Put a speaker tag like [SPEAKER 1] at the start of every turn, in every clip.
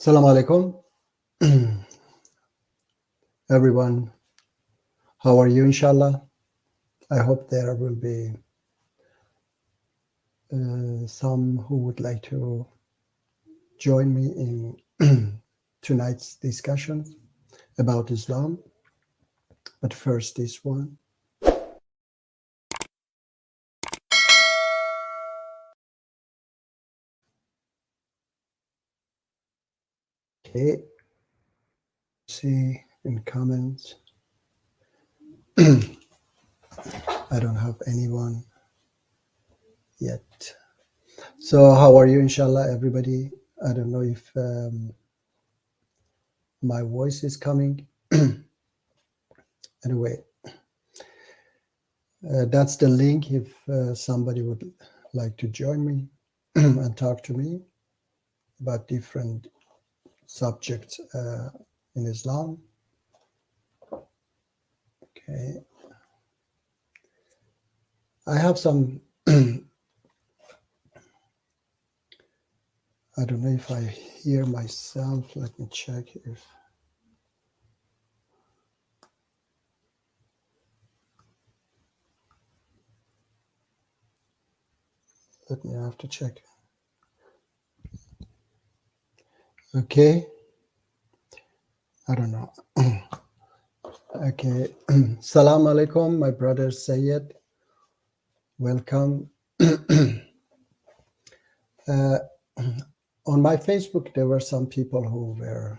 [SPEAKER 1] Assalamu alaikum, everyone. How are you, inshallah? I hope there will be some who would like to join me in tonight's discussion about Islam. But first, this one. Okay, see in comments. I don't have anyone yet. So, how are you, inshallah, everybody? I don't know if my voice is coming. Anyway, that's the link if somebody would like to join me and talk to me about different subjects in Islam. Okay. I have some, I don't know if I hear myself. Let me check if. Let me have to check. Okay. I don't know. Okay. Salam alaikum, my brother Sayed. Welcome. On my Facebook, there were some people who were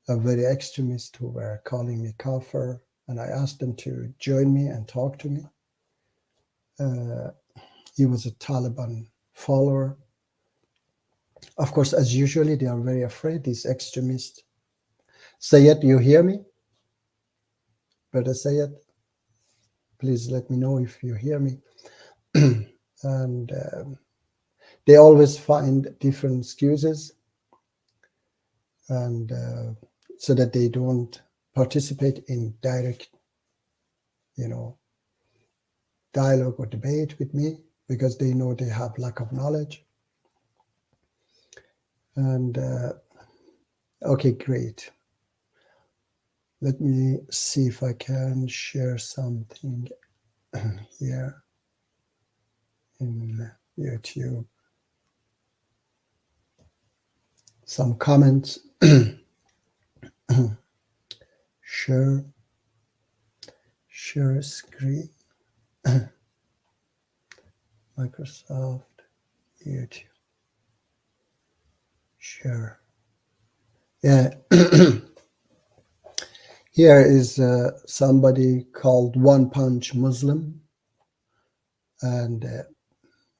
[SPEAKER 1] very extremist, who were calling me kafir, and I asked them to join me and talk to me. He was a Taliban follower. Of course, as usually, they are very afraid, these extremists. Sayed, you hear me? Brother Sayed, please let me know if you hear me. And they always find different excuses, and so that they don't participate in direct, dialogue or debate with me, because they know they have lack of knowledge. And okay, great. Let me see if I can share something here in YouTube. Some comments. Share screen. Microsoft YouTube. Share. Yeah. Here is somebody called One Punch Muslim, and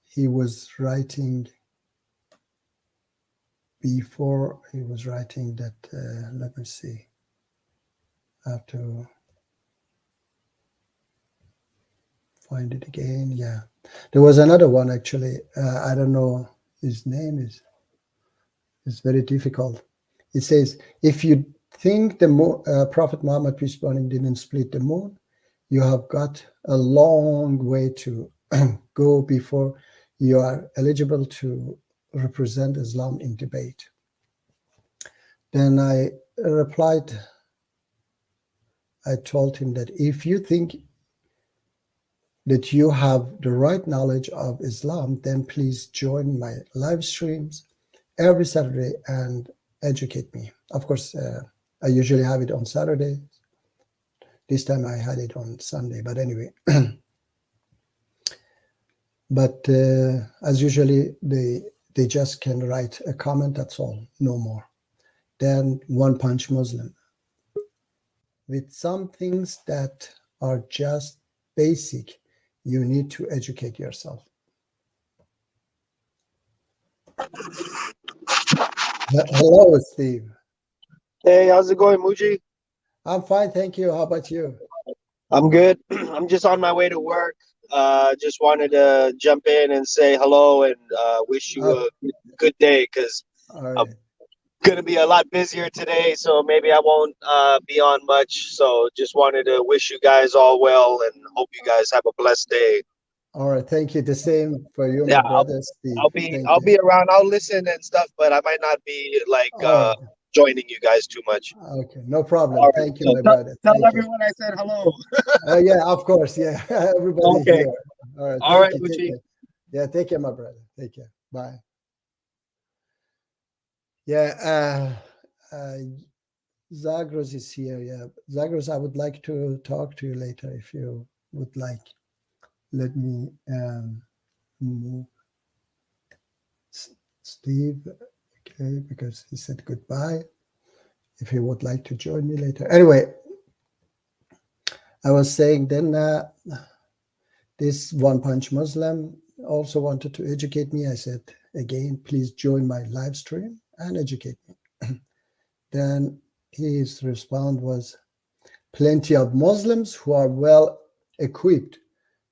[SPEAKER 1] he was writing before. He was writing that. Let me see. I have to find it again. Yeah, there was another one actually. I don't know his name is. It's very difficult. It says, if you think the Prophet Muhammad, peace be upon him, didn't split the moon, you have got a long way to go before you are eligible to represent Islam in debate. Then I replied, I told him that if you think that you have the right knowledge of Islam, then please join my live streams every Saturday and educate me. Of course, I usually have it on Saturday. This time I had it on Sunday, but anyway. But as usually, they just can write a comment, that's all, no more. Then One Punch Muslim. With some things that are just basic, you need to educate yourself. Hello, Steve.
[SPEAKER 2] Hey, how's it going, Muji?
[SPEAKER 1] I'm fine, thank you. How about you?
[SPEAKER 2] I'm good. I'm just on my way to work. Just wanted to jump in and say hello and wish you a good day, because I'm gonna be a lot busier today, so maybe I won't be on much. So just wanted to wish you guys all well and hope you guys have a blessed day.
[SPEAKER 1] All right. Thank you. The same for you,
[SPEAKER 2] Yeah,
[SPEAKER 1] my brother Steve. Thank
[SPEAKER 2] I'll
[SPEAKER 1] you.
[SPEAKER 2] be around. I'll listen and stuff, but I might not be like
[SPEAKER 1] All right.
[SPEAKER 2] joining you guys too much.
[SPEAKER 1] Okay. No problem.
[SPEAKER 2] All right.
[SPEAKER 1] Thank you,
[SPEAKER 2] So
[SPEAKER 1] my brother.
[SPEAKER 2] tell
[SPEAKER 1] Thank you.
[SPEAKER 2] everyone I said hello.
[SPEAKER 1] Yeah, of course. Yeah. Everybody
[SPEAKER 2] Okay.
[SPEAKER 1] here. All right.
[SPEAKER 2] All
[SPEAKER 1] Thank
[SPEAKER 2] right,
[SPEAKER 1] you. Take
[SPEAKER 2] Uchi.
[SPEAKER 1] care. Yeah. Take care, my brother. Take care. Bye. Yeah. Zagros is here. Yeah. Zagros, I would like to talk to you later if you would like. Let me move Steve. Okay. Because he said goodbye. If he would like to join me later. Anyway, I was saying then this One Punch Muslim also wanted to educate me. I said, again, please join my live stream and educate me. Then his response was, plenty of Muslims who are well equipped.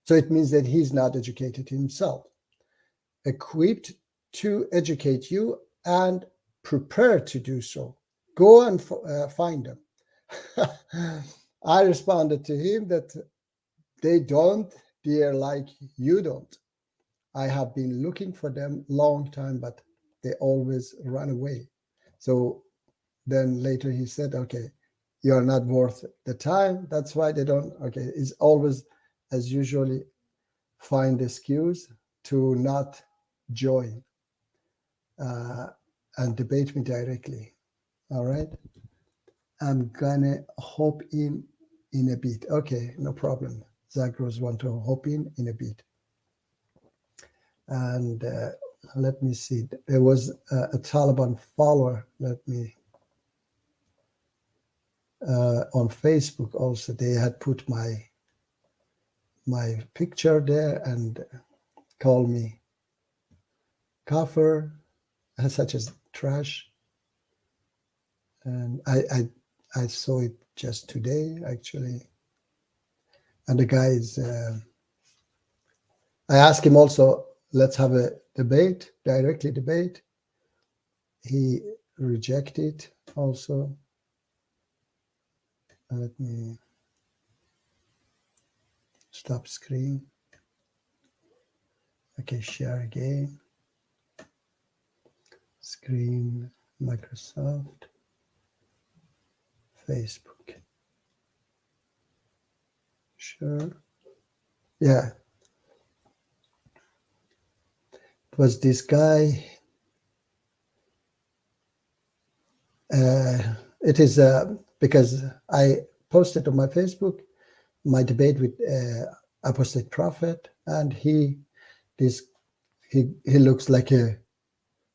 [SPEAKER 1] So it means that he's not educated himself. Equipped to educate you and prepared to do so. Go and find them. I responded to him that they don't, they're like you don't. I have been looking for them long time, but they always run away. So then later he said, okay, you're not worth the time. That's why they don't. Okay, it's always, as usually, find excuse to not join and debate me directly. All right. I'm gonna hop in a bit. Okay, no problem. Zagros want to hop in a bit. And let me see. There was a Taliban follower. Let me on Facebook also. They had put my picture there and called me kafir, such as trash. And I saw it just today actually. And the guy is. I asked him also. Let's have a debate, directly debate. He rejected also. Let me stop screen. Okay, share again. Screen, Microsoft, Facebook. Sure. Yeah. It was this guy. It is because I posted on my Facebook my debate with Apostate Prophet, and he looks like a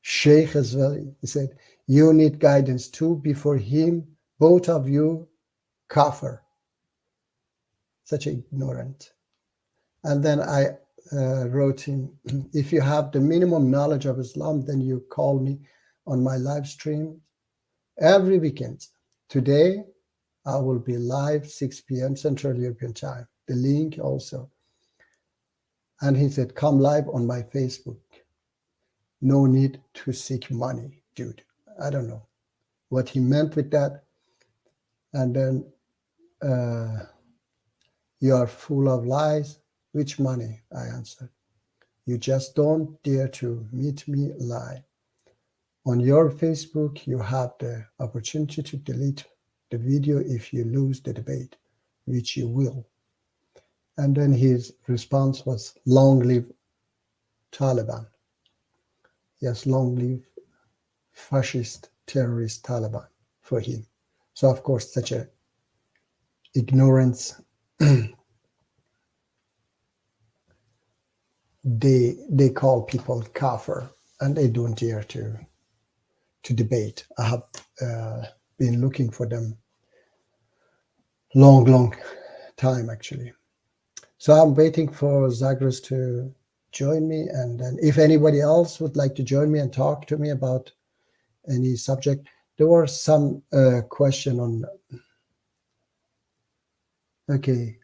[SPEAKER 1] sheikh as well. He said, "You need guidance too. Before him, both of you, kafir." Such ignorant. And then I wrote him, "If you have the minimum knowledge of Islam, then you call me on my live stream every weekend. Today, I will be live 6 p.m. Central European Time. The link also." And he said, "Come live on my Facebook. No need to seek money, dude." I don't know what he meant with that. And then, "You are full of lies." "Which money?" I answered. "You just don't dare to meet me live. On your Facebook, you have the opportunity to delete the video if you lose the debate, which you will." And then his response was, "Long live Taliban." Yes, long live fascist terrorist Taliban for him. So of course, such a ignorance. They call people kafir, and they don't dare to debate. I have been looking for them long time actually. So I'm waiting for Zagros to join me, and then if anybody else would like to join me and talk to me about any subject. There were some question on. Okay,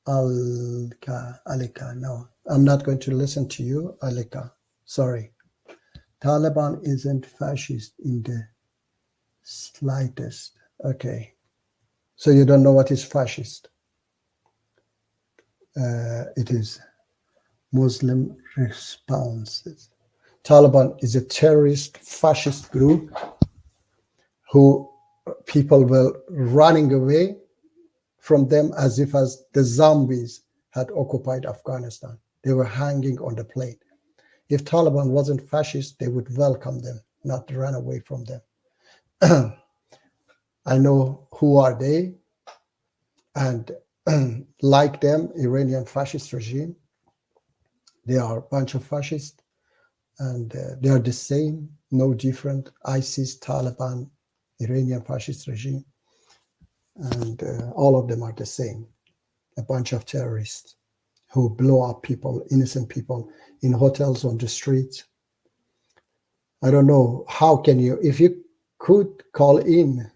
[SPEAKER 1] Alika. No, I'm not going to listen to you, Alika. Sorry. Taliban isn't fascist in the slightest. Okay. So you don't know what is fascist. It is Muslim responses. Taliban is a terrorist fascist group who people were running away from them as if as the zombies had occupied Afghanistan. They were hanging on the plane. If Taliban wasn't fascist, they would welcome them, not run away from them. I know who are they, and like them, Iranian fascist regime, they are a bunch of fascists, and they are the same, no different. ISIS, Taliban, Iranian fascist regime, and all of them are the same. A bunch of terrorists who blow up people, innocent people, in hotels, on the streets. I don't know, how can you, if you could call in,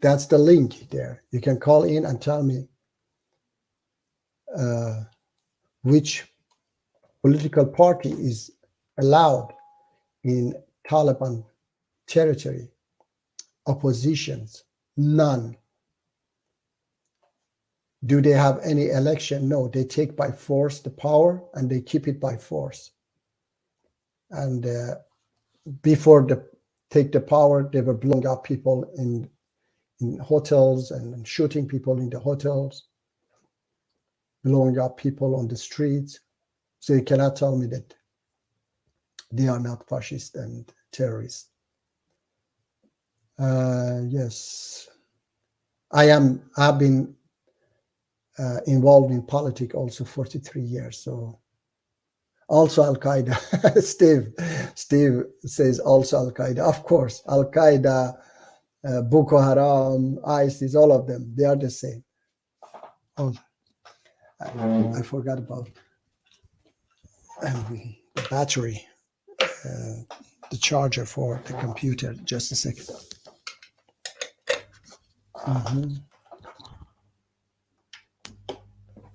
[SPEAKER 1] that's the link there. You can call in and tell me which political party is allowed in Taliban territory. Oppositions, none. Do they have any election? No, they take by force the power and they keep it by force. And before they take the power, they were blowing up people in hotels and shooting people in the hotels, blowing up people on the streets. So you cannot tell me that they are not fascist and terrorists. Yes, I've been involved in politics also 43 years. So also Al-Qaeda. Steve says also Al-Qaeda. Of course, Al-Qaeda, Boko Haram, ISIS, all of them, they are the same. Oh, I forgot about the battery, the charger for the computer. Just a second.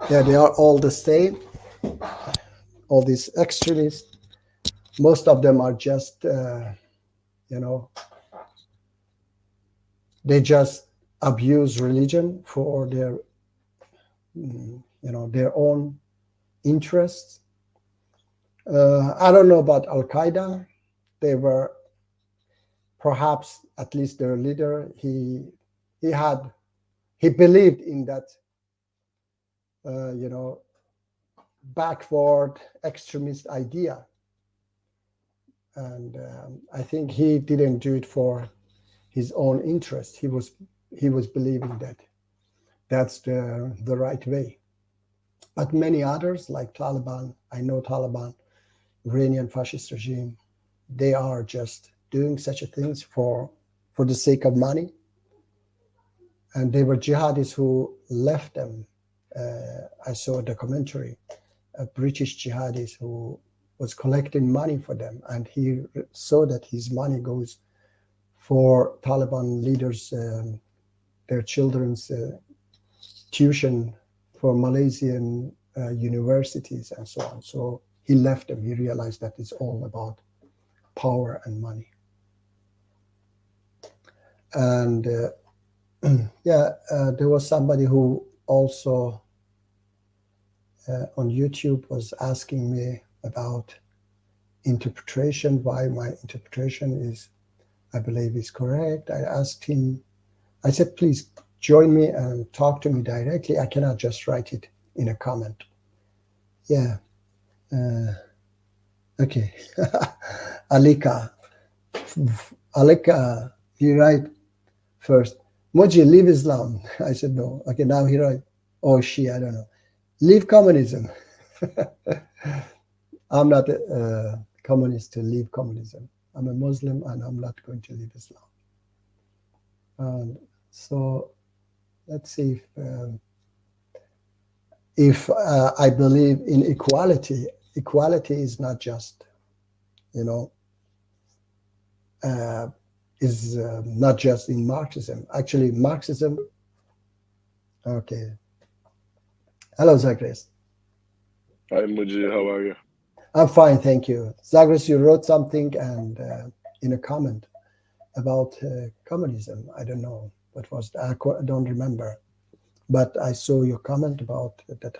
[SPEAKER 1] Yeah, they are all the same. All these extremists, most of them are just, they just abuse religion for their, their own interests. I don't know about Al-Qaeda. They were perhaps, at least their leader, he believed in that, backward extremist idea. And I think he didn't do it for his own interest. He was believing that that's the right way. But many others, like Taliban, I know Taliban, Iranian fascist regime, they are just doing such a things for the sake of money. And they were jihadis who left them. I saw a documentary, a British jihadis who was collecting money for them, and he saw that his money goes for Taliban leaders, their children's tuition for Malaysian universities and so on. So he left them. He realized that it's all about power and money. And there was somebody who also on YouTube was asking me about interpretation, why my interpretation is, I believe, is correct. I asked him, I said, please join me and talk to me directly. I cannot just write it in a comment. Yeah. Okay. Alika, you write first. Moji, leave Islam. I said, no. Okay, now he write, oh, I don't know. Leave communism. I'm not a communist to leave communism. I'm a Muslim and I'm not going to leave Islam. So let's see if I believe in equality. Equality is not just, is not just in Marxism. Actually, Marxism. Okay. Hello, Zagreus.
[SPEAKER 3] Hi, Muji. How are you?
[SPEAKER 1] I'm fine, thank you. Zagreus, you wrote something and in a comment about communism. I don't know what was that. I don't remember, but I saw your comment about that.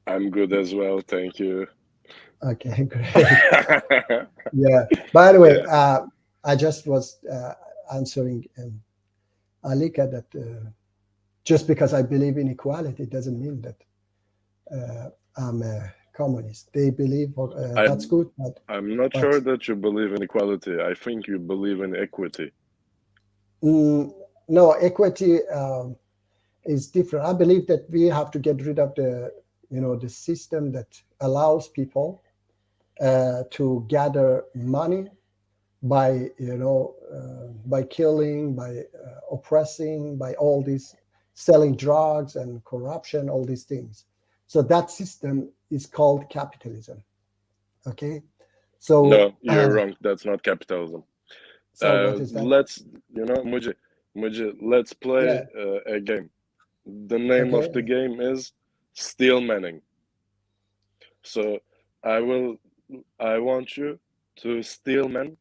[SPEAKER 3] I'm good as well, thank you.
[SPEAKER 1] Okay, great. Yeah. By the way, I just was answering Alika that just because I believe in equality doesn't mean that I'm a communist. They believe that's good,
[SPEAKER 3] I'm not sure that you believe in equality. I think you believe in equity.
[SPEAKER 1] No, equity is different. I believe that we have to get rid of the system that allows people to gather money by by killing, by oppressing, by all these selling drugs and corruption, all these things. So that system is called capitalism. Okay, so
[SPEAKER 3] no, you're wrong. That's not capitalism.
[SPEAKER 1] So what is that?
[SPEAKER 3] Let's Mujib, let's play a game. The name of the game is Steelmanning. So I want you to steelman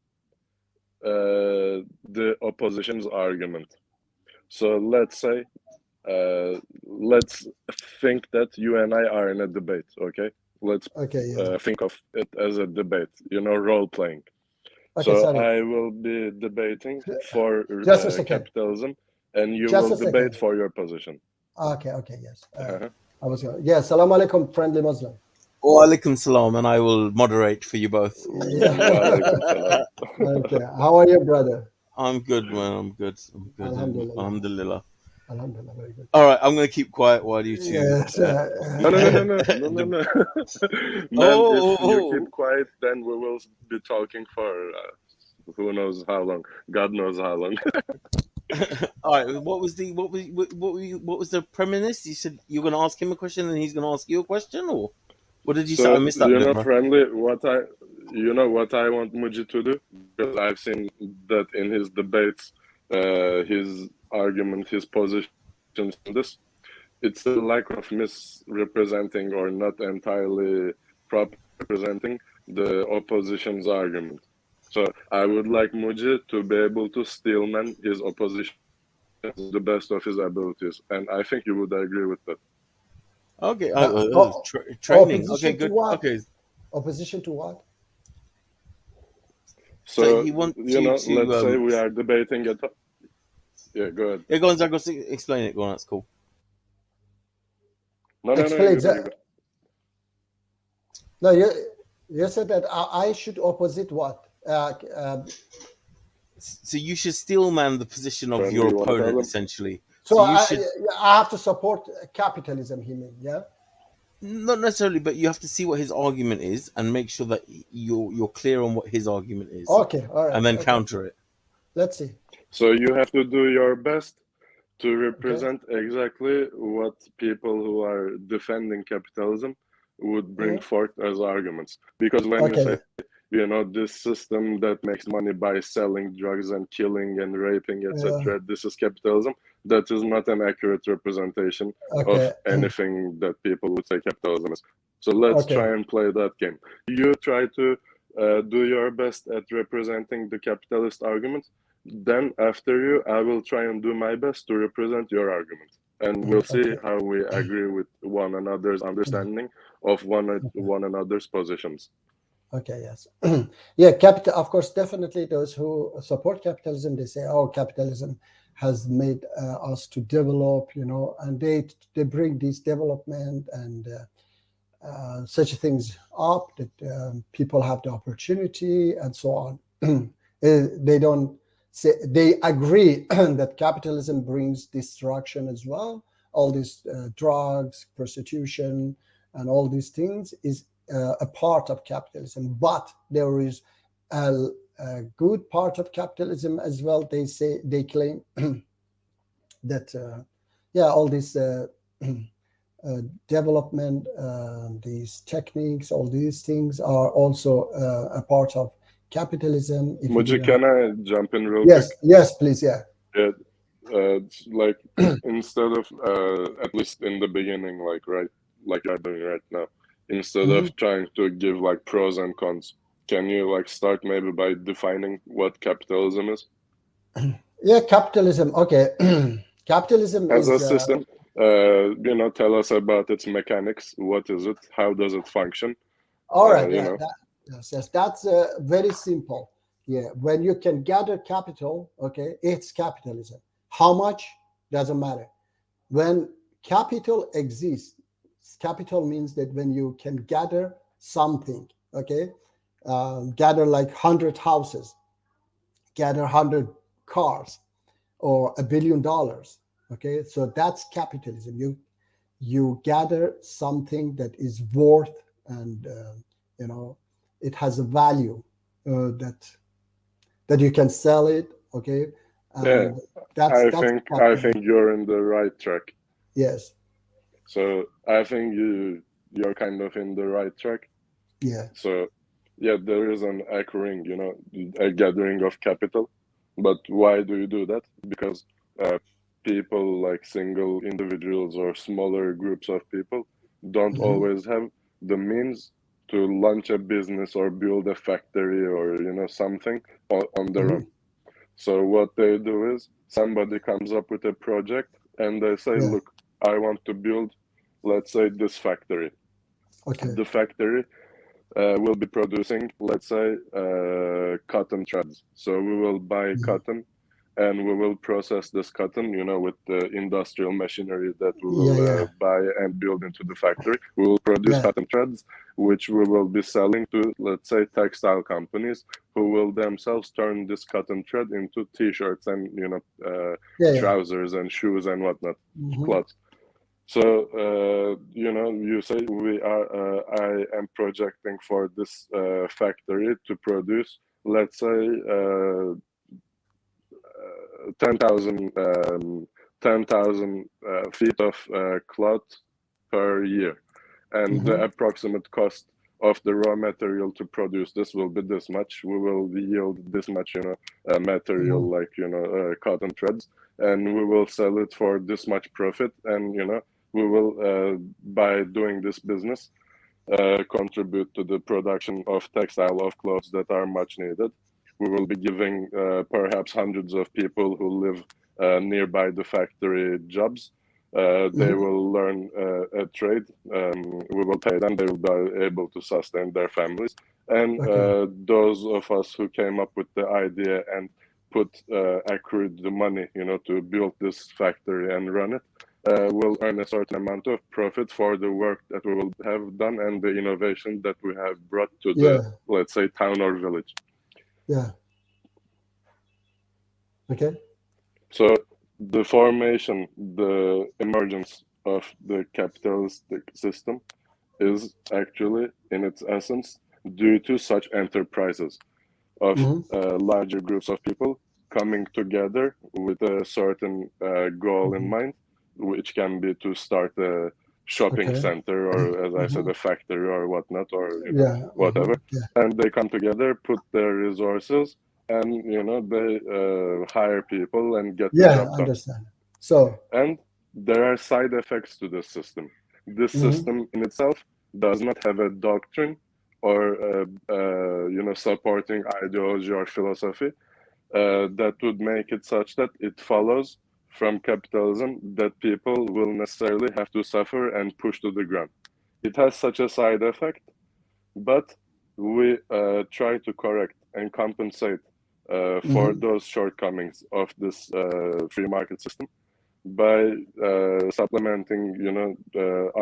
[SPEAKER 3] the opposition's argument. So let's say, let's think that you and I are in a debate, okay? Let's think of it as a debate, role playing. So I will be debating for capitalism, and you will debate for your position.
[SPEAKER 1] Okay, yes. I was Salam alaikum, friendly Muslim.
[SPEAKER 4] Wa alaikum salam, and I will moderate for you both.
[SPEAKER 1] Okay. How are you, brother?
[SPEAKER 4] I'm good, man. I'm good.
[SPEAKER 1] Alhamdulillah.
[SPEAKER 4] Alhamdulillah.
[SPEAKER 1] Alhamdulillah, very good.
[SPEAKER 4] All right, I'm going to keep quiet while you two.
[SPEAKER 1] Yes.
[SPEAKER 3] No. Man, if you keep quiet, then we will be talking for who knows how long. God knows how long.
[SPEAKER 4] All right. What was the premise? You said you were going to ask him a question, and he's going to ask you a question, or what did you say? I missed that.
[SPEAKER 3] Friendly. What I want Mujib to do, because I've seen that in his debates, his argument, his positions on this, it's a lack of misrepresenting or not entirely proper representing the opposition's argument. So I would like Mujib to be able to steelman his opposition to the best of his abilities, and I think you would agree with that.
[SPEAKER 4] Okay. Training. Okay, good. Okay.
[SPEAKER 1] Opposition to what?
[SPEAKER 3] So
[SPEAKER 4] he wants
[SPEAKER 3] let's say we are debating it. Yeah, go ahead.
[SPEAKER 4] Yeah, go on, Zach. Go explain it. Go on. That's cool.
[SPEAKER 3] No.
[SPEAKER 1] No, you said that I should opposite what?
[SPEAKER 4] So you should steelman the position of your opponent, essentially.
[SPEAKER 1] So I have to support capitalism, he means, yeah?
[SPEAKER 4] Not necessarily, but you have to see what his argument is and make sure that you're clear on what his argument is.
[SPEAKER 1] Okay, all right.
[SPEAKER 4] And then counter it.
[SPEAKER 1] Let's see.
[SPEAKER 3] So you have to do your best to represent exactly what people who are defending capitalism would bring forth as arguments. Because when you say, this system that makes money by selling drugs and killing and raping, etc., this is capitalism, that is not an accurate representation of anything that people would say capitalism is. So let's try and play that game. You try to do your best at representing the capitalist argument. Then after you, I will try and do my best to represent your argument. And we'll see how we agree with one another's understanding of one another's positions.
[SPEAKER 1] Okay, yes. Yeah, of course, definitely those who support capitalism, they say, oh, capitalism has made us to develop, and they bring this development and such things up, that people have the opportunity and so on. They don't say, they agree that capitalism brings destruction as well. All these drugs, prostitution, and all these things is a part of capitalism, but there is a good part of capitalism as well. They claim that all this development, these techniques, all these things are also a part of capitalism.
[SPEAKER 3] Mujib, can I jump in real quick?
[SPEAKER 1] Yes, please.
[SPEAKER 3] Like instead of at least in the beginning, like you're doing right now, instead of trying to give like pros and cons, can you start maybe by defining what capitalism is?
[SPEAKER 1] Yeah, capitalism. Okay. Capitalism
[SPEAKER 3] as
[SPEAKER 1] is
[SPEAKER 3] a system. Tell us about its mechanics. What is it? How does it function?
[SPEAKER 1] All right.
[SPEAKER 3] you
[SPEAKER 1] Yeah.
[SPEAKER 3] know.
[SPEAKER 1] Yes. That's very simple. Yeah. When you can gather capital, okay, it's capitalism. How much doesn't matter. When capital exists, capital means that when you can gather something, okay, gather like 100 houses, gather 100 cars, or $1 billion. Okay, so that's capitalism. You gather something that is worth, and you know, it has a value that you can sell it. Okay,
[SPEAKER 3] Yeah,
[SPEAKER 1] and that's
[SPEAKER 3] I think
[SPEAKER 1] capitalism.
[SPEAKER 3] you're in the right track.
[SPEAKER 1] Yes.
[SPEAKER 3] So I think you're kind of in the right track.
[SPEAKER 1] Yeah.
[SPEAKER 3] So yeah, there is an occurring, you know, a gathering of capital. But why do you do that? Because people, like single individuals or smaller groups of people, don't
[SPEAKER 1] Hmm.
[SPEAKER 3] always have the means to launch a business or build a factory or, you know, something on their
[SPEAKER 1] Hmm.
[SPEAKER 3] own. So what they do is somebody comes up with a project and they say,
[SPEAKER 1] Yeah.
[SPEAKER 3] look, I want to build, let's say, this factory.
[SPEAKER 1] Okay.
[SPEAKER 3] The factory will be producing, let's say, cotton threads. So we will buy
[SPEAKER 1] Mhm.
[SPEAKER 3] cotton and we will process this cotton, you know, with the industrial machinery that we
[SPEAKER 1] Yeah.
[SPEAKER 3] will
[SPEAKER 1] Yeah.
[SPEAKER 3] buy and build into the factory. We will produce
[SPEAKER 1] Yeah.
[SPEAKER 3] cotton threads, which we will be selling to, let's say, textile companies who will themselves turn this cotton thread into t-shirts and, you know,
[SPEAKER 1] Yeah. Yeah.
[SPEAKER 3] trousers and shoes and whatnot,
[SPEAKER 1] Hmm.
[SPEAKER 3] clothes. So, you know, you say I am projecting for this factory to produce, let's say, 10,000 feet of cloth per year. And the
[SPEAKER 1] Hmm.
[SPEAKER 3] approximate cost of the raw material to produce this will be this much. We will yield this much, you know, material,
[SPEAKER 1] Hmm.
[SPEAKER 3] like, you know, cotton threads, and we will sell it for this much profit. And, you know, we will, by doing this business, contribute to the production of textile of clothes that are much needed. We will be giving perhaps hundreds of people who live nearby the factory jobs. They
[SPEAKER 1] Hmm.
[SPEAKER 3] will learn a trade. We will pay them. They will be able to sustain their families. And
[SPEAKER 1] Okay.
[SPEAKER 3] those of us who came up with the idea and accrued the money, you know, to build this factory and run it, will earn a certain amount of profit for the work that we will have done and the innovation that we have brought to the,
[SPEAKER 1] Yeah.
[SPEAKER 3] let's say, town or village.
[SPEAKER 1] Yeah. Okay.
[SPEAKER 3] So the formation, the emergence of the capitalistic system is actually, in its essence, due to such enterprises of
[SPEAKER 1] Hmm.
[SPEAKER 3] larger groups of people coming together with a certain goal in
[SPEAKER 1] Hmm.
[SPEAKER 3] mind, which can be to start a shopping
[SPEAKER 1] Okay.
[SPEAKER 3] center or, as I said,
[SPEAKER 1] Hmm.
[SPEAKER 3] a factory or whatnot, or, you know,
[SPEAKER 1] Yeah. Hmm.
[SPEAKER 3] whatever.
[SPEAKER 1] Yeah.
[SPEAKER 3] And they come together, put their resources, and, you know, they hire people and get the
[SPEAKER 1] Yeah.
[SPEAKER 3] job done.
[SPEAKER 1] Understand. So.
[SPEAKER 3] And there are side effects to this system. This
[SPEAKER 1] Hmm.
[SPEAKER 3] system in itself does not have a doctrine or you know, supporting ideology or philosophy that would make it such that it follows from capitalism that people will necessarily have to suffer and push to the ground. It has such a side effect, but we try to correct and compensate for
[SPEAKER 1] Hmm.
[SPEAKER 3] those shortcomings of this free market system by supplementing, you know,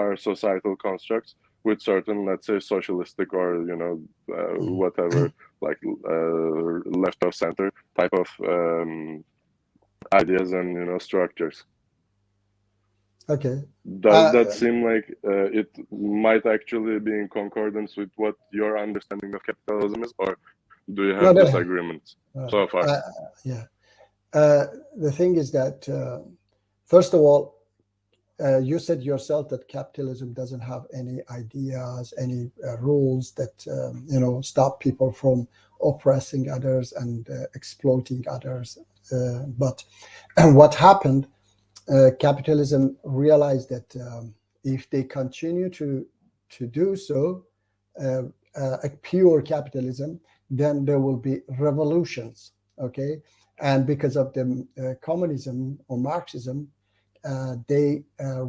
[SPEAKER 3] our societal constructs with certain, let's say, socialistic or, you know, whatever, like left of center type of ideas and, you know, structures.
[SPEAKER 1] Okay.
[SPEAKER 3] Does that seem like it might actually be in concordance with what your understanding of capitalism is, or do you
[SPEAKER 1] No.
[SPEAKER 3] have disagreements so far?
[SPEAKER 1] Yeah. The thing is that, first of all, you said yourself that capitalism doesn't have any ideas, any rules that you know, stop people from oppressing others and exploiting others. But what happened? Capitalism realized that if they continue to do so, a pure capitalism, then there will be revolutions. Okay, and because of the communism or Marxism, they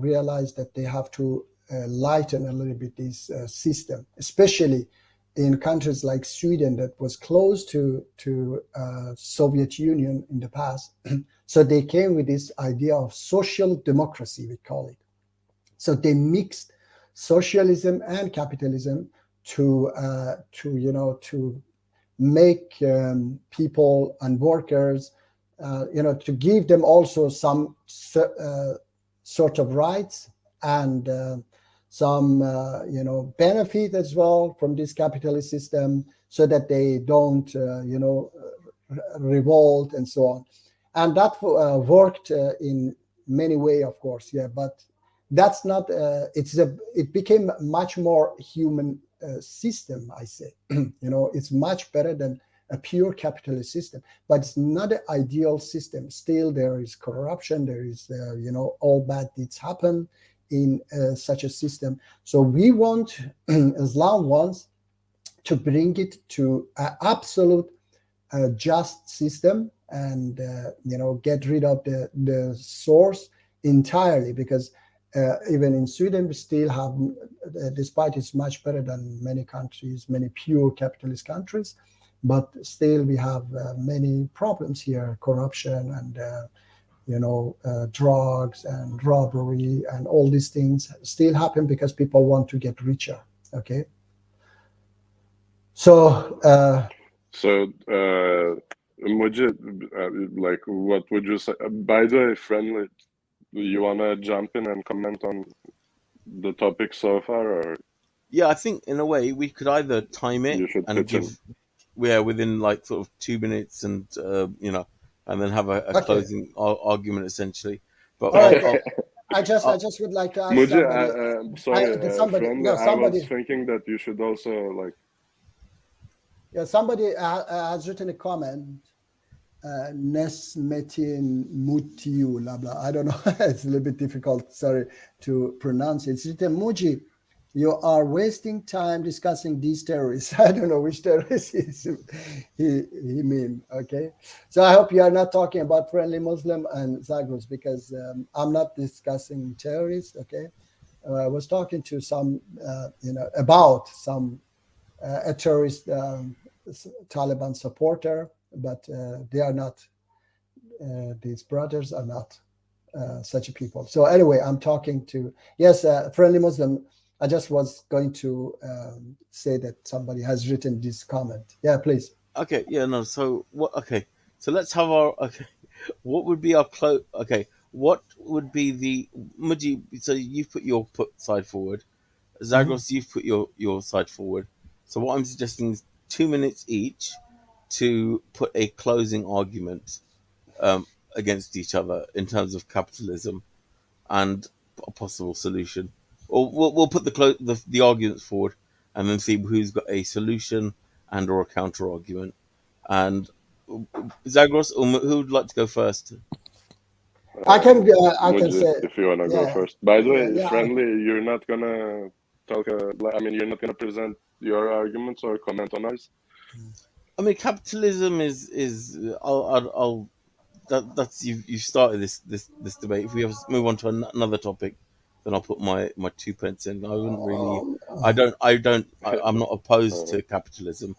[SPEAKER 1] realized that they have to lighten a little bit this system, especially in countries like Sweden that was close to Soviet Union in the past. So they came with this idea of social democracy, we call it. So they mixed socialism and capitalism to make people and workers, to give them also some sort of rights and some benefit as well from this capitalist system, so that they don't revolt and so on. And that worked in many ways, of course, yeah, but that's not it became much more human system, I say. It's much better than a pure capitalist system, but it's not an ideal system. Still, there is corruption, there is all bad deeds happen in such a system. So we want, Islam wants to bring it to an absolute just system, and get rid of the source entirely, because even in Sweden we still have, despite it's much better than many countries, many pure capitalist countries, but still we have many problems here, corruption and drugs and robbery and all these things still happen because people want to get richer. Okay, so
[SPEAKER 3] Mujib, like, what would you say? By the way, friendly, you wanna jump in and comment on the topic so far, or?
[SPEAKER 4] Yeah, I think in a way we could either time it
[SPEAKER 3] You should
[SPEAKER 4] and
[SPEAKER 3] pitch in.
[SPEAKER 4] give, within like sort of 2 minutes, and and then have a
[SPEAKER 1] Okay.
[SPEAKER 4] closing argument essentially. But
[SPEAKER 1] all right. I just would like to ask
[SPEAKER 3] Mujib,
[SPEAKER 1] somebody.
[SPEAKER 3] friend,
[SPEAKER 1] somebody.
[SPEAKER 3] I was thinking that you should also, like.
[SPEAKER 1] Yeah, somebody has written a comment. Nesmetin Mutiu, blah blah. I don't know. It's a little bit difficult, sorry, to pronounce it. It's written, Mujib, you are wasting time discussing these terrorists. I don't know which terrorists he mean. Okay, so I hope you are not talking about Friendly Muslim and Zagros, because I'm not discussing terrorists. Okay, I was talking to some, about some a terrorist Taliban supporter, but they are not. These brothers are not such people. So anyway, I'm talking to Friendly Muslim. I just was going to say that somebody has written this comment. Yeah, please.
[SPEAKER 4] Okay, yeah, no. So what? Okay, so let's have our. Okay, what would be our close? Okay, what would be the Mujib? So you've put your side forward. Zagros, you've put your side forward. So what I'm suggesting is 2 minutes each to put a closing argument against each other in terms of capitalism and a possible solution. Or we'll put the arguments forward and then see who's got a solution and or a counter argument. And Zagros, who would like to go first?
[SPEAKER 1] I can say,
[SPEAKER 3] if you wanna go first. By the way,
[SPEAKER 1] yeah,
[SPEAKER 3] Friendly, you're not gonna talk. You're not gonna present your arguments or comment on ours.
[SPEAKER 4] I mean, capitalism is that's you've started this debate. If we move on to another topic, then I'll put my 2 pence in. I wouldn't really. I'm not opposed to capitalism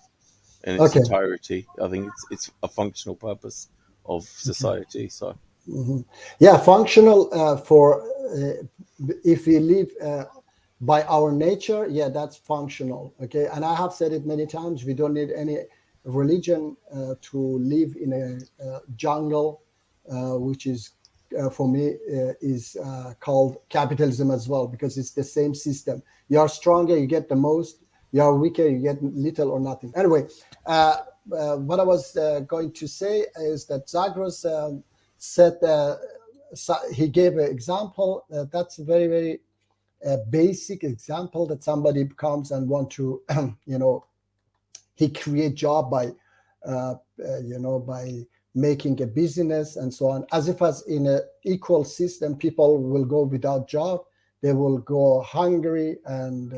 [SPEAKER 4] in its entirety. I think it's a functional purpose of society. So.
[SPEAKER 1] Mm-hmm. Yeah, functional for if we live by our nature. Yeah, that's functional. Okay, and I have said it many times. We don't need any religion to live in a jungle, which is for me is called capitalism as well, because it's the same system. You are stronger, you get the most. You are weaker, you get little or nothing. Anyway, what I was going to say is that Zagros said he gave an example that's a very, very basic example, that somebody comes and want to he create job by by making a business and so on, as if as in an equal system people will go without job, they will go hungry, and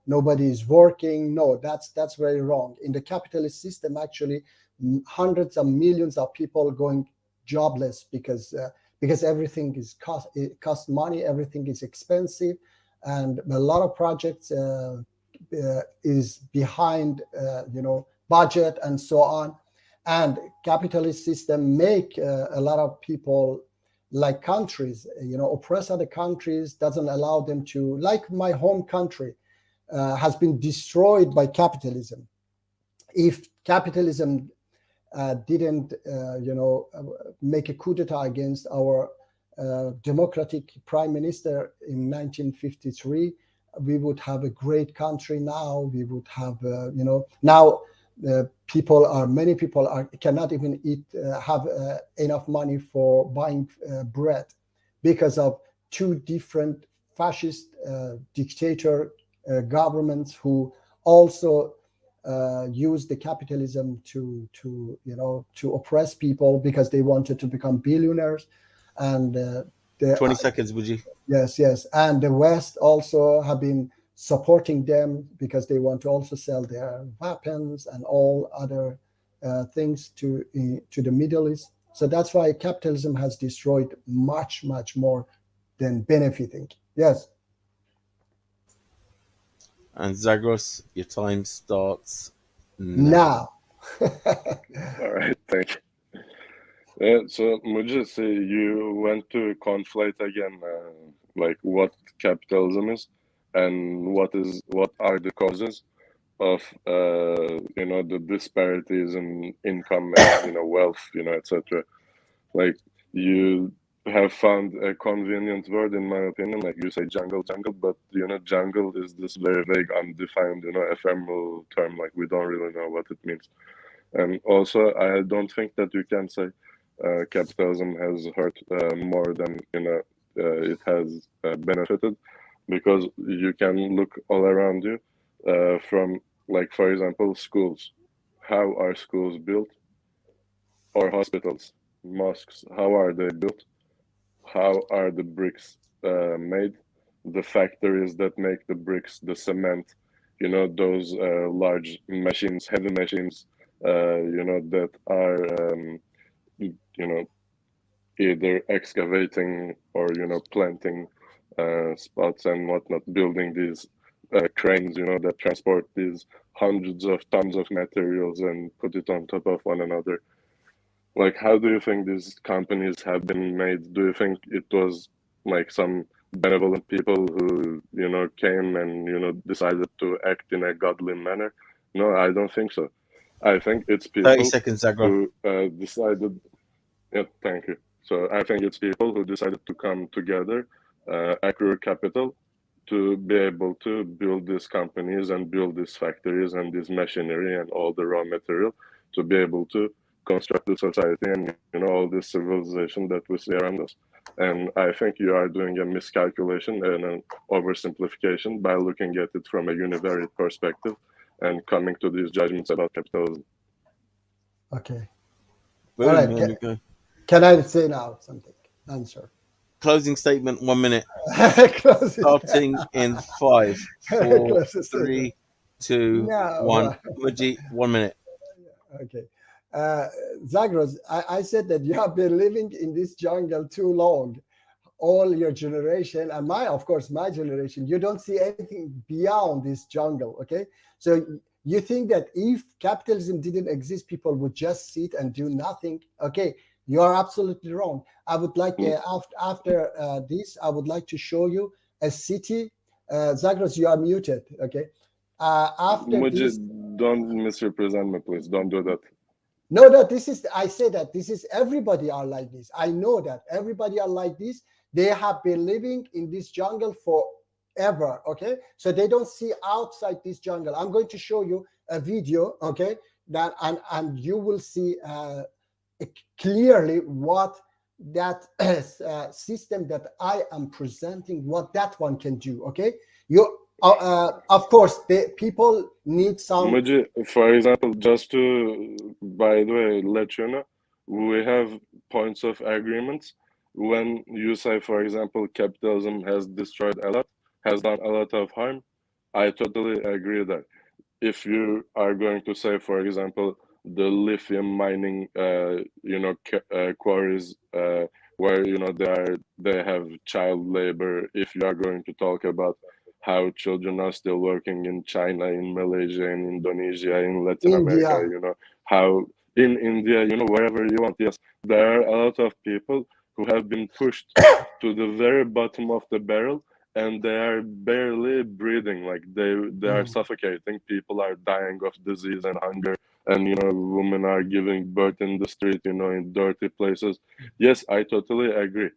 [SPEAKER 1] nobody is working. No, that's very wrong. In the capitalist system, actually hundreds of millions of people going jobless because everything is cost money, everything is expensive, and a lot of projects is behind, budget and so on. And capitalist system make a lot of people, like countries, oppress other countries, doesn't allow them to, like my home country has been destroyed by capitalism. If capitalism didn't, make a coup d'etat against our democratic prime minister in 1953, we would have a great country now. We would have, now many people cannot even eat, have enough money for buying bread because of two different fascist dictator governments who also use the capitalism to oppress people because they wanted to become billionaires. And
[SPEAKER 4] 20 seconds, would you?
[SPEAKER 1] Yes, and the West also have been supporting them because they want to also sell their weapons and all other things to the Middle East. So that's why capitalism has destroyed much more than benefiting. Yes.
[SPEAKER 4] And Zagros, your time starts
[SPEAKER 1] now.
[SPEAKER 3] All right, thank you. So Mujib, you went to conflate again, like what capitalism is and what are the causes of the disparities in income and wealth, etc. Like, you have found a convenient word, in my opinion, like you say jungle, but jungle is this very vague, undefined, ephemeral term. Like, we don't really know what it means. And also, I don't think that you can say capitalism has hurt more than it has benefited, because you can look all around you, from, like, for example, schools. How are schools built? Or hospitals, mosques? How are they built? How are the bricks made? The factories that make the bricks, the cement, those large machines, heavy machines, that are, either excavating or, planting spots and whatnot, building these cranes, that transport these hundreds of tons of materials and put it on top of one another. Like, how do you think these companies have been made? Do you think it was like some benevolent people who, came and, decided to act in a godly manner? No, I don't think so. I think it's
[SPEAKER 4] 30
[SPEAKER 3] people
[SPEAKER 4] seconds, Zagros.
[SPEAKER 3] who decided. Yeah, thank you. So I think it's people who decided to come together, accrue capital, to be able to build these companies and build these factories and this machinery and all the raw material to be able to construct the society and all this civilization that we see around us. And I think you are doing a miscalculation and an oversimplification by looking at it from a univariate perspective and coming to these judgments about capitalism.
[SPEAKER 1] Okay.
[SPEAKER 4] Boom,
[SPEAKER 1] all right.
[SPEAKER 4] there we go.
[SPEAKER 1] Can I say now something? Answer.
[SPEAKER 4] Closing statement, 1 minute. Starting in 5, 4, 3, 2, 1. Mujib, 1 minute.
[SPEAKER 1] Okay. Zagros, I said that you have been living in this jungle too long, all your generation, and of course, my generation. You don't see anything beyond this jungle, okay? So you think that if capitalism didn't exist, people would just sit and do nothing, okay? You are absolutely wrong. I would like, after this, I would like to show you a city. Zagros, you are muted, okay? After
[SPEAKER 3] Mujib,
[SPEAKER 1] this,
[SPEAKER 3] don't misrepresent me, please. Don't do that.
[SPEAKER 1] No, this is, I say that this is, everybody are like this. I know that everybody are like this. They have been living in this jungle forever, okay? So they don't see outside this jungle. I'm going to show you a video, okay? That and you will see clearly what that system that I am presenting, what that one can do, okay? Of course, the people need some.
[SPEAKER 3] Mujib, for example, just to, by the way, let you know, we have points of agreements. When you say, for example, capitalism has destroyed a lot, has done a lot of harm, I totally agree that. If you are going to say, for example, the lithium mining, quarries where they have child labor. If you are going to talk about how children are still working in China, in Malaysia, in Indonesia, in Latin America,
[SPEAKER 1] India.
[SPEAKER 3] how in India, wherever you want. Yes, there are a lot of people who have been pushed to the very bottom of the barrel, and they are barely breathing. Like they are suffocating. People are dying of disease and hunger, and women are giving birth in the street, in dirty places. Yes, I totally agree.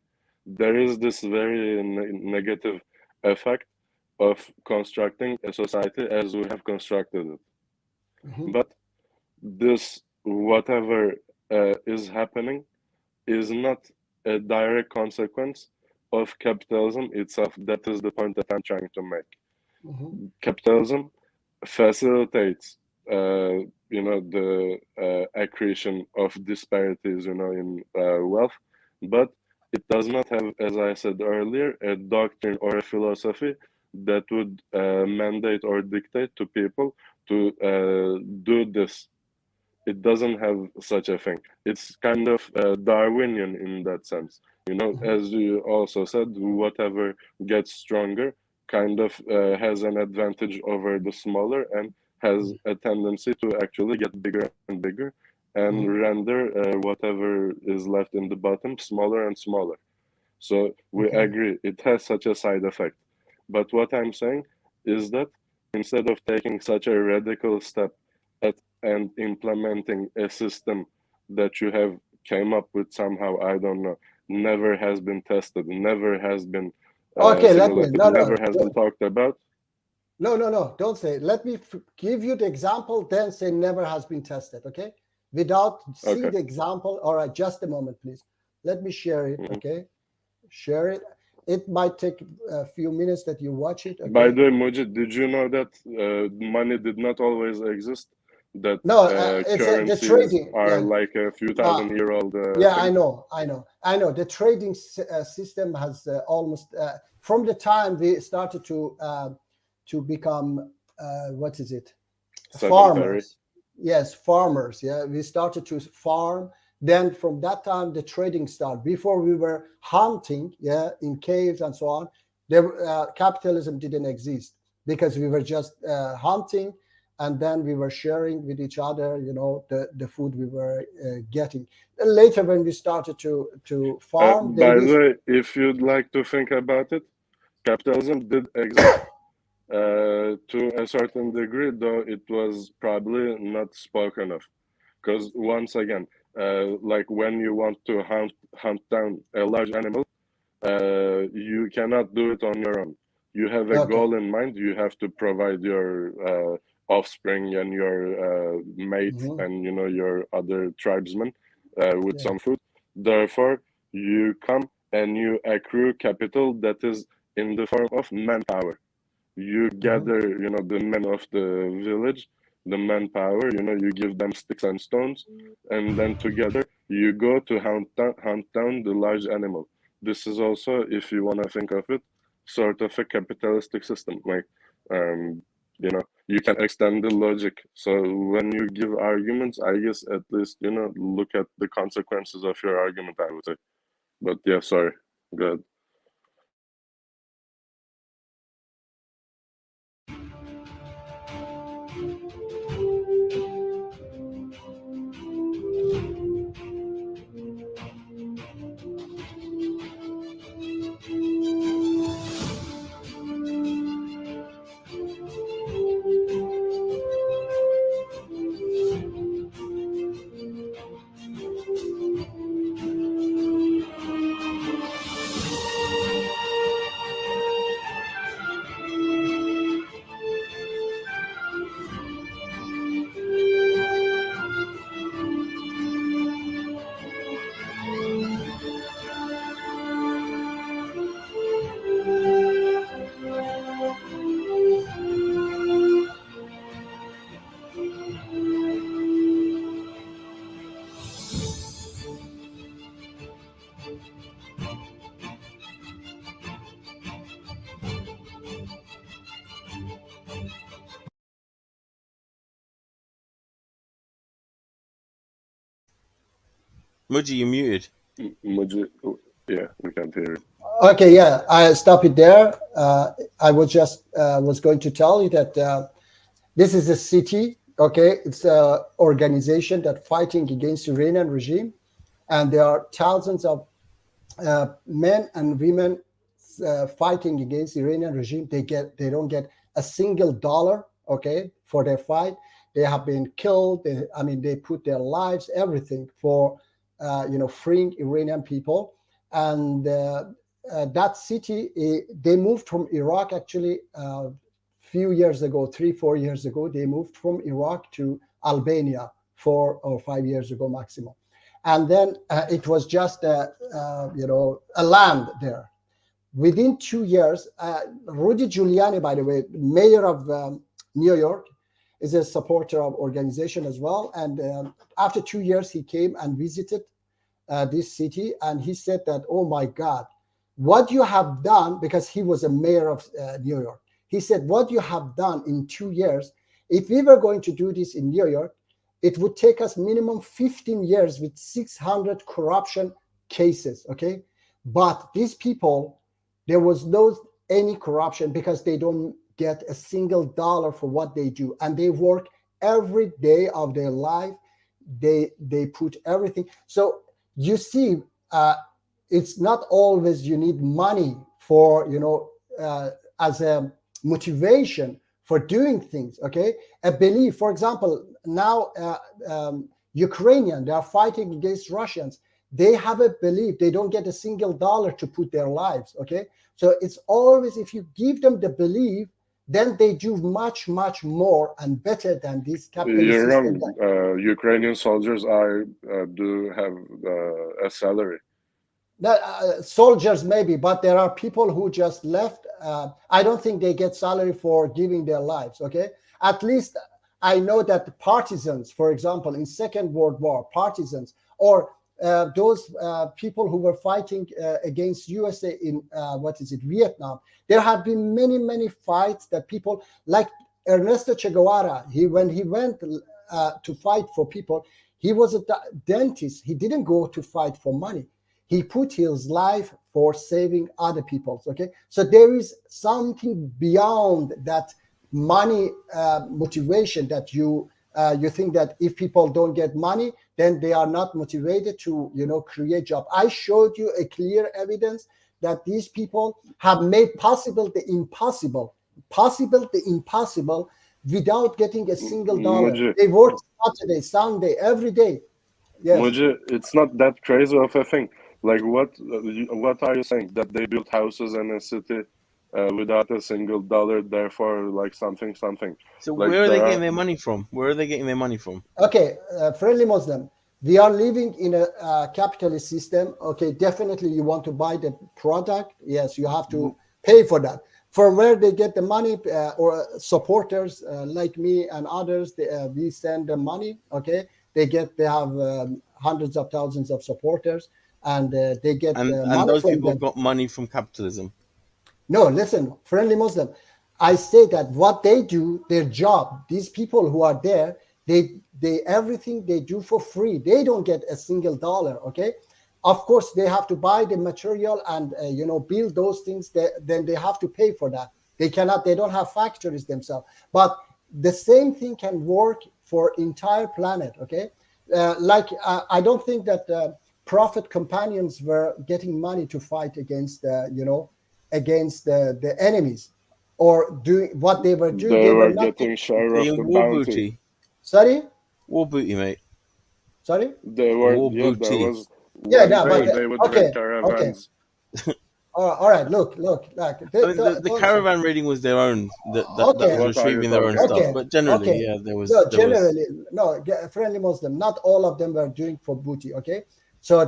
[SPEAKER 3] There is this very negative effect of constructing a society as we have constructed it. But this, whatever is happening, is not a direct consequence of capitalism itself. That is the point that I'm trying to make. Capitalism facilitates, the accretion of disparities, in wealth, but it does not have, as I said earlier, a doctrine or a philosophy that would mandate or dictate to people to do this. It doesn't have such a thing. It's kind of Darwinian in that sense. As you also said, whatever gets stronger kind of has an advantage over the smaller and has a tendency to actually get bigger and bigger and render whatever is left in the bottom smaller and smaller. So we agree it has such a side effect. But what I'm saying is that instead of taking such a radical step and implementing a system that you have came up with somehow, I don't know, never has been tested, never has been
[SPEAKER 1] Okay,
[SPEAKER 3] simulated, never has been talked about.
[SPEAKER 1] No, don't say it. Let me give you the example, then say never has been tested, okay? Without seeing the example. All right, just a moment, please. Let me share it, okay? Share it. It might take a few minutes that you watch it. Okay?
[SPEAKER 3] By the way, Mujid, did you know that money did not always exist? That
[SPEAKER 1] it's
[SPEAKER 3] currencies
[SPEAKER 1] the trading
[SPEAKER 3] are like a few thousand-year-old
[SPEAKER 1] yeah,
[SPEAKER 3] thing?
[SPEAKER 1] I know. The trading system has almost from the time we started to become what is it?
[SPEAKER 3] Sedentary.
[SPEAKER 1] Farmers. Yes, farmers. Yeah, we started to farm. Then from that time, the trading started. Before we were hunting, yeah, in caves and so on. Capitalism didn't exist because we were just hunting, and then we were sharing with each other, the food we were getting. And later, when we started to farm,
[SPEAKER 3] By the way, if you'd like to think about it, capitalism did exist to a certain degree, though it was probably not spoken of. Because once again, like when you want to hunt down a large animal, you cannot do it on your own. You have a goal in mind. You have to provide your offspring and your mate and your other tribesmen with some food. Therefore, you come and you accrue capital that is in the form of manpower. You gather, the men of the village, the manpower. You give them sticks and stones, and then together you go to hunt down the large animal. This is also, if you want to think of it, sort of a capitalistic system. Like, you can extend the logic. So when you give arguments, I guess at least, look at the consequences of your argument, I would say. But yeah, sorry. Go ahead.
[SPEAKER 4] Muji, you're muted.
[SPEAKER 3] Mujid, Yeah, we can't hear you.
[SPEAKER 1] Okay, yeah, I stop it there. I was just was going to tell you that this is a city. Okay, it's an organization that fighting against Iranian regime, and there are thousands of men and women fighting against Iranian regime. They don't get a single dollar. Okay, for their fight, they have been killed. They put their lives, everything for freeing Iranian people. And that city, they moved from Iraq actually few years ago, 3-4 years ago. They moved from Iraq to Albania 4 or 5 years ago maximum. And then it was just a land there. Within 2 years, Rudy Giuliani, by the way, mayor of New York, is a supporter of organization as well. And after 2 years, he came and visited this city, and he said that, oh my God, what you have done, because he was a mayor of New York, he said, what you have done in 2 years, if we were going to do this in New York, it would take us minimum 15 years with 600 corruption cases, okay? But these people, there was no any corruption because they don't get a single dollar for what they do. And they work every day of their life. They put everything. So you see, it's not always you need money for, as a motivation for doing things, okay? A belief, for example, now Ukrainian, they are fighting against Russians. They have a belief. They don't get a single dollar to put their lives, okay? So it's always, if you give them the belief, then they do much, much more and better than this capitalist
[SPEAKER 3] You're
[SPEAKER 1] system.
[SPEAKER 3] wrong. Ukrainian soldiers do have a salary.
[SPEAKER 1] Soldiers maybe, but there are people who just left. I don't think they get salary for giving their lives, okay? At least I know that partisans, for example, in Second World War, partisans, or those people who were fighting against USA in Vietnam. There have been many, many fights that people like Ernesto Che Guevara. When he went to fight for people, he was a dentist. He didn't go to fight for money. He put his life for saving other people. Okay, so there is something beyond that money motivation that you think that if people don't get money, then they are not motivated to create job. I showed you a clear evidence that these people have made possible the impossible without getting a single dollar.
[SPEAKER 3] Muji,
[SPEAKER 1] they work Saturday, Sunday, every day. Yes.
[SPEAKER 3] Muji, it's not that crazy of a thing. Like what are you saying? That they built houses in a city without a single dollar, therefore like something.
[SPEAKER 4] So
[SPEAKER 3] like
[SPEAKER 4] where are they getting their money from? Where are they getting their money from?
[SPEAKER 1] Okay, friendly Muslim, we are living in a capitalist system. Okay, definitely you want to buy the product. Yes, you have to pay for that. From where they get the money, or supporters like me and others, we send them money. Okay, they have hundreds of thousands of supporters, and they get
[SPEAKER 4] and
[SPEAKER 1] money
[SPEAKER 4] those
[SPEAKER 1] from
[SPEAKER 4] people
[SPEAKER 1] them.
[SPEAKER 4] got money from capitalism.
[SPEAKER 1] No, listen, friendly Muslim, I say that what they do, their job, these people who are there, they everything they do for free. They don't get a single dollar. Okay, of course they have to buy the material and build those things. Then they have to pay for that. They don't have factories themselves. But the same thing can work for entire planet. Okay, I don't think that Prophet companions were getting money to fight against against the enemies, or doing what they were doing.
[SPEAKER 3] They were
[SPEAKER 1] not
[SPEAKER 3] getting share of the
[SPEAKER 4] war
[SPEAKER 3] bounty.
[SPEAKER 4] booty.
[SPEAKER 1] Sorry?
[SPEAKER 4] War booty, mate.
[SPEAKER 1] Sorry?
[SPEAKER 3] They were
[SPEAKER 4] War
[SPEAKER 3] there
[SPEAKER 4] booty.
[SPEAKER 3] was
[SPEAKER 1] Yeah, no,
[SPEAKER 3] day
[SPEAKER 1] but
[SPEAKER 3] they would
[SPEAKER 1] okay,
[SPEAKER 3] raid caravans.
[SPEAKER 1] all right. Look.
[SPEAKER 4] The caravan raiding was their own. That
[SPEAKER 1] Okay.
[SPEAKER 4] was
[SPEAKER 3] What are you
[SPEAKER 4] retrieving their own
[SPEAKER 3] talking
[SPEAKER 4] stuff.
[SPEAKER 1] about?
[SPEAKER 4] But generally,
[SPEAKER 1] Okay.
[SPEAKER 4] yeah, there was.
[SPEAKER 1] No,
[SPEAKER 4] there was-
[SPEAKER 1] generally, no. Friendly Muslim. Not all of them were doing for booty. Okay, so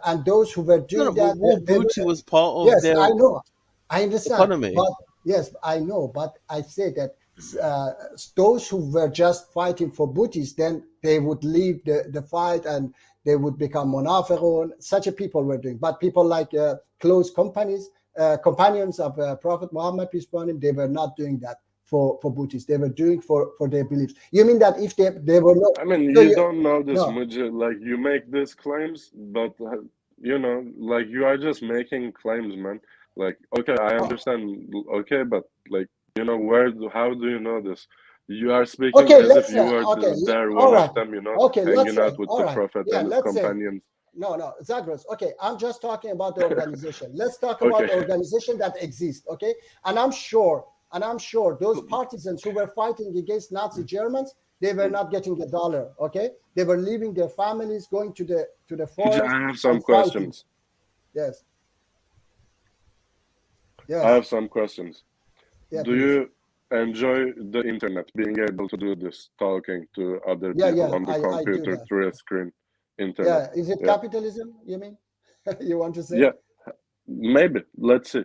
[SPEAKER 1] and those who were doing
[SPEAKER 4] No,
[SPEAKER 1] that,
[SPEAKER 4] but war
[SPEAKER 1] they
[SPEAKER 4] booty
[SPEAKER 1] were,
[SPEAKER 4] was part of
[SPEAKER 1] yes,
[SPEAKER 4] their
[SPEAKER 1] I know, I understand.
[SPEAKER 4] economy.
[SPEAKER 1] But yes, I know. But I say that those who were just fighting for booties, then they would leave the fight and they would become monafiqun. Such a people were doing. But people like close companions of Prophet Muhammad, peace be upon him, they were not doing that for booties. They were doing for their beliefs. You mean that if they were not?
[SPEAKER 3] I mean,
[SPEAKER 1] So
[SPEAKER 3] you don't know this,
[SPEAKER 1] no.
[SPEAKER 3] Muji. Like you make these claims, but you know, like you are just making claims, man. Like, okay, I understand. Okay, but like, you know, how do you know this? You are speaking
[SPEAKER 1] Okay,
[SPEAKER 3] as if
[SPEAKER 1] let's
[SPEAKER 3] you
[SPEAKER 1] say,
[SPEAKER 3] were
[SPEAKER 1] okay,
[SPEAKER 3] there,
[SPEAKER 1] all
[SPEAKER 3] one of
[SPEAKER 1] right.
[SPEAKER 3] them, you know,
[SPEAKER 1] Okay, let's
[SPEAKER 3] hanging
[SPEAKER 1] say,
[SPEAKER 3] out with
[SPEAKER 1] all
[SPEAKER 3] the
[SPEAKER 1] right.
[SPEAKER 3] Prophet
[SPEAKER 1] Yeah,
[SPEAKER 3] and his
[SPEAKER 1] let's say,
[SPEAKER 3] companions.
[SPEAKER 1] no, Zagros. Okay, I'm just talking about the organization. Let's talk
[SPEAKER 3] Okay.
[SPEAKER 1] about the organization that exists. Okay, and I'm sure those partisans who were fighting against Nazi Germans, they were not getting a dollar. Okay, they were leaving their families, going to the forest
[SPEAKER 3] I have some
[SPEAKER 1] and fighting.
[SPEAKER 3] questions.
[SPEAKER 1] Yes.
[SPEAKER 3] I
[SPEAKER 1] Yes.
[SPEAKER 3] have some questions.
[SPEAKER 1] Yeah,
[SPEAKER 3] Do
[SPEAKER 1] please.
[SPEAKER 3] you enjoy the internet, being able to do this, talking to other
[SPEAKER 1] Yeah,
[SPEAKER 3] people
[SPEAKER 1] yeah.
[SPEAKER 3] on the
[SPEAKER 1] I do
[SPEAKER 3] computer
[SPEAKER 1] that.
[SPEAKER 3] through a screen, internet?
[SPEAKER 1] Yeah. Is it
[SPEAKER 3] Yeah,
[SPEAKER 1] capitalism? You mean? You want to say?
[SPEAKER 3] yeah, maybe. Let's see.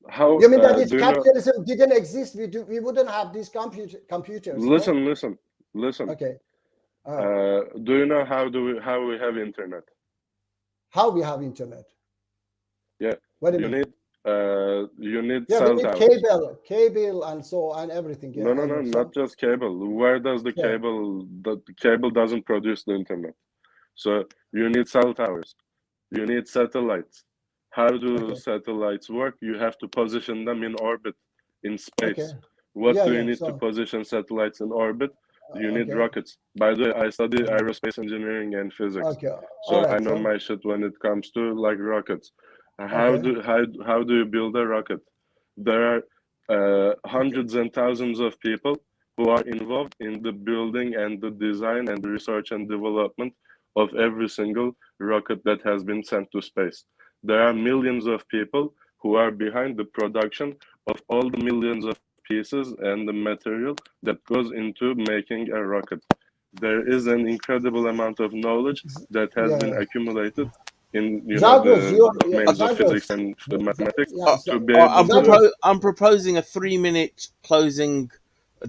[SPEAKER 3] How
[SPEAKER 1] You mean that if
[SPEAKER 3] do you know?
[SPEAKER 1] capitalism didn't exist, we wouldn't have these computers, no?
[SPEAKER 3] Listen.
[SPEAKER 1] Okay. All right.
[SPEAKER 3] Do you know how we have internet?
[SPEAKER 1] How we have internet?
[SPEAKER 3] Yeah,
[SPEAKER 1] What do you
[SPEAKER 3] you
[SPEAKER 1] mean?
[SPEAKER 3] need you need
[SPEAKER 1] Yeah, we
[SPEAKER 3] cell
[SPEAKER 1] need
[SPEAKER 3] towers.
[SPEAKER 1] cable, and so and everything. Yeah,
[SPEAKER 3] No,
[SPEAKER 1] I know.
[SPEAKER 3] not
[SPEAKER 1] So
[SPEAKER 3] just cable. Where does the
[SPEAKER 1] yeah.
[SPEAKER 3] cable? The cable doesn't produce the internet. So you need cell towers. You need satellites. How do
[SPEAKER 1] Okay.
[SPEAKER 3] satellites work? You have to position them in orbit, in
[SPEAKER 1] Okay.
[SPEAKER 3] space. What
[SPEAKER 1] Yeah,
[SPEAKER 3] do you
[SPEAKER 1] yeah.
[SPEAKER 3] need to
[SPEAKER 1] So
[SPEAKER 3] position satellites in orbit? You need
[SPEAKER 1] okay.
[SPEAKER 3] rockets. By the way, I study aerospace engineering and physics,
[SPEAKER 1] Okay. All
[SPEAKER 3] so I
[SPEAKER 1] right.
[SPEAKER 3] know
[SPEAKER 1] So
[SPEAKER 3] my shit when it comes to like rockets.
[SPEAKER 1] okay.
[SPEAKER 3] How do you build a rocket? There are
[SPEAKER 1] Okay.
[SPEAKER 3] hundreds and thousands of people who are involved in the building and the design and the research and development of every single rocket that has been sent to space. There are millions of people who are behind the production of all the millions of pieces and the material that goes into making a rocket. There is an incredible amount of knowledge that has
[SPEAKER 1] Yeah,
[SPEAKER 3] been
[SPEAKER 1] yeah.
[SPEAKER 3] accumulated in, you know,
[SPEAKER 1] Zagros,
[SPEAKER 3] the
[SPEAKER 1] you're
[SPEAKER 3] domains of
[SPEAKER 1] Zagros.
[SPEAKER 3] physics and the mathematics
[SPEAKER 1] Yeah. So
[SPEAKER 3] to be able to.
[SPEAKER 1] Zagros.
[SPEAKER 4] I'm proposing a 3-minute closing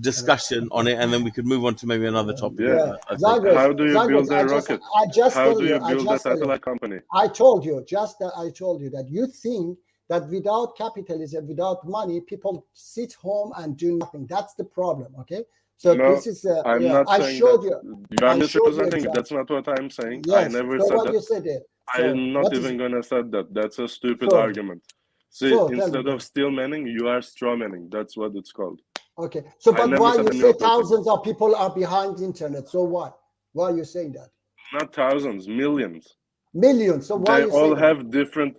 [SPEAKER 4] discussion on it, and then we could move on to maybe another topic.
[SPEAKER 3] Yeah.
[SPEAKER 1] Yeah.
[SPEAKER 4] I think.
[SPEAKER 3] How do you
[SPEAKER 1] Zagros.
[SPEAKER 3] build a rocket?
[SPEAKER 1] I just
[SPEAKER 3] How
[SPEAKER 1] tell
[SPEAKER 3] do
[SPEAKER 1] you.
[SPEAKER 3] you build a satellite company?
[SPEAKER 1] I told you just that I told you that you think that without capitalism, without money, people sit home and do nothing. That's the problem. Okay. So
[SPEAKER 3] No,
[SPEAKER 1] this is
[SPEAKER 3] I'm
[SPEAKER 1] yeah.
[SPEAKER 3] not saying that. You are
[SPEAKER 1] I showed you
[SPEAKER 3] misrepresenting.
[SPEAKER 1] example.
[SPEAKER 3] That's not what I'm saying. I
[SPEAKER 1] Yes.
[SPEAKER 3] never
[SPEAKER 1] So
[SPEAKER 3] said
[SPEAKER 1] what
[SPEAKER 3] that.
[SPEAKER 1] you said there. So
[SPEAKER 3] I'm not
[SPEAKER 1] what is
[SPEAKER 3] even gonna say that. That's a stupid
[SPEAKER 1] so
[SPEAKER 3] argument. See,
[SPEAKER 1] so tell me
[SPEAKER 3] instead of
[SPEAKER 1] then.
[SPEAKER 3] steel manning, you are straw manning. That's what it's called.
[SPEAKER 1] Okay. So
[SPEAKER 3] I
[SPEAKER 1] but
[SPEAKER 3] never
[SPEAKER 1] why
[SPEAKER 3] said
[SPEAKER 1] you
[SPEAKER 3] any
[SPEAKER 1] say
[SPEAKER 3] opposite.
[SPEAKER 1] thousands of people are behind the internet? So what? Why are you saying that?
[SPEAKER 3] Not thousands, millions.
[SPEAKER 1] Millions. So why
[SPEAKER 3] They
[SPEAKER 1] you say
[SPEAKER 3] all
[SPEAKER 1] that?
[SPEAKER 3] have different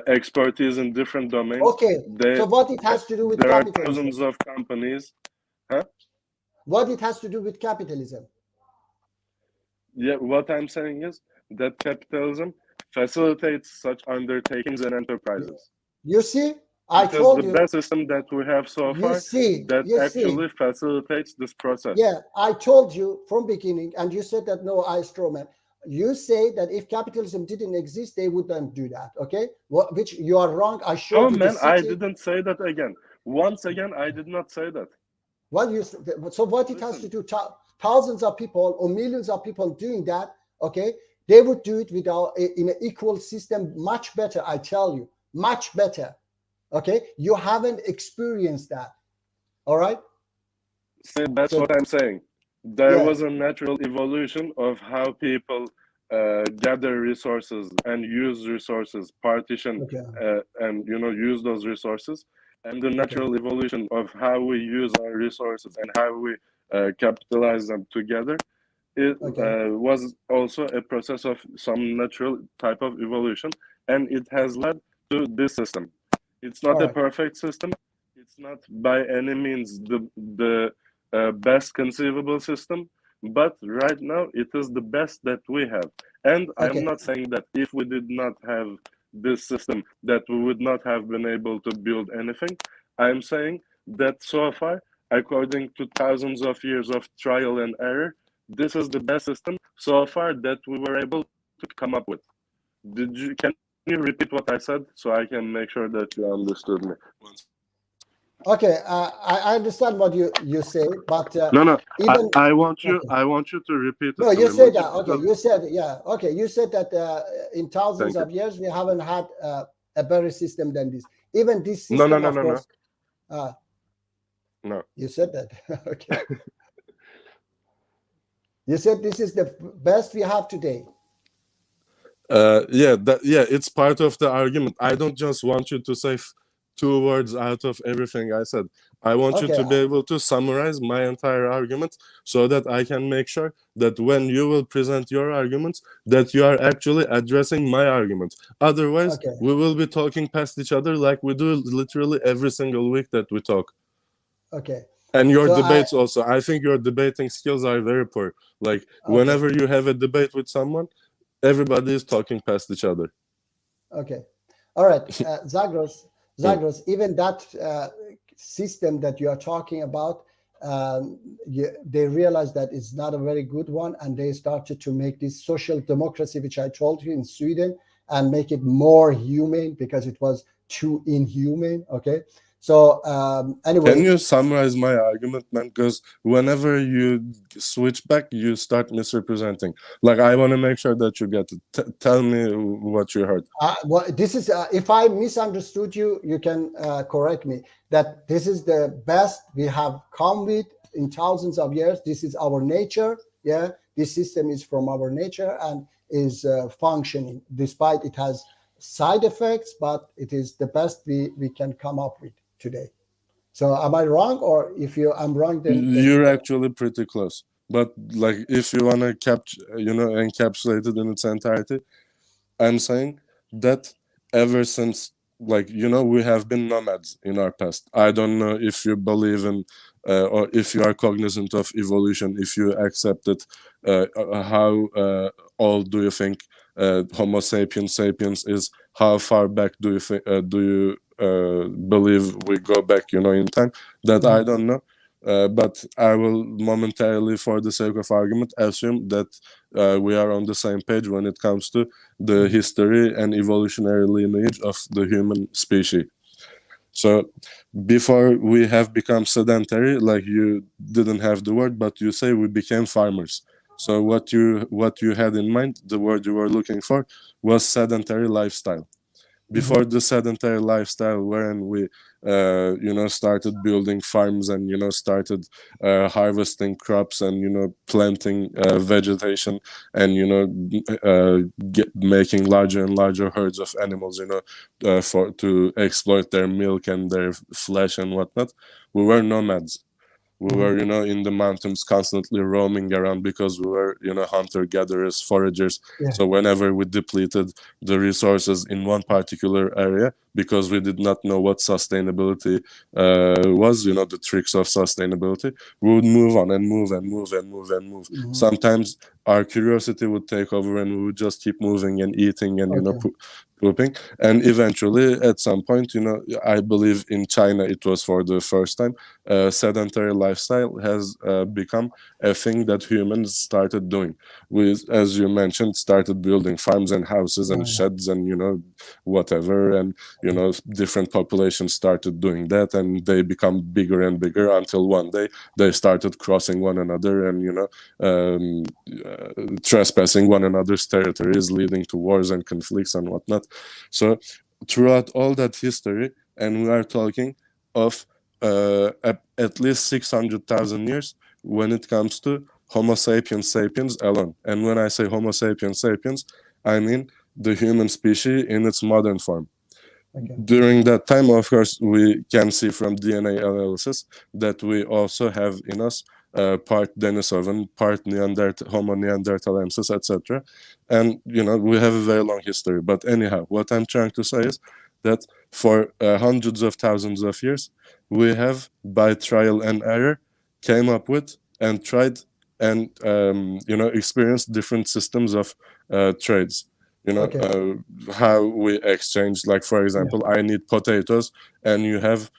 [SPEAKER 3] expertise in different domains.
[SPEAKER 1] Okay. So what it has to do with
[SPEAKER 3] There are
[SPEAKER 1] capitalism?
[SPEAKER 3] thousands of companies. Huh?
[SPEAKER 1] What it has to do with capitalism?
[SPEAKER 3] Yeah, what I'm saying is that capitalism facilitates such undertakings and enterprises.
[SPEAKER 1] You see, I
[SPEAKER 3] It is the
[SPEAKER 1] told you.
[SPEAKER 3] best system that we have so far that
[SPEAKER 1] You see.
[SPEAKER 3] actually facilitates this process.
[SPEAKER 1] Yeah, I told you from beginning, and you said that no, I strawman. You say that if capitalism didn't exist, they wouldn't do that. Okay, which you are wrong. I
[SPEAKER 3] Oh
[SPEAKER 1] showed you the
[SPEAKER 3] man, I
[SPEAKER 1] city.
[SPEAKER 3] didn't say that again. Once again, I did not say that.
[SPEAKER 1] What you so what it has to do? Thousands of people or millions of people doing that. Okay, they would do it without in an equal system, much better. I tell you, much better. Okay, you haven't experienced that. All right.
[SPEAKER 3] See, that's
[SPEAKER 1] So
[SPEAKER 3] what I'm saying. There
[SPEAKER 1] yeah.
[SPEAKER 3] was a natural evolution of how people gather resources and use resources, partition
[SPEAKER 1] Okay.
[SPEAKER 3] and use those resources, and the
[SPEAKER 1] Okay.
[SPEAKER 3] natural evolution of how we use our resources and how we capitalize them together. It
[SPEAKER 1] Okay.
[SPEAKER 3] was also a process of some natural type of evolution, and it has led to this system. It's not
[SPEAKER 1] All
[SPEAKER 3] a
[SPEAKER 1] right.
[SPEAKER 3] perfect system. It's not by any means the best conceivable system, but right now it is the best that we have. And I am
[SPEAKER 1] Okay.
[SPEAKER 3] not saying that if we did not have this system, that we would not have been able to build anything. I am saying that so far, according to thousands of years of trial and error, this is the best system so far that we were able to come up with. Can you repeat what I said so I can make sure that you understood me?
[SPEAKER 1] Okay. I understand what you say, but
[SPEAKER 3] No.
[SPEAKER 1] even
[SPEAKER 3] I want you.
[SPEAKER 1] okay.
[SPEAKER 3] I want you to repeat
[SPEAKER 1] No,
[SPEAKER 3] it to
[SPEAKER 1] you
[SPEAKER 3] me,
[SPEAKER 1] said
[SPEAKER 3] Mujib,
[SPEAKER 1] that. Okay,
[SPEAKER 3] because
[SPEAKER 1] you said yeah. Okay, you said that in thousands
[SPEAKER 3] thank you.
[SPEAKER 1] of years we haven't had a better system than this. Even this
[SPEAKER 3] No.
[SPEAKER 1] system, of course.
[SPEAKER 3] No.
[SPEAKER 1] You said that. Okay. You said this is the best we have today.
[SPEAKER 3] Yeah, it's part of the argument. I don't just want you to say two words out of everything I said. I want you
[SPEAKER 1] Okay.
[SPEAKER 3] to be able to summarize my entire argument so that I can make sure that when you will present your arguments, that you are actually addressing my argument. Otherwise,
[SPEAKER 1] Okay.
[SPEAKER 3] we will be talking past each other like we do literally every single week that we talk.
[SPEAKER 1] Okay.
[SPEAKER 3] And your
[SPEAKER 1] So
[SPEAKER 3] debates also. I think your debating skills are very poor. Like whenever you have a debate with someone, everybody is talking past each other.
[SPEAKER 1] Okay. All right. Zagros, even that system that you are talking about, they realized that it's not a very good one, and they started to make this social democracy, which I told you in Sweden, and make it more humane because it was too inhumane. Okay. So anyway,
[SPEAKER 3] can you summarize my argument, man? Because whenever you switch back, you start misrepresenting. Like, I want to make sure that you get it. Tell me what you heard.
[SPEAKER 1] well, this is if I misunderstood you, you can correct me. That this is the best we have come with in thousands of years. This is our nature. Yeah, this system is from our nature and is functioning, despite it has side effects, but it is the best we can come up with today. So am I wrong, or if I'm wrong, then
[SPEAKER 3] you're actually pretty close. But like, if you want to encapsulate it in its entirety, I'm saying that ever since, like, we have been nomads in our past. I don't know if you believe in or if you are cognizant of evolution, if you accept it. How old do you think Homo sapiens is? How far back do you think believe we go back, in time? That I don't know. But I will momentarily, for the sake of argument, assume that we are on the same page when it comes to the history and evolutionary lineage of the human species. So before we have become sedentary, like you didn't have the word, but you say we became farmers. So what you had in mind, the word you were looking for, was sedentary lifestyle. Before the sedentary lifestyle, wherein we started building farms and started harvesting crops and planting vegetation and making larger and larger herds of animals to exploit their milk and their flesh and whatnot. We were nomads. We were in the mountains constantly roaming around because we were hunter gatherers, foragers.
[SPEAKER 1] Yeah.
[SPEAKER 3] So whenever we depleted the resources in one particular area, because we did not know what sustainability was, the tricks of sustainability, we would move on and move and move and move and move. Sometimes our curiosity would take over and we would just keep moving and eating and pooping. And eventually, at some point, I believe in China it was for the first time, sedentary lifestyle has become a thing that humans started doing. We, as you mentioned, started building farms and houses and sheds and whatever, and different populations started doing that, and they become bigger and bigger until one day they started crossing one another and trespassing one another's territories, leading to wars and conflicts and whatnot. So throughout all that history, and we are talking of at least 600,000 years when it comes to Homo sapiens sapiens alone. And when I say Homo sapiens sapiens, I mean the human species in its modern form. During that time, of course, we can see from DNA analysis that we also have in us part Denisovan, part Homo neanderthalensis, etc. And, we have a very long history. But anyhow, what I'm trying to say is that for hundreds of thousands of years, we have, by trial and error, came up with and tried and, experienced different systems of trades. How we exchange, like, for example, I need potatoes and you have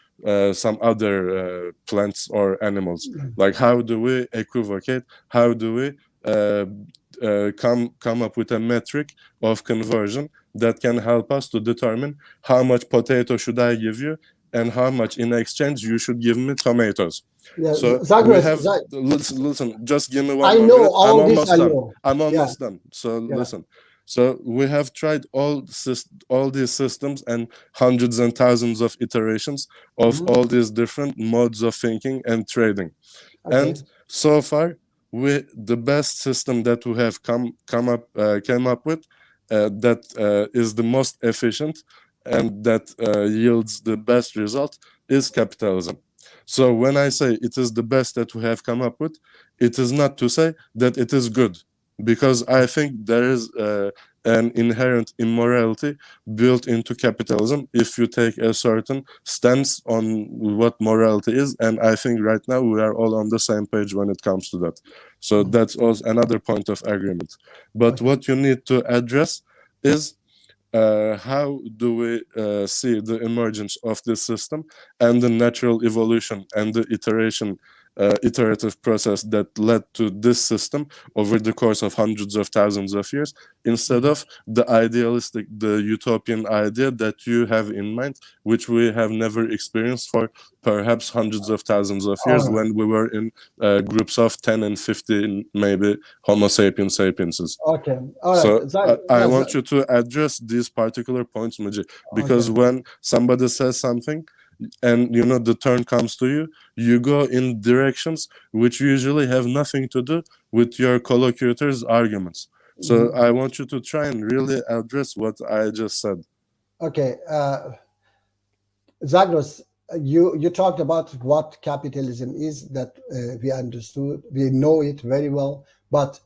[SPEAKER 3] some other plants or animals. Like, how do we equivocate? How do we come up with a metric of conversion that can help us to determine how much potato should I give you and how much in exchange you should give me tomatoes?
[SPEAKER 1] Yeah,
[SPEAKER 3] so
[SPEAKER 1] Zagros,
[SPEAKER 3] listen, just give me one
[SPEAKER 1] I
[SPEAKER 3] more
[SPEAKER 1] know
[SPEAKER 3] minute.
[SPEAKER 1] all this.
[SPEAKER 3] I'm almost done. So listen. So we have tried all these systems and hundreds and thousands of iterations of all these different modes of thinking and trading. And so far, the best system that we have came up with that is the most efficient and that yields the best result is capitalism. So when I say it is the best that we have come up with, it is not to say that it is good, because I think there is an inherent immorality built into capitalism if you take a certain stance on what morality is. And I think right now we are all on the same page when it comes to that. So that's also another point of agreement. But what you need to address is how do we see the emergence of this system and the natural evolution and the iterative process that led to this system over the course of hundreds of thousands of years, instead of the idealistic, the utopian idea that you have in mind, which we have never experienced for perhaps hundreds of thousands of years when we were in groups of 10 and 15, maybe Homo sapiens sapienses.
[SPEAKER 1] Okay, all right.
[SPEAKER 3] So I want you to address these particular points, Muji, because when somebody says something and the turn comes to you, you go in directions which usually have nothing to do with your collocutor's arguments. So I want you to try and really address what I just said.
[SPEAKER 1] Okay, Zagros, you talked about what capitalism is, that we understood, we know it very well, but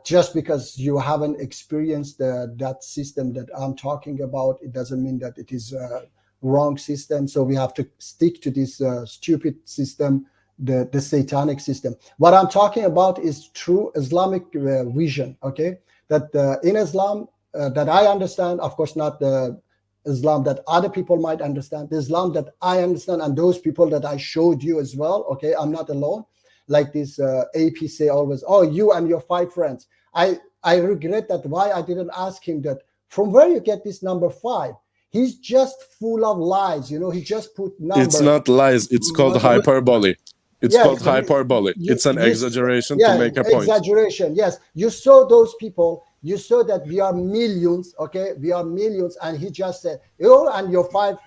[SPEAKER 1] just because you haven't experienced that system that I'm talking about, it doesn't mean that it is a wrong system. So we have to stick to this stupid system, the satanic system. What I'm talking about is true Islamic vision, okay? That in Islam, that I understand, of course not the Islam that other people might understand, the Islam that I understand, and those people that I showed you as well, okay? I'm not alone. Like this AP say always, oh, you and your 5 friends. I regret that why I didn't ask him that, from where you get this number 5? He's just full of lies, he just put numbers.
[SPEAKER 3] It's not lies, it's called hyperbole. It's called hyperbole. It's an exaggeration to make a point.
[SPEAKER 1] Exaggeration, yes. You saw those people, you saw that we are millions, okay? We are millions, and he just said, you and your five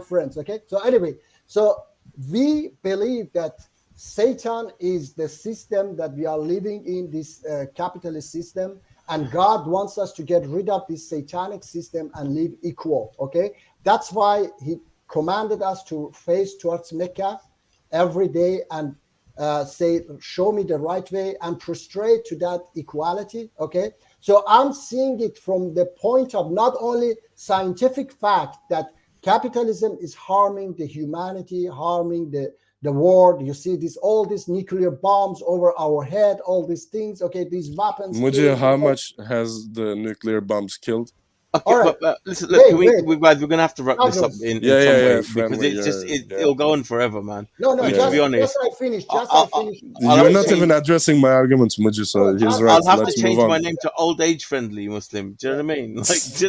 [SPEAKER 1] friends, okay? So anyway, so we believe that Satan is the system that we are living in, this capitalist system, and God wants us to get rid of this satanic system and live equal, okay? That's why he commanded us to face towards Mecca every day and say, show me the right way, and prostrate to that equality, okay? So I'm seeing it from the point of not only scientific fact that capitalism is harming the humanity, harming the world. You see all these nuclear bombs over our head, all these things, okay, these weapons.
[SPEAKER 3] Muji, how much has the nuclear bombs killed?
[SPEAKER 4] Okay,
[SPEAKER 1] right.
[SPEAKER 4] but listen, look, we're going to have to wrap this up in some way,
[SPEAKER 3] friendly,
[SPEAKER 4] because it'll go on forever, man.
[SPEAKER 1] No,
[SPEAKER 4] to be honest,
[SPEAKER 1] just I finished.
[SPEAKER 3] You're not even addressing my arguments, Muji, so he's right.
[SPEAKER 4] I'll have
[SPEAKER 3] Let's
[SPEAKER 4] to change
[SPEAKER 3] move on.
[SPEAKER 4] my name to Old Age Friendly Muslim. Do you know what I mean?
[SPEAKER 1] Just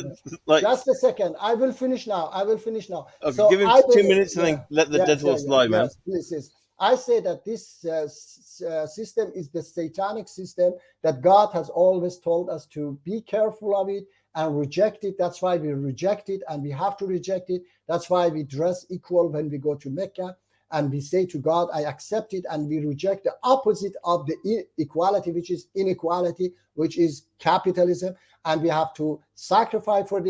[SPEAKER 1] a second. I will finish now.
[SPEAKER 4] Okay,
[SPEAKER 1] so
[SPEAKER 4] give him 2 minutes and then let the dead horse lie, man.
[SPEAKER 1] Please. I say that this system is the satanic system that God has always told us to be careful of it and reject it. That's why we reject it, and we have to reject it. That's why we dress equal when we go to Mecca, and we say to God, I accept it, and we reject the opposite of the equality, which is inequality, which is capitalism, and we have to sacrifice for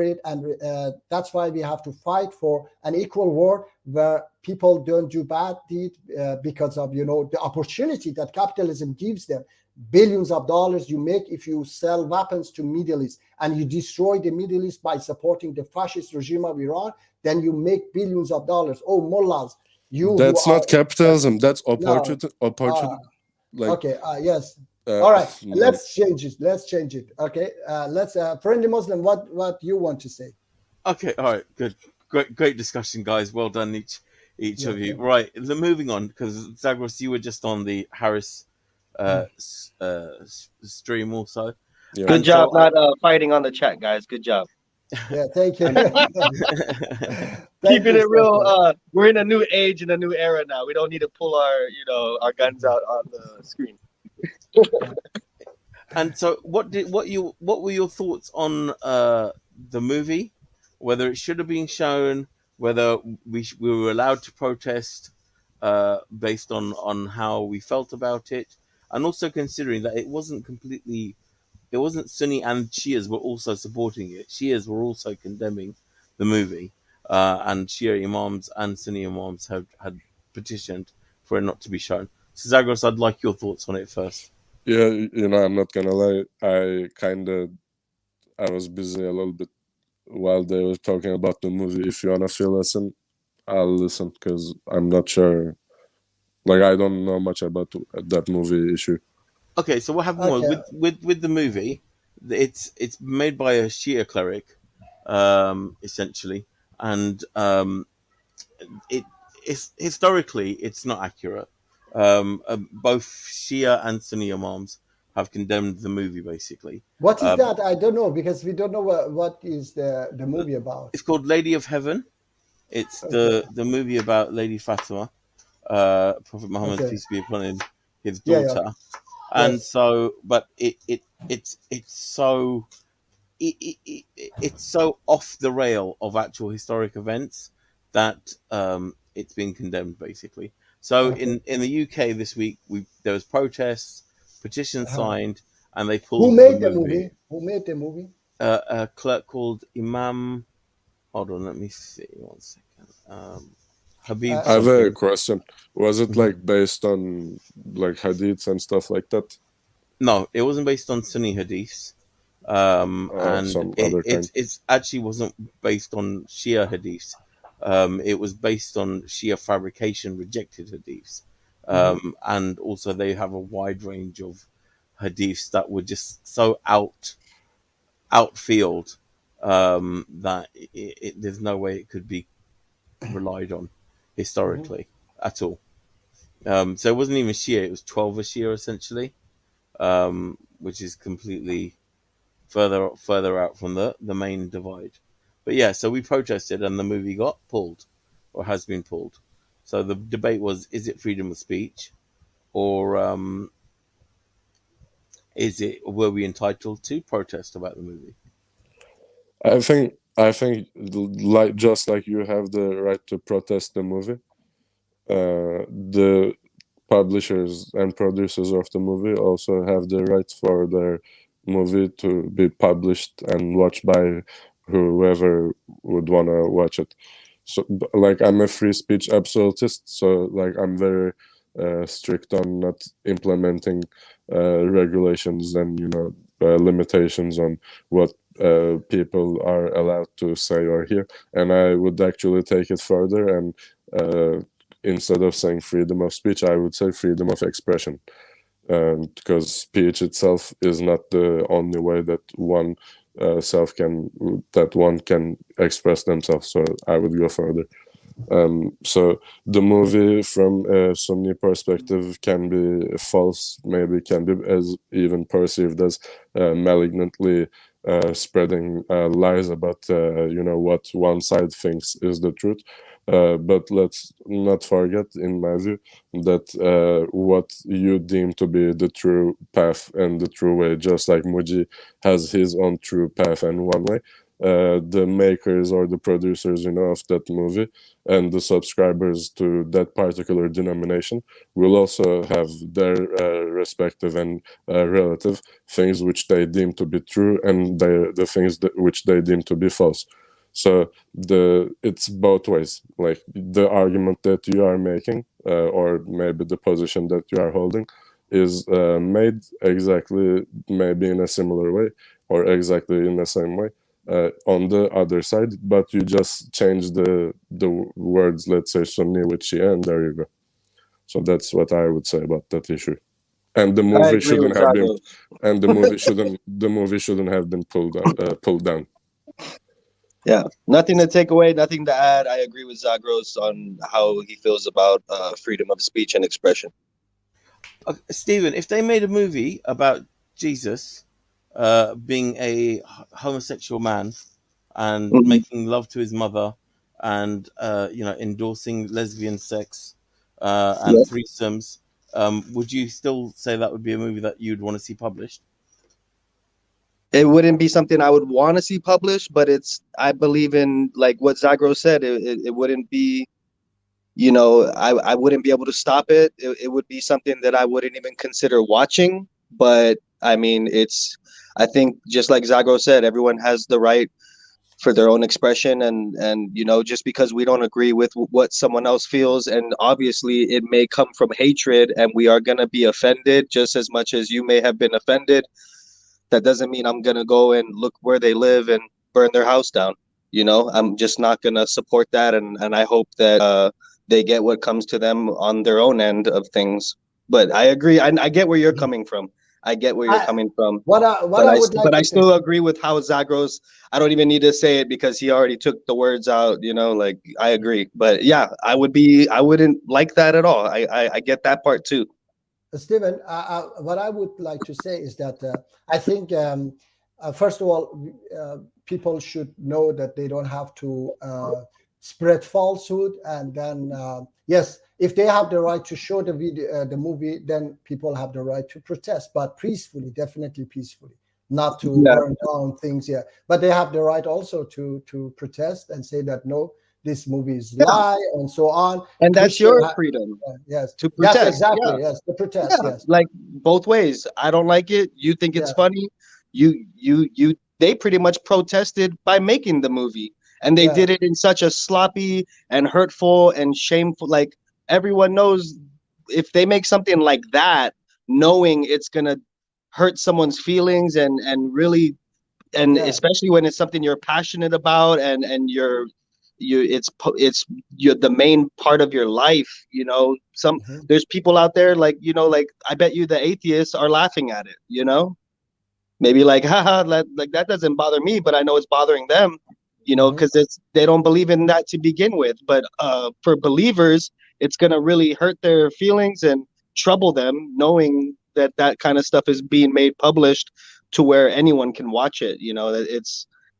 [SPEAKER 1] it, and that's why we have to fight for an equal world where people don't do bad deeds because of the opportunity that capitalism gives them. Billions of dollars you make if you sell weapons to Middle East, and you destroy the Middle East by supporting the fascist regime of Iran, then you make billions of dollars. Oh, mullahs,
[SPEAKER 3] that's not capitalism. That's opportunity.
[SPEAKER 1] Okay. Yes. All right. Let's change it. Okay. Let's friendly Muslim. What you want to say?
[SPEAKER 4] Okay. All right. Good. Great discussion, guys. Well done, each of you. Right. Moving on, because Zagros, you were just on the Harris stream also.
[SPEAKER 2] Yeah. Good job not fighting on the chat, guys. Good job.
[SPEAKER 1] Yeah, thank you.
[SPEAKER 2] Keeping it real. We're in a new age, in a new era now. We don't need to pull our guns out on the screen.
[SPEAKER 4] And so, what were your thoughts on the movie? Whether it should have been shown, whether we were allowed to protest based on how we felt about it, and also considering that it it wasn't Sunni and Shias were also supporting it. Shias were also condemning the movie, and Shia imams and Sunni imams had petitioned for it not to be shown. So Zagros, I'd like your thoughts on it first.
[SPEAKER 3] Yeah, I'm not gonna lie. I was busy a little bit while they were talking about the movie. If you wanna feel listen, I'll listen because I'm not sure. Like, I don't know much about that movie issue.
[SPEAKER 4] Okay, so what happened was with the movie, it's made by a Shia cleric, essentially, and it's historically it's not accurate. Both Shia and Sunni imams have condemned the movie. Basically,
[SPEAKER 1] what is that? I don't know, because we don't know what is the movie about.
[SPEAKER 4] It's called Lady of Heaven. It's the movie about Lady Fatima, Prophet Muhammad, peace be upon him, his daughter.
[SPEAKER 1] Yeah.
[SPEAKER 4] And so, but it's so off the rail of actual historic events that it's been condemned, basically. So in the UK this week, there was protests, petitions signed, and they pulled.
[SPEAKER 1] Who made the movie? Who made the movie?
[SPEAKER 4] A clerk called Imam. Hold on, let me see 1 second. Habib.
[SPEAKER 3] I have a question. Was it like based on like hadiths and stuff like that?
[SPEAKER 4] No, it wasn't based on Sunni hadiths. And it actually wasn't based on Shia hadiths. It was based on Shia fabrication, rejected hadiths. And also they have a wide range of hadiths that were just so outfield that there's no way it could be relied on historically at all. So it wasn't even Shia, it was 12 Shia essentially, which is completely further out from the main divide. But yeah, so we protested and the movie got pulled, or has been pulled. So the debate was, is it freedom of speech, or were we entitled to protest about the movie?
[SPEAKER 3] I think like just like you have the right to protest the movie, the publishers and producers of the movie also have the right for their movie to be published and watched by whoever would want to watch it. So like, I'm a free speech absolutist, so like I'm very strict on not implementing regulations and limitations on what people are allowed to say or hear. And I would actually take it further, and instead of saying freedom of speech, I would say freedom of expression, because speech itself is not the only way that one can express themselves. So I would go further. So the movie, from a Sunni perspective, can be false, maybe can be as even perceived as malignantly spreading lies about what one side thinks is the truth. But let's not forget, in my view, that what you deem to be the true path and the true way, just like Muji has his own true path and one way, the makers or the producers of that movie and the subscribers to that particular denomination will also have their respective and relative things which they deem to be true, and the things which they deem to be false. So it's both ways. Like, the argument that you are making, or maybe the position that you are holding, is made exactly maybe in a similar way or exactly in the same way on the other side, but you just change the words, let's say Sunni with Shia, and there you go. So that's what I would say about that issue. And the movie shouldn't have been, and the movie shouldn't have been pulled down.
[SPEAKER 2] Yeah, nothing to take away, nothing to add. I agree with Zagros on how he feels about freedom of speech and expression.
[SPEAKER 4] Stephen, if they made a movie about Jesus being a homosexual man and making love to his mother and endorsing lesbian sex and threesomes, would you still say that would be a movie that you'd want to see published?
[SPEAKER 2] It wouldn't be something I would want to see published, but I believe in, like what Zagros said, it wouldn't be, I wouldn't be able to stop it. It would be something that I wouldn't even consider watching. But I mean, I think just like Zagro said, everyone has the right for their own expression, and you know, just because we don't agree with what someone else feels, and obviously it may come from hatred and we are going to be offended just as much as you may have been offended, that doesn't mean I'm going to go and look where they live and burn their house down. You know, I'm just not going to support that, and I hope that they get what comes to them on their own end of things. But I agree, I get where you're coming from. I get where you're coming from.
[SPEAKER 1] What I would like
[SPEAKER 2] but
[SPEAKER 1] to
[SPEAKER 2] I
[SPEAKER 1] say,
[SPEAKER 2] still agree with how Zagros. I don't even need to say it because he already took the words out. You know, like I agree. But yeah, I wouldn't like that at all. I get that part too.
[SPEAKER 1] Stephen, what I would like to say is that I think, first of all, people should know that they don't have to spread falsehood. And then, yes, if they have the right to show the video, the movie, then people have the right to protest, but peacefully, definitely peacefully, not to burn down things. Yeah, but they have the right also to protest and say that no, this movie is lie and so on.
[SPEAKER 2] And that's your freedom.
[SPEAKER 1] Yes,
[SPEAKER 2] to protest.
[SPEAKER 1] Yes, exactly. Yes, to protest. Yes,
[SPEAKER 2] like both ways. I don't like it. You think it's funny. They pretty much protested by making the movie, and they did it in such a sloppy and hurtful and shameful. Like everyone knows, if they make something like that, knowing it's gonna hurt someone's feelings and really, and especially when it's something you're passionate about and it's the main part of your life, you know. There's people out there, like, you know, like I bet you the atheists are laughing at it, you know, maybe like, haha, like that doesn't bother me, but I know it's bothering them, you know, because they don't believe in that to begin with. But for believers, it's gonna really hurt their feelings and trouble them, knowing that that kind of stuff is being made published to where anyone can watch it. You know,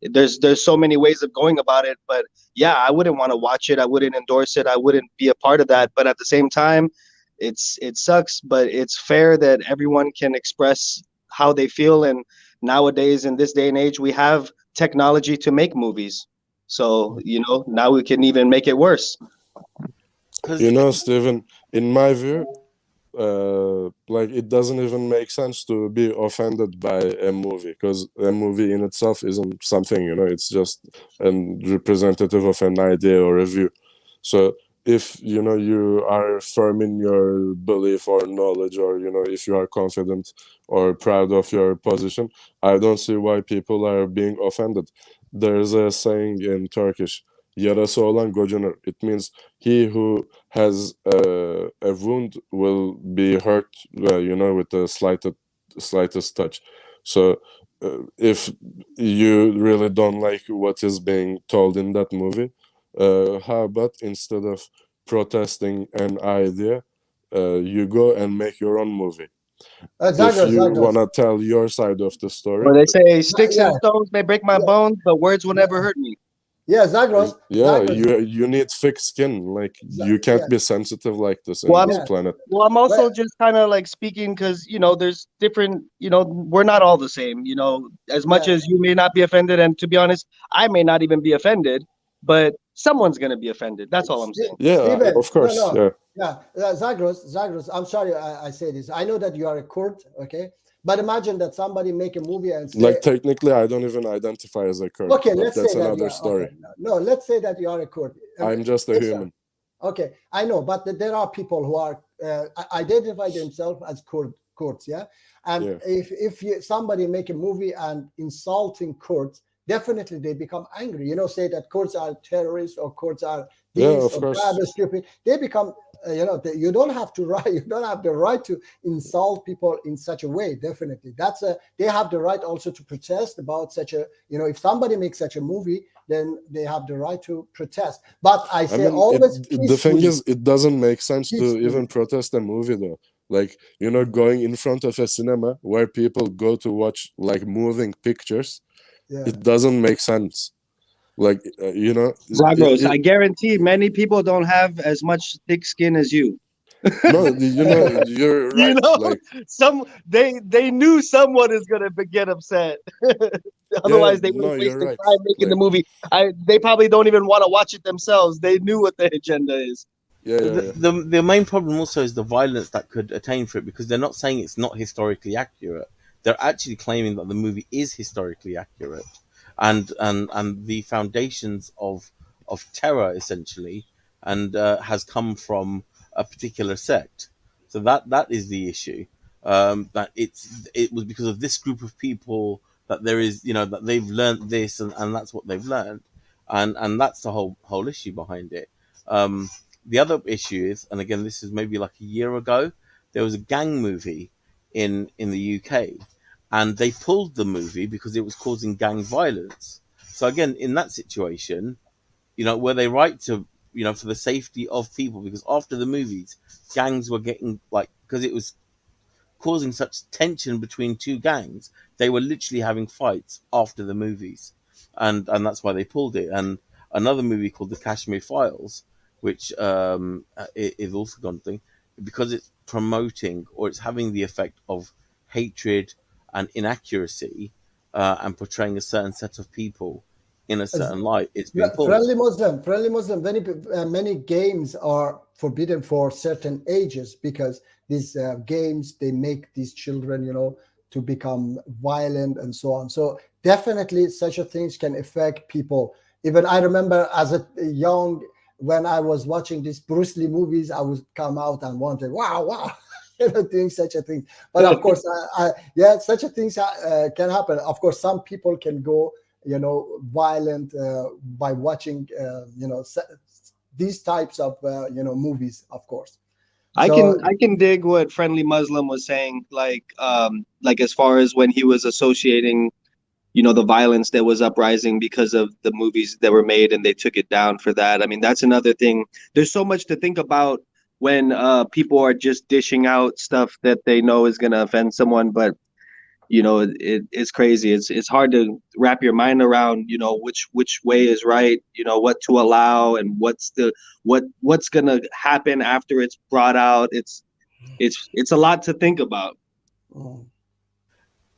[SPEAKER 2] there's so many ways of going about it. But yeah, I wouldn't want to watch it. I wouldn't endorse it. I wouldn't be a part of that. But at the same time, it sucks, but it's fair that everyone can express how they feel. And nowadays, in this day and age, we have technology to make movies. So, you know, now we can even make it worse.
[SPEAKER 3] You know, Stephen, in my view, like it doesn't even make sense to be offended by a movie, because a movie in itself isn't something, you know, it's just a representative of an idea or a view. So if, you know, you are firm in your belief or knowledge, or, you know, if you are confident or proud of your position, I don't see why people are being offended. There's a saying in Turkish, yarası olan gocunur. It means he who has a wound will be hurt, you know, with the slightest touch. So if you really don't like what is being told in that movie, how about instead of protesting an idea, you go and make your own movie? If you want to tell your side of the story.
[SPEAKER 2] Well, they say sticks and stones may break my bones, but words will never hurt me.
[SPEAKER 1] Yeah, Zagros.
[SPEAKER 3] Yeah, you need thick skin. Like you can't be sensitive like this on this planet.
[SPEAKER 2] Well, I'm also just kind of like speaking because, you know, there's different, you know, we're not all the same, you know, as much as you may not be offended. And to be honest, I may not even be offended, but someone's going to be offended. That's all I'm saying.
[SPEAKER 3] Yeah, Steven, of course.
[SPEAKER 1] Yeah. Zagros, I'm sorry I say this. I know that you are a Kurd, okay? But imagine that somebody make a movie and say,
[SPEAKER 3] like, technically, I don't even identify as a Kurd.
[SPEAKER 1] Okay, let's
[SPEAKER 3] that's
[SPEAKER 1] say
[SPEAKER 3] another
[SPEAKER 1] that,
[SPEAKER 3] story.
[SPEAKER 1] Okay. No, let's say that you are a Kurd.
[SPEAKER 3] I'm just a human.
[SPEAKER 1] Okay, I know, but there are people who are identify themselves as Kurds, yeah. And if somebody make a movie and insulting Kurds, definitely they become angry. You know, say that Kurds are terrorists or Kurds are these or bad or stupid. They become, you know, you don't have to write. You don't have the right to insult people in such a way. Definitely, they have the right also to protest about such a. You know, if somebody makes such a movie, then they have the right to protest. But I say always.
[SPEAKER 3] The thing is, it doesn't make sense to even protest a movie though. Like, you know, going in front of a cinema where people go to watch like moving pictures. It doesn't make sense. Like, you know,
[SPEAKER 2] Zagros, I guarantee many people don't have as much thick skin as you.
[SPEAKER 3] No, you know, you're right.
[SPEAKER 2] You know,
[SPEAKER 3] like,
[SPEAKER 2] they knew someone is gonna get upset. Otherwise, they wouldn't waste their time making the movie. They probably don't even want to watch it themselves. They knew what the agenda is.
[SPEAKER 4] The main problem also is the violence that could attain for it, because they're not saying it's not historically accurate. they're actually claiming that the movie is historically accurate, and the foundations of terror essentially, and has come from a particular sect. So that is the issue. That it was because of this group of people that there is, that they've learned this, and that's what they've learned, and that's the whole issue behind it. Um, the other issue is, and again, this is maybe like a year ago, there was a gang movie in the UK, and they pulled the movie because it was causing gang violence. So again, in that situation, were they right to, for the safety of people? Because after the movies, gangs were getting, like, because it was causing such tension between two gangs, they were literally having fights after the movies, and that's why they pulled it. And another movie called The Kashmir Files, which is also gone thing, because it's promoting, or it's having the effect of hatred and inaccuracy, and portraying a certain set of people in a certain light, it's been pulled.
[SPEAKER 1] Friendly Muslim. Many games are forbidden for certain ages because these games, they make these children, to become violent and so on. So definitely such a things can affect people. Even I remember as a young, when I was watching these Bruce Lee movies, I would come out and wanted, wow, doing such a thing. But of course, such a things can happen. Of course, some people can go, violent by watching, these types of, movies, of course.
[SPEAKER 2] I can dig what Friendly Muslim was saying, like as far as when he was associating, the violence that was uprising because of the movies that were made, and they took it down for that. I mean, that's another thing. There's so much to think about when people are just dishing out stuff that they know is going to offend someone, but it's crazy. It's hard to wrap your mind around, which way is right, what to allow, and what's gonna happen after it's brought out. It's a lot to think about.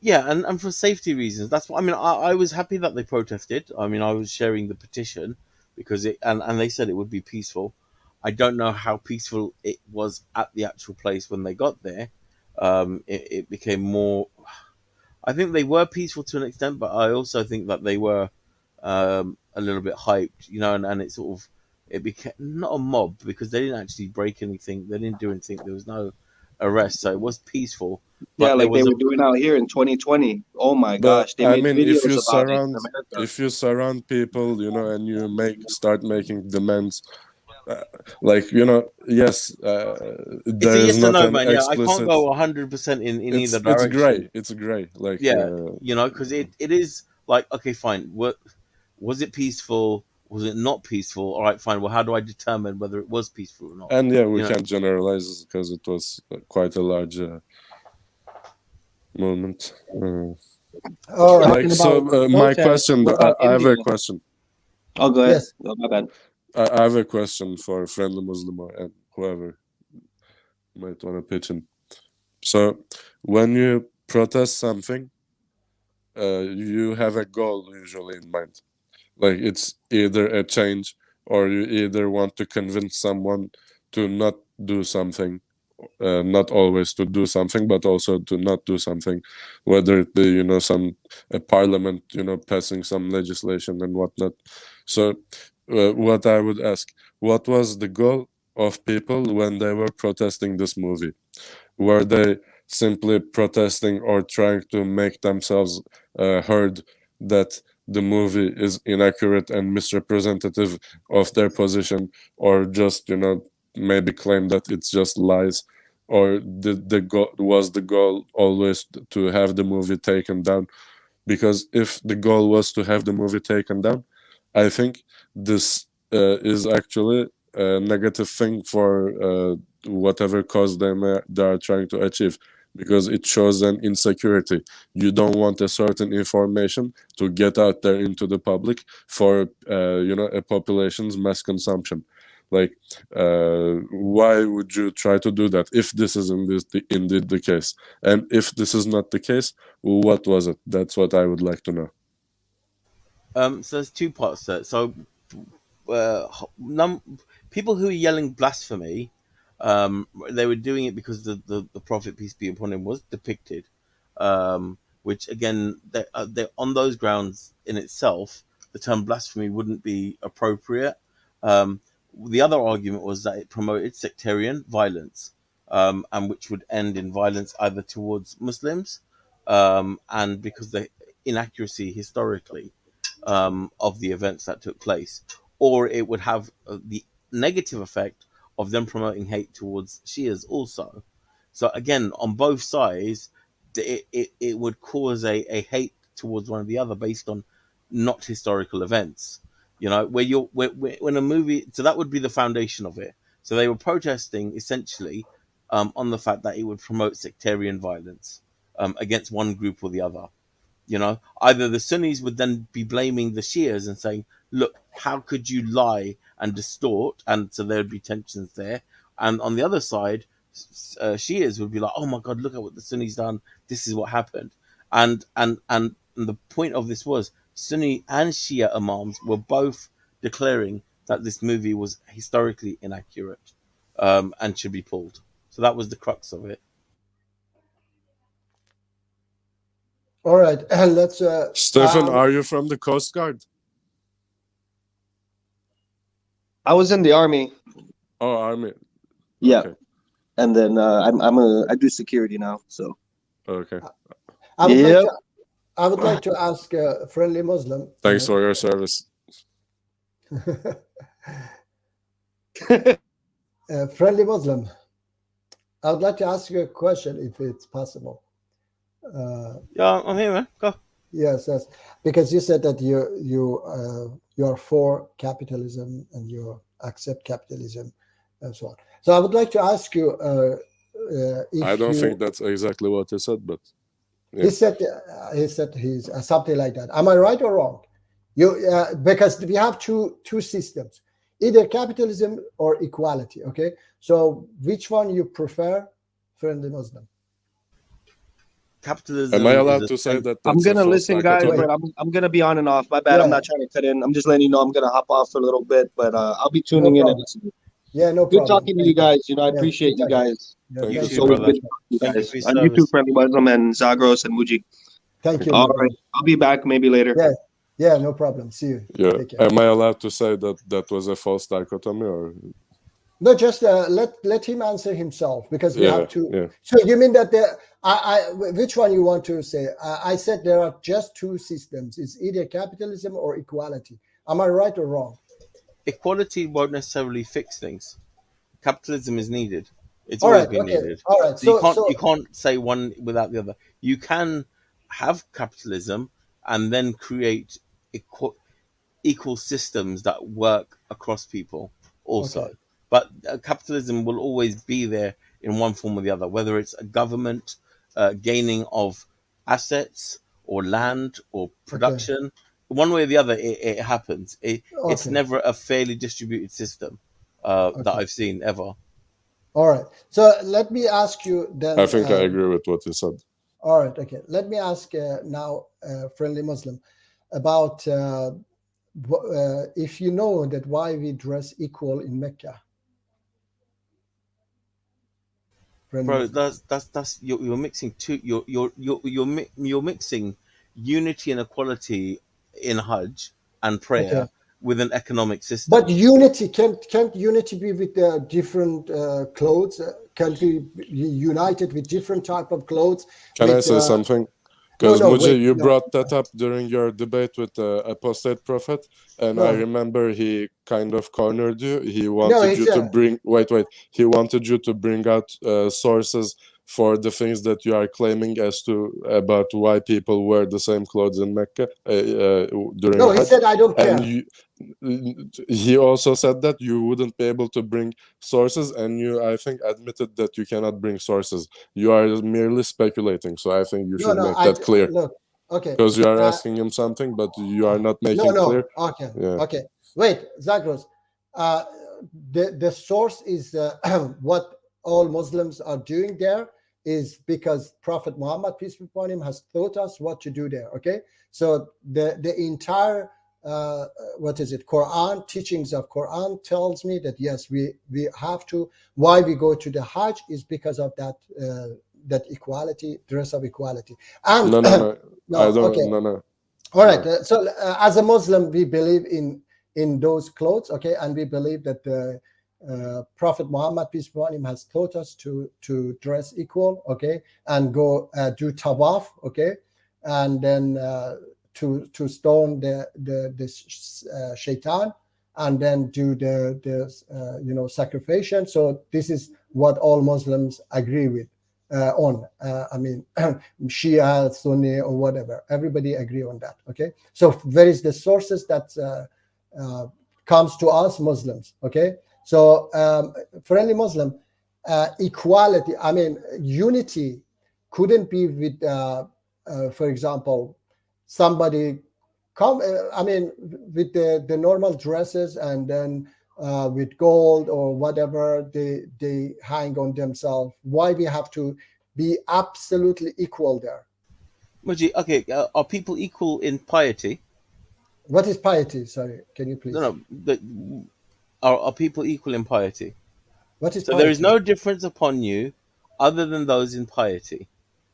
[SPEAKER 4] Yeah, and for safety reasons, that's what I mean. I was happy that they protested. I mean, I was sharing the petition because and they said it would be peaceful. I don't know how peaceful it was at the actual place when they got there. It became more. I think they were peaceful to an extent, but I also think that they were a little bit hyped, and it became not a mob because they didn't actually break anything. They didn't do anything. There was no arrest, so it was peaceful.
[SPEAKER 2] But like they were doing out here in 2020. Oh my gosh, they made videos about it in America.
[SPEAKER 3] If you surround people, and you start making demands, yes, there is not an explicit.
[SPEAKER 4] Yeah, I can't go 100% in either direction.
[SPEAKER 3] It's gray. Like
[SPEAKER 4] because it is like, okay, fine. Was it peaceful? Was it not peaceful? All right, fine. Well, how do I determine whether it was peaceful or not?
[SPEAKER 3] And we can't generalize because it was quite a large moment.
[SPEAKER 1] All right.
[SPEAKER 3] My question. I have a question.
[SPEAKER 2] Oh, go ahead.
[SPEAKER 1] Yes.
[SPEAKER 2] Oh, my bad.
[SPEAKER 3] I have a question for Friendly Muslim and whoever might want to pitch in. So, when you protest something, you have a goal usually in mind. Like it's either a change, or you either want to convince someone to not do something, not always to do something, but also to not do something, whether it be a parliament passing some legislation and whatnot. So what I would ask, what was the goal of people when they were protesting this movie? Were they simply protesting or trying to make themselves heard that the movie is inaccurate and misrepresentative of their position, or just maybe claim that it's just lies? Or was the goal always to have the movie taken down? Because if the goal was to have the movie taken down, I think this is actually a negative thing for whatever cause they are trying to achieve, because it shows an insecurity. You don't want a certain information to get out there into the public for a population's mass consumption. Like, why would you try to do that if this is indeed the case? And if this is not the case, what was it? That's what I would like to know.
[SPEAKER 4] So there's two parts to it. So people who are yelling blasphemy, they were doing it because the Prophet, peace be upon him, was depicted which again, they're on those grounds in itself, the term blasphemy wouldn't be appropriate. The other argument was that it promoted sectarian violence, and which would end in violence either towards Muslims, and because the inaccuracy historically of the events that took place, or it would have the negative effect of them promoting hate towards Shias also. So again, on both sides, it would cause a hate towards one or the other based on not historical events. You know, when a movie, so that would be the foundation of it. So they were protesting essentially on the fact that it would promote sectarian violence against one group or the other. You know, either the Sunnis would then be blaming the Shias and saying, look, how could you lie and distort? And so there'd be tensions there. And on the other side, Shias would be like, oh my God, look at what the Sunnis done. This is what happened. And the point of this was Sunni and Shia imams were both declaring that this movie was historically inaccurate and should be pulled. So that was the crux of it.
[SPEAKER 1] All right, let's.
[SPEAKER 3] Stefan, are you from the Coast Guard?
[SPEAKER 2] I was in the army.
[SPEAKER 3] Oh, Army.
[SPEAKER 2] Yeah,
[SPEAKER 3] Okay.
[SPEAKER 2] and then I do security now. So
[SPEAKER 3] Okay.
[SPEAKER 1] I would like to ask a friendly Muslim.
[SPEAKER 3] Thanks for your service.
[SPEAKER 1] Friendly Muslim. I would like to ask you a question, if it's possible.
[SPEAKER 4] Yeah, I'm here, man. Go.
[SPEAKER 1] Yes, because you said that you are for capitalism and you accept capitalism and so on. So I would like to ask you. If
[SPEAKER 3] I don't think that's exactly what he said, but yeah.
[SPEAKER 1] He said he's something like that. Am I right or wrong? Because we have two systems, either capitalism or equality. Okay, so which one you prefer, friendly Muslim?
[SPEAKER 4] Capitalism.
[SPEAKER 3] Am I allowed to say that?
[SPEAKER 2] I'm gonna listen, guys, but I'm gonna be on and off. My bad.
[SPEAKER 1] Yeah.
[SPEAKER 2] I'm not trying to cut in. I'm just letting you know I'm gonna hop off for a little bit, but I'll be tuning in and listening.
[SPEAKER 1] Yeah, no
[SPEAKER 2] Good
[SPEAKER 1] problem.
[SPEAKER 2] talking to you guys. You know, I appreciate you guys.
[SPEAKER 1] Yeah,
[SPEAKER 3] Thank
[SPEAKER 1] thank
[SPEAKER 3] you,
[SPEAKER 1] you.
[SPEAKER 2] So
[SPEAKER 4] brother.
[SPEAKER 2] good talking to you
[SPEAKER 4] Thank you
[SPEAKER 2] guys.
[SPEAKER 4] for your
[SPEAKER 2] And you too,
[SPEAKER 4] service.
[SPEAKER 2] friendly Muslim and Zagros and Mujib.
[SPEAKER 1] Thank you.
[SPEAKER 2] All
[SPEAKER 1] Muslim.
[SPEAKER 2] right, I'll be back maybe later.
[SPEAKER 1] Yeah, no problem. See you.
[SPEAKER 3] Yeah.
[SPEAKER 1] Take care.
[SPEAKER 3] Am I allowed to say that was a false dichotomy, or?
[SPEAKER 1] No, just let him answer himself, because we have to.
[SPEAKER 3] Yeah.
[SPEAKER 1] So you mean that which one you want to say? I said there are just two systems. It's either capitalism or equality. Am I right or wrong?
[SPEAKER 4] Equality won't necessarily fix things. Capitalism is needed. It's
[SPEAKER 1] All
[SPEAKER 4] always
[SPEAKER 1] right.
[SPEAKER 4] been
[SPEAKER 1] Okay.
[SPEAKER 4] needed.
[SPEAKER 1] All right.
[SPEAKER 4] So you can't say one without the other. You can have capitalism and then create equal systems that work across people also.
[SPEAKER 1] Okay.
[SPEAKER 4] But capitalism will always be there in one form or the other, whether it's a government gaining of assets or land or production. One way or the other, it happens. It's never a fairly distributed system that I've seen ever.
[SPEAKER 1] All right. So let me ask you then.
[SPEAKER 3] I think I agree with what you said.
[SPEAKER 1] All right. Okay. Let me ask now, friendly Muslim, about if you know that why we dress equal in Mecca.
[SPEAKER 4] Bro, that's you're mixing two. You're mixing unity and equality in Hajj and prayer with an economic system.
[SPEAKER 1] But unity can't unity be with different clothes? Can't be united with different type of clothes?
[SPEAKER 3] Can I say something? Because you brought that up during your debate with the apostate prophet, and I remember he kind of cornered you. He wanted you to bring He wanted you to bring out sources for the things that you are claiming as to about why people wear the same clothes in Mecca during.
[SPEAKER 1] No, he said I don't care.
[SPEAKER 3] And he also said that you wouldn't be able to bring sources, and you, I think, admitted that you cannot bring sources. You are merely speculating, so I think you should make that clear.
[SPEAKER 1] Look, okay.
[SPEAKER 3] Because you are asking him something, but you are not making clear.
[SPEAKER 1] Okay,
[SPEAKER 3] yeah.
[SPEAKER 1] Okay. Wait, Zagros. The source is what all Muslims are doing there is because Prophet Muhammad, peace be upon him, has taught us what to do there. Okay, so the entire Quran, teachings of Quran tells me that yes, we have to. Why we go to the Hajj is because of that that equality, dress of equality. And
[SPEAKER 3] No.
[SPEAKER 1] no,
[SPEAKER 3] I don't.
[SPEAKER 1] okay.
[SPEAKER 3] No.
[SPEAKER 1] All right. So as a Muslim, we believe in those clothes, okay, and we believe that the Prophet Muhammad, peace be upon him, has taught us to dress equal, okay, and go do tawaf, okay, and then to stone the shaitan, and then do the sacrifice. So this is what all Muslims agree with on. I mean, Shia, Sunni, or whatever, everybody agree on that. Okay, so where is the sources that comes to us Muslims? Okay, so friendly Muslim, equality. I mean, unity couldn't be with, for example, somebody come. I mean, with the normal dresses and then with gold or whatever they hang on themselves. Why we have to be absolutely equal there?
[SPEAKER 4] Muji, okay, are people equal in piety?
[SPEAKER 1] What is piety? Sorry, can you please?
[SPEAKER 4] No. Are people equal in piety?
[SPEAKER 1] What is
[SPEAKER 4] So
[SPEAKER 1] piety?
[SPEAKER 4] there is no difference upon you other than those in piety,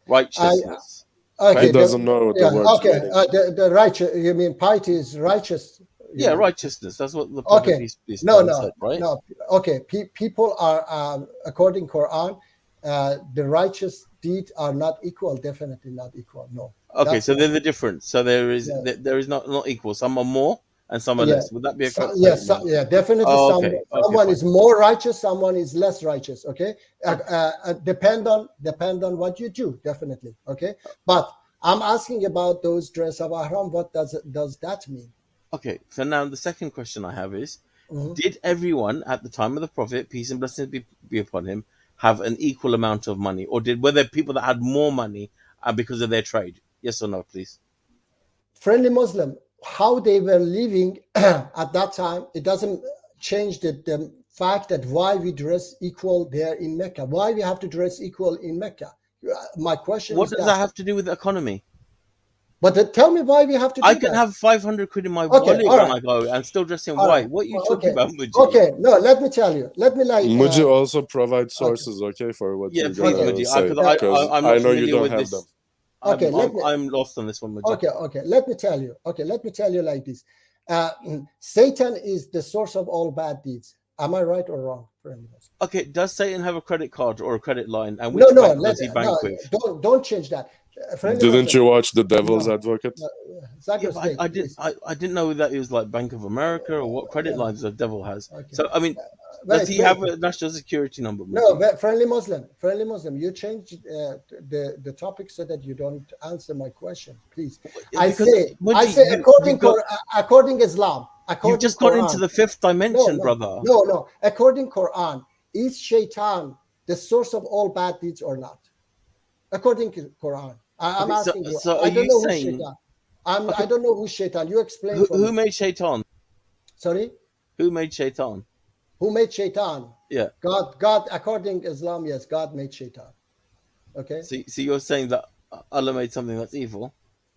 [SPEAKER 4] righteousness.
[SPEAKER 1] Okay,
[SPEAKER 3] He doesn't know the words
[SPEAKER 1] okay.
[SPEAKER 3] meaning.
[SPEAKER 1] The righteous. You mean piety is righteous?
[SPEAKER 4] Yeah,
[SPEAKER 1] mean?
[SPEAKER 4] righteousness. That's what the Prophet
[SPEAKER 1] Okay.
[SPEAKER 4] peace be
[SPEAKER 1] No,
[SPEAKER 4] upon him
[SPEAKER 1] no,
[SPEAKER 4] said, right?
[SPEAKER 1] no. Okay, people are according Quran, the righteous deeds are not equal. Definitely not equal. No.
[SPEAKER 4] Okay,
[SPEAKER 1] That's
[SPEAKER 4] so
[SPEAKER 1] not-
[SPEAKER 4] they're the difference. So there is
[SPEAKER 1] Yeah.
[SPEAKER 4] there is not equal. Some are more and some are
[SPEAKER 1] Yeah.
[SPEAKER 4] less. Would that be a correct
[SPEAKER 1] Yes,
[SPEAKER 4] statement?
[SPEAKER 1] definitely.
[SPEAKER 4] Oh, okay.
[SPEAKER 1] Someone
[SPEAKER 4] Fine.
[SPEAKER 1] is more righteous, someone is less righteous. Okay, depend on what you do. Definitely. Okay, but I'm asking about those dress of ihram. What does that mean?
[SPEAKER 4] Okay, so now the second question I have is,
[SPEAKER 1] Mhm.
[SPEAKER 4] did everyone at the time of the Prophet, peace and blessings be upon him, have an equal amount of money? Or were there people that had more money because of their trade? Yes or no, please?
[SPEAKER 1] Friendly Muslim, how they were living at that time, it doesn't change the fact that why we dress equal there in Mecca. Why we have to dress equal in Mecca? My question
[SPEAKER 4] What
[SPEAKER 1] is
[SPEAKER 4] does
[SPEAKER 1] that.
[SPEAKER 4] that have to do with the economy?
[SPEAKER 1] But tell me why we have to do
[SPEAKER 4] I
[SPEAKER 1] that.
[SPEAKER 4] can have 500 quid in my
[SPEAKER 1] Okay,
[SPEAKER 4] wallet
[SPEAKER 1] all
[SPEAKER 4] when
[SPEAKER 1] right.
[SPEAKER 4] I go and still dress in
[SPEAKER 1] All
[SPEAKER 4] white.
[SPEAKER 1] right.
[SPEAKER 4] What are you
[SPEAKER 1] Okay.
[SPEAKER 4] talking about, Muji?
[SPEAKER 1] Okay, no, let me tell you. Let me
[SPEAKER 3] Muji also provides sources, okay, for what
[SPEAKER 4] Yeah,
[SPEAKER 3] you're
[SPEAKER 4] please,
[SPEAKER 3] gonna
[SPEAKER 4] Muji,
[SPEAKER 3] say,
[SPEAKER 4] because
[SPEAKER 3] because
[SPEAKER 4] I'm
[SPEAKER 3] I
[SPEAKER 4] not
[SPEAKER 3] know you
[SPEAKER 4] familiar
[SPEAKER 3] don't
[SPEAKER 4] with
[SPEAKER 3] have
[SPEAKER 4] this.
[SPEAKER 3] them.
[SPEAKER 1] Okay,
[SPEAKER 4] I'm lost on this one, Muji.
[SPEAKER 1] Okay, let me tell you. Okay, let me tell you like this. Satan is the source of all bad deeds. Am I right or wrong, friend?
[SPEAKER 4] Okay, does Satan have a credit card or a credit line, and
[SPEAKER 1] No,
[SPEAKER 4] which bank does he bank with?
[SPEAKER 1] don't change that.
[SPEAKER 3] Didn't you watch The Devil's
[SPEAKER 1] No.
[SPEAKER 3] Advocate?
[SPEAKER 4] Yeah, but I didn't know that it was like Bank of America or what credit lines the devil has.
[SPEAKER 1] Okay.
[SPEAKER 4] So I mean, does he have a national security number?
[SPEAKER 1] No, friendly Muslim. You changed the topic so that you don't answer my question, please. I say according Islam.
[SPEAKER 4] You've just gone into the fifth dimension, brother.
[SPEAKER 1] No. According Quran, is shaitan the source of all bad deeds or not? According to Quran, I'm asking you.
[SPEAKER 4] So
[SPEAKER 1] I don't know
[SPEAKER 4] saying,
[SPEAKER 1] who's shaitan. I don't know who's shaitan. You explain.
[SPEAKER 4] Who made shaitan?
[SPEAKER 1] Sorry.
[SPEAKER 4] Who made shaitan?
[SPEAKER 1] Who made shaitan?
[SPEAKER 4] Yeah.
[SPEAKER 1] God. According to Islam, yes, God made shaitan. Okay.
[SPEAKER 4] So you're saying that Allah made something that's evil?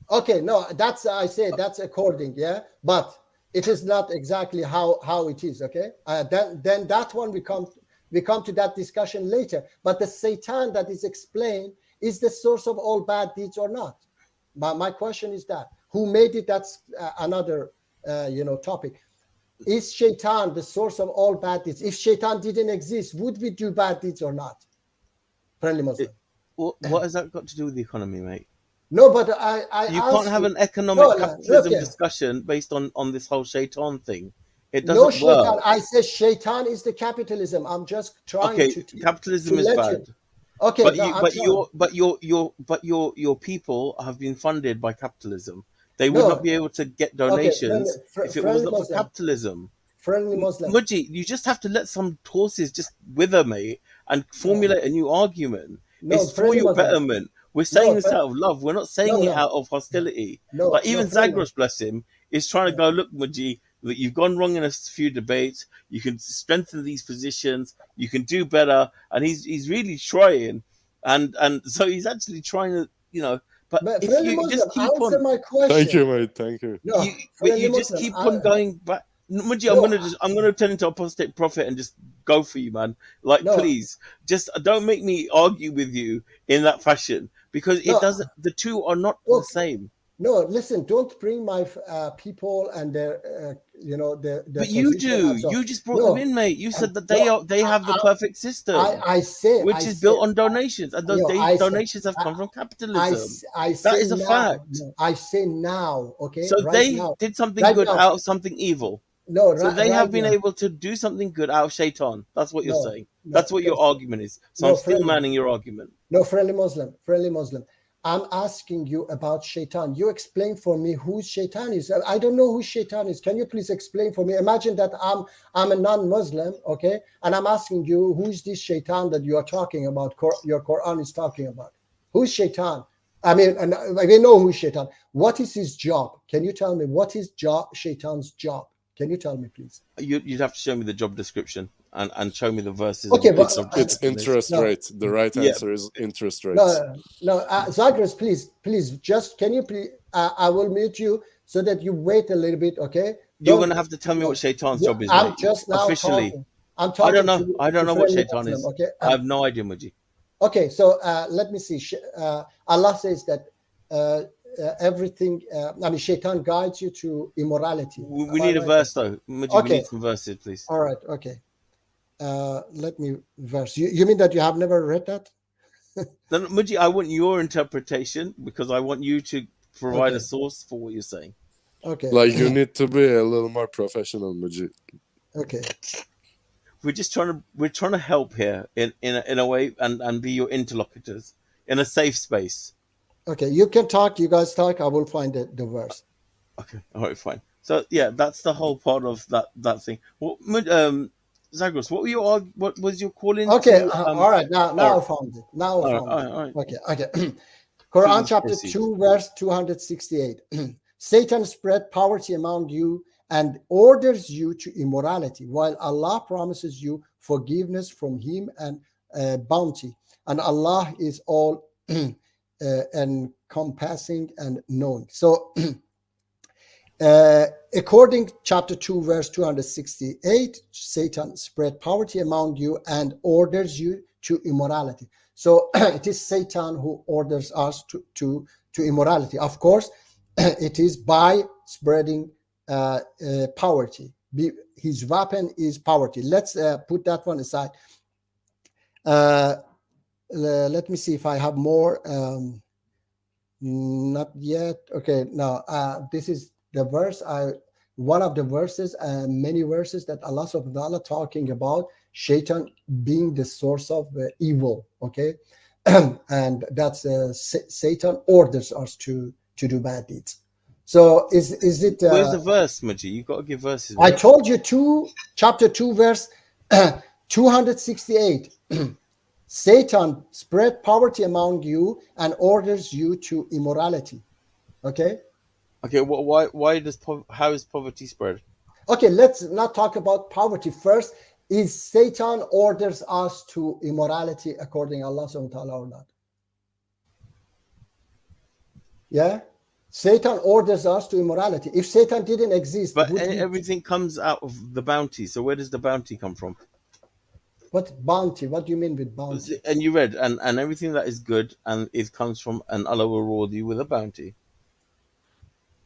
[SPEAKER 1] Okay, no, that's that's according, yeah, but it is not exactly how it is. Okay, then that one we come to that discussion later. But the Satan that is explained is the source of all bad deeds or not? My question is that who made it? That's another topic. Is Shaitan the source of all bad deeds? If Shaitan didn't exist, would we do bad deeds or not? Friendly Muslim.
[SPEAKER 4] What has that got to do with the economy, mate?
[SPEAKER 1] No, but
[SPEAKER 4] you can't have an economic capitalism discussion based on this whole Shaitan thing. It doesn't work.
[SPEAKER 1] Shaitan. I say Shaitan is the capitalism. I'm just trying to
[SPEAKER 4] capitalism is bad.
[SPEAKER 1] Okay,
[SPEAKER 4] but your people have been funded by capitalism. They would not be able to get donations if it wasn't for capitalism.
[SPEAKER 1] Friendly Muslim.
[SPEAKER 4] Muji, you just have to let some horses just wither, mate, and formulate a new argument. It's for your betterment. We're saying this out of love. We're not saying it out of hostility. Like even Zagros, bless him, is trying to go, look, Muji, that you've gone wrong in a few debates. You can strengthen these positions. You can do better. And he's really trying. And so he's actually trying to, but if you just keep on...
[SPEAKER 1] my question.
[SPEAKER 3] Thank you, mate. Thank you.
[SPEAKER 4] You just keep on going back. Muji,
[SPEAKER 1] No,
[SPEAKER 4] I'm gonna turn into apostate prophet and just go for you, man. Like,
[SPEAKER 1] no,
[SPEAKER 4] please, just don't make me argue with you in that fashion because it
[SPEAKER 1] no.
[SPEAKER 4] doesn't. The two are not the
[SPEAKER 1] Look,
[SPEAKER 4] same.
[SPEAKER 1] no. Listen, don't bring my people and their, their
[SPEAKER 4] But you
[SPEAKER 1] position
[SPEAKER 4] do.
[SPEAKER 1] and so.
[SPEAKER 4] You just brought them
[SPEAKER 1] No,
[SPEAKER 4] in, mate. You said that
[SPEAKER 1] no.
[SPEAKER 4] they have the perfect system,
[SPEAKER 1] I say,
[SPEAKER 4] which is built on donations, and those
[SPEAKER 1] no. I say,
[SPEAKER 4] donations have come from
[SPEAKER 1] I,
[SPEAKER 4] capitalism.
[SPEAKER 1] I
[SPEAKER 4] That
[SPEAKER 1] say
[SPEAKER 4] is a
[SPEAKER 1] now.
[SPEAKER 4] fact.
[SPEAKER 1] No, I say now. Okay,
[SPEAKER 4] So
[SPEAKER 1] right
[SPEAKER 4] they
[SPEAKER 1] now,
[SPEAKER 4] did something
[SPEAKER 1] right
[SPEAKER 4] good
[SPEAKER 1] now.
[SPEAKER 4] out of something evil.
[SPEAKER 1] No,
[SPEAKER 4] So they
[SPEAKER 1] right
[SPEAKER 4] have been
[SPEAKER 1] now.
[SPEAKER 4] able to do something good out of shaitan. That's what you're
[SPEAKER 1] No,
[SPEAKER 4] saying.
[SPEAKER 1] no.
[SPEAKER 4] That's what
[SPEAKER 1] Okay.
[SPEAKER 4] your argument is. So I'm
[SPEAKER 1] No,
[SPEAKER 4] still
[SPEAKER 1] friendly.
[SPEAKER 4] manning your argument.
[SPEAKER 1] No, friendly Muslim. I'm asking you about shaitan. You explain for me who shaitan is. I don't know who shaitan is. Can you please explain for me? Imagine that I'm a non-Muslim, okay, and I'm asking you who's this shaitan that you are talking about? Your Quran is talking about. Who's shaitan? I mean, and we know who's shaitan. What is his job? Can you tell me what is shaitan's job? Can you tell me, please?
[SPEAKER 4] You'd have to show me the job description and show me the verses
[SPEAKER 1] Okay,
[SPEAKER 4] and what
[SPEAKER 1] but
[SPEAKER 4] the job
[SPEAKER 3] It's
[SPEAKER 4] description is.
[SPEAKER 3] interest
[SPEAKER 1] no,
[SPEAKER 3] rate. The right
[SPEAKER 4] Yeah,
[SPEAKER 3] answer is interest rates.
[SPEAKER 1] no, Zagros, please, just can you please? I will mute you so that you wait a little bit, okay?
[SPEAKER 4] you're
[SPEAKER 1] Don't.
[SPEAKER 4] gonna have to tell me what shaitan's
[SPEAKER 1] Yeah,
[SPEAKER 4] job is,
[SPEAKER 1] I'm
[SPEAKER 4] mate.
[SPEAKER 1] just now
[SPEAKER 4] Officially,
[SPEAKER 1] talking. I'm
[SPEAKER 4] I don't
[SPEAKER 1] talking
[SPEAKER 4] know. I don't
[SPEAKER 1] to
[SPEAKER 4] know what
[SPEAKER 1] friendly
[SPEAKER 4] shaitan
[SPEAKER 1] Muslim,
[SPEAKER 4] is.
[SPEAKER 1] okay?
[SPEAKER 4] I have no idea, Muji.
[SPEAKER 1] Okay, so let me see. Allah says that everything. I mean, Shaitan guides you to immorality.
[SPEAKER 4] We
[SPEAKER 1] Am I
[SPEAKER 4] need a
[SPEAKER 1] right?
[SPEAKER 4] verse though, Muji. We
[SPEAKER 1] Okay,
[SPEAKER 4] need some verses, please.
[SPEAKER 1] all right, okay. Let me verse. You mean that you have never read that?
[SPEAKER 4] No, no, Muji, I want your interpretation because I want you to provide a
[SPEAKER 1] Okay,
[SPEAKER 4] source for what you're saying.
[SPEAKER 1] okay,
[SPEAKER 3] Like you need to be a little more professional, Majid.
[SPEAKER 1] okay.
[SPEAKER 4] We're trying to help here in a way and be your interlocutors in a safe space.
[SPEAKER 1] Okay, you can talk. You guys talk. I will find the verse.
[SPEAKER 4] Okay, all right, fine. So yeah, that's the whole part of that thing. What Zagros, what was your calling
[SPEAKER 1] Okay,
[SPEAKER 4] to
[SPEAKER 1] all right. Now
[SPEAKER 4] all
[SPEAKER 1] I found it. Now I
[SPEAKER 4] right,
[SPEAKER 1] found
[SPEAKER 4] all
[SPEAKER 1] it.
[SPEAKER 4] right, all right.
[SPEAKER 1] Okay. Quran
[SPEAKER 4] Please
[SPEAKER 1] chapter
[SPEAKER 4] proceed.
[SPEAKER 1] 2, verse 268. Satan spread poverty among you and orders you to immorality, while Allah promises you forgiveness from Him and bounty. And Allah is all encompassing and knowing. So, according chapter 2 verse 268, Satan spread poverty among you and orders you to immorality. So it is Satan who orders us to immorality. Of course, it is by spreading poverty. His weapon is poverty. Let's put that one aside. Let me see if I have more. Not yet. Okay, now this is the verse. One of the verses, many verses that Allah subhanahu wa ta'ala talking about Shaitan being the source of evil. Okay, and that's Satan orders us to do bad deeds. So is it?
[SPEAKER 4] Where's the verse, Muji? You've got to give verses.
[SPEAKER 1] I
[SPEAKER 4] Mate.
[SPEAKER 1] told you chapter 2 verse 268. Satan spread poverty among you and orders you to immorality. Okay.
[SPEAKER 4] Okay, why how is poverty spread?
[SPEAKER 1] Okay, let's not talk about poverty first. Is Satan orders us to immorality according to Allah subhanahu wa ta'ala or not? Yeah? Satan orders us to immorality. If Satan didn't exist,
[SPEAKER 4] But
[SPEAKER 1] would he?
[SPEAKER 4] everything comes out of the bounty. So where does the bounty come from?
[SPEAKER 1] What bounty? What do you mean with bounty?
[SPEAKER 4] And you read, and everything that is good and it comes from, and Allah will reward you with a bounty.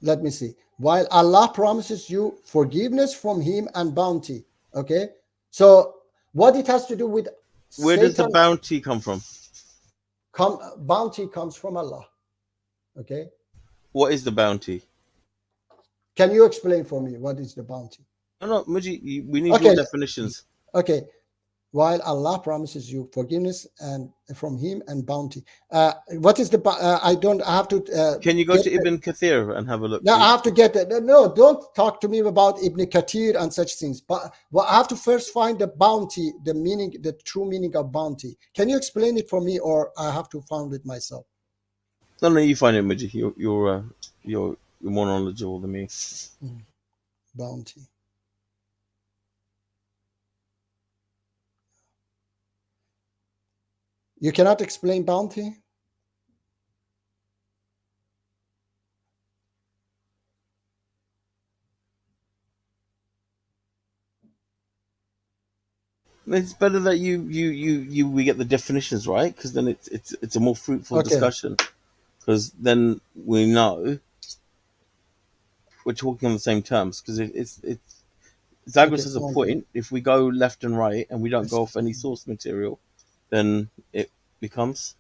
[SPEAKER 1] Let me see. While Allah promises you forgiveness from Him and bounty. Okay. So what it has to do with
[SPEAKER 4] Where
[SPEAKER 1] Satan?
[SPEAKER 4] does the bounty come from?
[SPEAKER 1] Bounty comes from Allah. Okay.
[SPEAKER 4] What is the bounty?
[SPEAKER 1] Can you explain for me what is the bounty?
[SPEAKER 4] No, Muji, we need
[SPEAKER 1] Okay.
[SPEAKER 4] your definitions.
[SPEAKER 1] Okay. While Allah promises you forgiveness and from Him and bounty. What is the? I have to.
[SPEAKER 4] Can you go to Ibn Kathir and have a look?
[SPEAKER 1] No,
[SPEAKER 4] please?
[SPEAKER 1] I have to get that. No, don't talk to me about Ibn Kathir and such things. But I have to first find the bounty, the meaning, the true meaning of bounty. Can you explain it for me, or I have to find it myself?
[SPEAKER 4] No, you find it, Muji. You're more knowledgeable than me.
[SPEAKER 1] Bounty. You cannot explain bounty?
[SPEAKER 4] It's better that you we get the definitions right, because then it's a more fruitful
[SPEAKER 1] Okay.
[SPEAKER 4] discussion. Because then we know we're talking on the same terms. Because it's Zagros has a
[SPEAKER 1] Okay.
[SPEAKER 4] point. If we go left and right and we don't go off any source material, then it becomes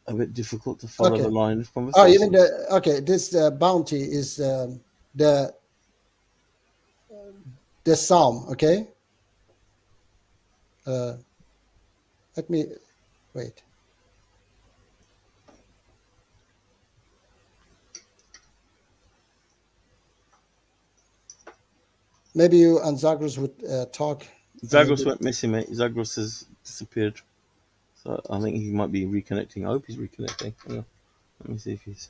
[SPEAKER 4] a bit difficult to follow
[SPEAKER 1] Okay.
[SPEAKER 4] the line of
[SPEAKER 1] Oh,
[SPEAKER 4] conversation.
[SPEAKER 1] even this bounty is the psalm. Okay. Let me wait. Maybe you and Zagros would talk.
[SPEAKER 4] Zagros went missing, mate. Zagros has disappeared. So I think he might be reconnecting. I hope he's reconnecting. Yeah. Let me see if he's.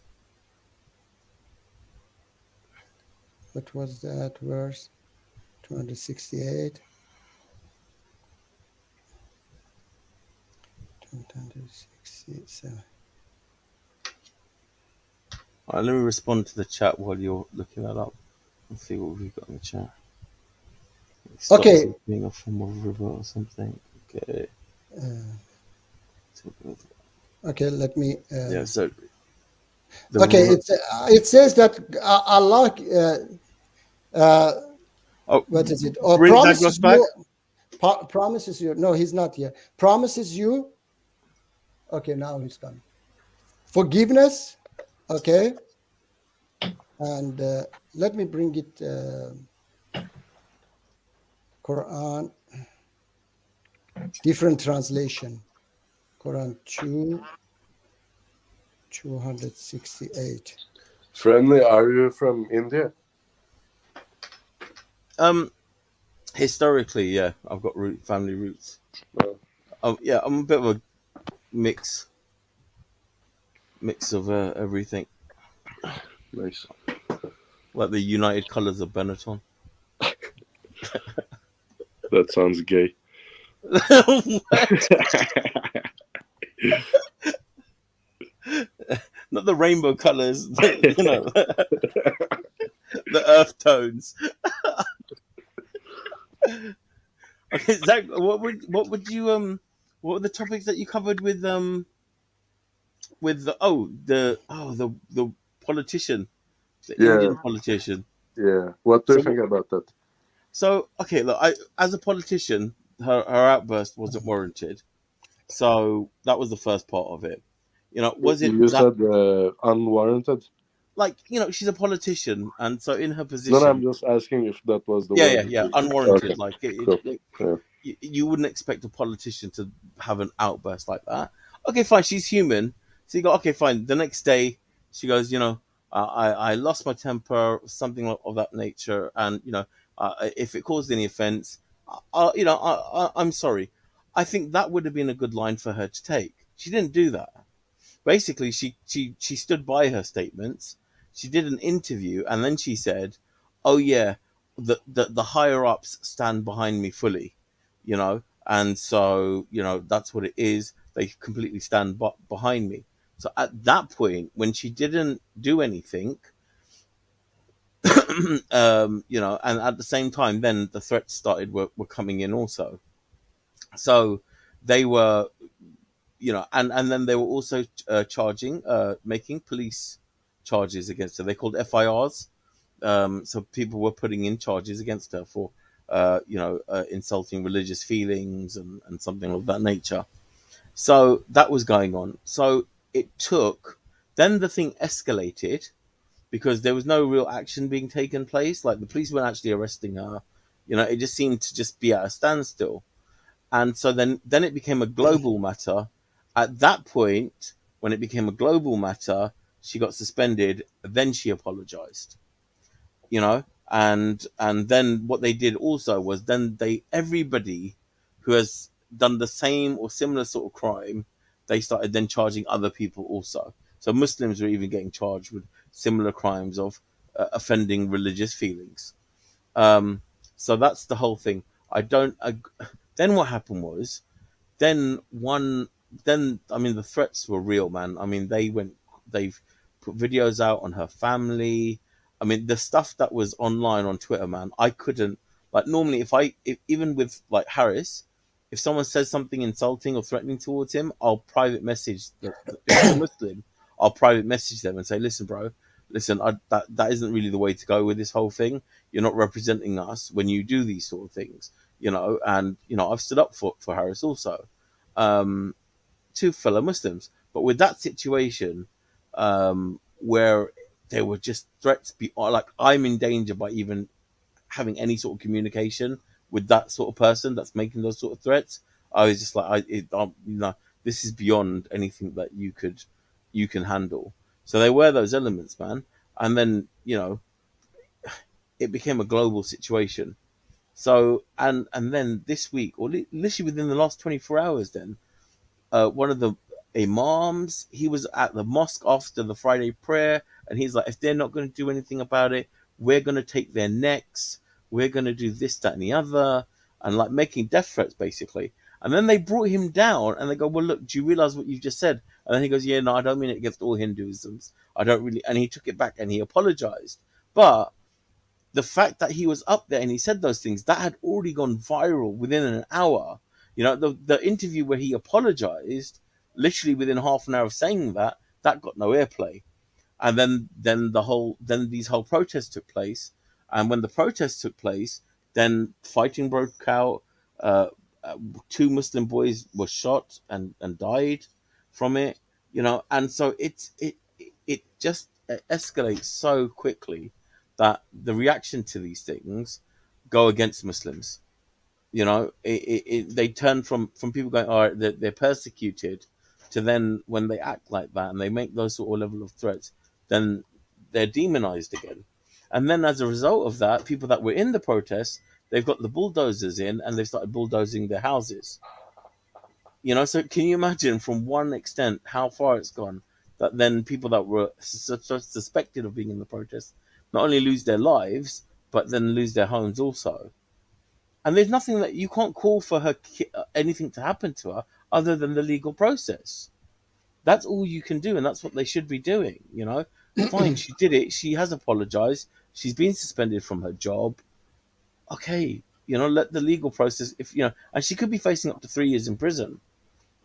[SPEAKER 1] What was that verse? 268. 267.
[SPEAKER 4] All right, let me respond to the chat while you're looking that up. Let's see what we've got in the chat.
[SPEAKER 1] Okay.
[SPEAKER 4] Being a form of river or something. Okay.
[SPEAKER 1] Okay, let me.
[SPEAKER 4] Yeah. So.
[SPEAKER 1] Okay, it says that Allah. What is it? Or promises you. Promises you. No, he's not here. Promises you. Okay, now he's gone. Forgiveness. Okay. And let me bring it. Quran. Different translation. Quran 268.
[SPEAKER 3] Friendly, are you from India?
[SPEAKER 4] Historically, yeah, I've got family roots. Yeah, I'm a bit of a mix of everything.
[SPEAKER 3] Nice.
[SPEAKER 4] Like the United Colors of Benetton.
[SPEAKER 3] That sounds gay.
[SPEAKER 4] Not the rainbow colors, you know, the earth tones. Okay, Zach, what would you what were the topics that you covered with the politician, the Indian politician?
[SPEAKER 3] Yeah. What do you think about that?
[SPEAKER 4] So okay, look, as a politician, her outburst wasn't warranted. So that was the first part of it. You know, was it?
[SPEAKER 3] You said unwarranted.
[SPEAKER 4] Like, you know, she's a politician, and so in her position.
[SPEAKER 3] No, I'm just asking if that was the
[SPEAKER 4] word. Yeah, unwarranted.
[SPEAKER 3] Okay.
[SPEAKER 4] Like
[SPEAKER 3] Cool.
[SPEAKER 4] You wouldn't expect a politician to have an outburst like that. Okay, fine, she's human. So you go, okay, fine. The next day, she goes, you know, I lost my temper, something of that nature, and you know, if it caused any offense, you know, I'm sorry. I think that would have been a good line for her to take. She didn't do that. Basically, she stood by her statements. She did an interview, and then she said, "Oh yeah, the higher ups stand behind me fully, you know, and so you know that's what it is. They completely stand behind me." So at that point, when she didn't do anything, you know, and at the same time, then the threats were coming in also. So they were, you know, and then they were also making police charges against her. They called FIRs. So people were putting in charges against her for, you know, insulting religious feelings and something of that nature. So that was going on. So then the thing escalated because there was no real action being taken place. Like the police weren't actually arresting her. You know, it just seemed to just be at a standstill. And so then it became a global matter. At that point, when it became a global matter, she got suspended. Then she apologized, you know, and then what they did also was then everybody who has done the same or similar sort of crime, they started then charging other people also. So Muslims were even getting charged with similar crimes of offending religious feelings. So that's the whole thing. Then what happened was, I mean, the threats were real, man. I mean, they've put videos out on her family. I mean, the stuff that was online on Twitter, man, I couldn't, Like normally, if even with like Harris, if someone says something insulting or threatening towards him, I'll private message if they're Muslim, I'll private message them and say, listen, bro, listen, that isn't really the way to go with this whole thing. You're not representing us when you do these sort of things, and I've stood up for Harris also, to fellow Muslims. But with that situation, where there were just threats, like I'm in danger by even having any sort of communication with that sort of person that's making those sort of threats, I was just like, this is beyond anything that you can handle. So there were those elements, man, and then it became a global situation. So and then this week, or literally within the last 24 hours, then one of the imams, he was at the mosque after the Friday prayer, and he's like, if they're not going to do anything about it, we're going to take their necks, we're going to do this, that, and the other, and like making death threats basically. And then they brought him down, and they go, well, look, do you realize what you've just said? And then he goes, yeah, no, I don't mean it against all Hinduisms. I don't really. And he took it back and he apologized. But the fact that he was up there and he said those things, that had already gone viral within an hour. The interview where he apologized, literally within half an hour of saying that got no airplay. And then these whole protests took place. And when the protests took place, then fighting broke out. 2 Muslim boys were shot and died from it. And so it just escalates so quickly that the reaction to these things go against Muslims. They turn from people going, all right, they're persecuted, to then when they act like that and they make those sort of level of threats, then they're demonized again. And then as a result of that, people that were in the protests, they've got the bulldozers in and they've started bulldozing their houses. So can you imagine from one extent how far it's gone, that then people that were suspected of being in the protests not only lose their lives, but then lose their homes also. And there's nothing that you can't call for her anything to happen to her other than the legal process. That's all you can do, and that's what they should be doing. Fine, she did it. She has apologized. She's been suspended from her job. Okay, let the legal process. And she could be facing up to 3 years in prison,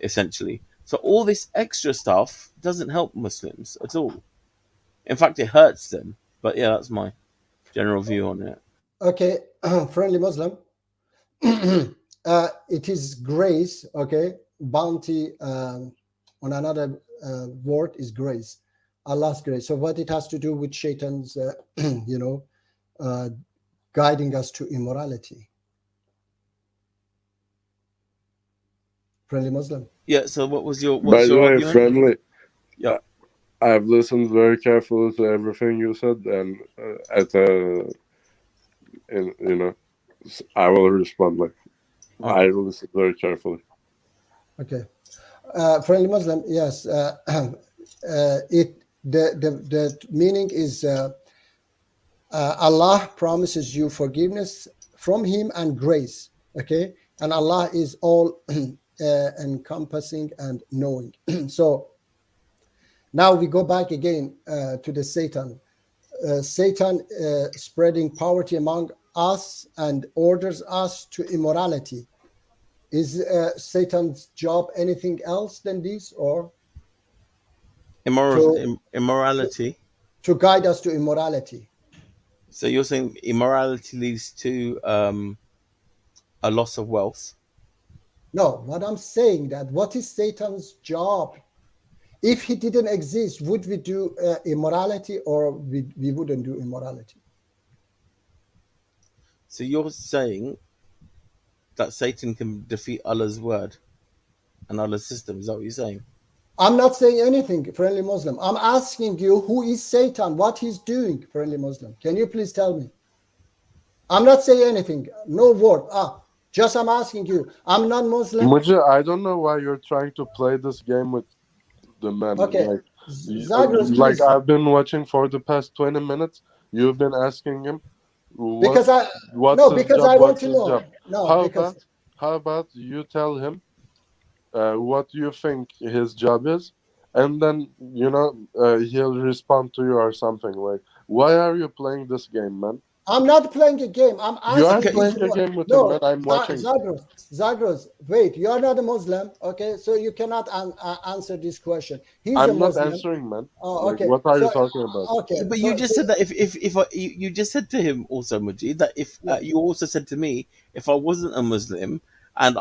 [SPEAKER 4] essentially. So all this extra stuff doesn't help Muslims at all. In fact, it hurts them. But yeah, that's my general view on it.
[SPEAKER 1] Okay, friendly Muslim. It is grace, okay? Bounty, on another word is grace, Allah's grace. So what it has to do with Shaitan's, guiding us to immorality. Friendly Muslim.
[SPEAKER 4] Yeah, so what's your
[SPEAKER 3] By the way,
[SPEAKER 4] argument?
[SPEAKER 3] friendly.
[SPEAKER 4] Yeah.
[SPEAKER 3] I've listened very carefully to everything you said, and I will respond. I will listen very carefully.
[SPEAKER 1] Okay, friendly Muslim. Yes, the meaning is Allah promises you forgiveness from Him and grace. Okay, and Allah is all encompassing and knowing. So now we go back again to the Satan. Satan spreading poverty among us and orders us to immorality. Is Satan's job anything else than this, or
[SPEAKER 4] immorality?
[SPEAKER 1] To guide us to immorality.
[SPEAKER 4] So you're saying immorality leads to a loss of wealth?
[SPEAKER 1] No, what I'm saying that what is Satan's job? If he didn't exist, would we do immorality, or we wouldn't do immorality?
[SPEAKER 4] So you're saying that Satan can defeat Allah's word and Allah's system. Is that what you're saying?
[SPEAKER 1] I'm not saying anything, friendly Muslim. I'm asking you, who is Satan? What he's doing, friendly Muslim? Can you please tell me? I'm not saying anything. No word. Just I'm asking you. I'm non-Muslim.
[SPEAKER 3] Mujib, I don't know why you're trying to play this game with the men.
[SPEAKER 1] Okay.
[SPEAKER 3] Like I've been watching for the past 20 minutes. You've been asking him.
[SPEAKER 1] Because I want to know. No,
[SPEAKER 3] how about you tell him what you think his job is, and then he'll respond to you or something. Like, why are you playing this game, man?
[SPEAKER 1] I'm not playing a game. I'm
[SPEAKER 3] You are
[SPEAKER 1] asking
[SPEAKER 3] playing
[SPEAKER 1] you.
[SPEAKER 3] a game with him,
[SPEAKER 1] No,
[SPEAKER 3] man. I'm watching.
[SPEAKER 1] Zagros, wait. You are not a Muslim, okay? So you cannot answer this question. He's a
[SPEAKER 3] I'm not
[SPEAKER 1] Muslim.
[SPEAKER 3] answering, man.
[SPEAKER 1] Oh,
[SPEAKER 3] Like,
[SPEAKER 1] okay.
[SPEAKER 3] what are you
[SPEAKER 1] So,
[SPEAKER 3] talking about?
[SPEAKER 1] okay.
[SPEAKER 4] But you just said that you just said to him also, Majid, that if
[SPEAKER 1] Yeah.
[SPEAKER 4] you also said to me if I wasn't a Muslim and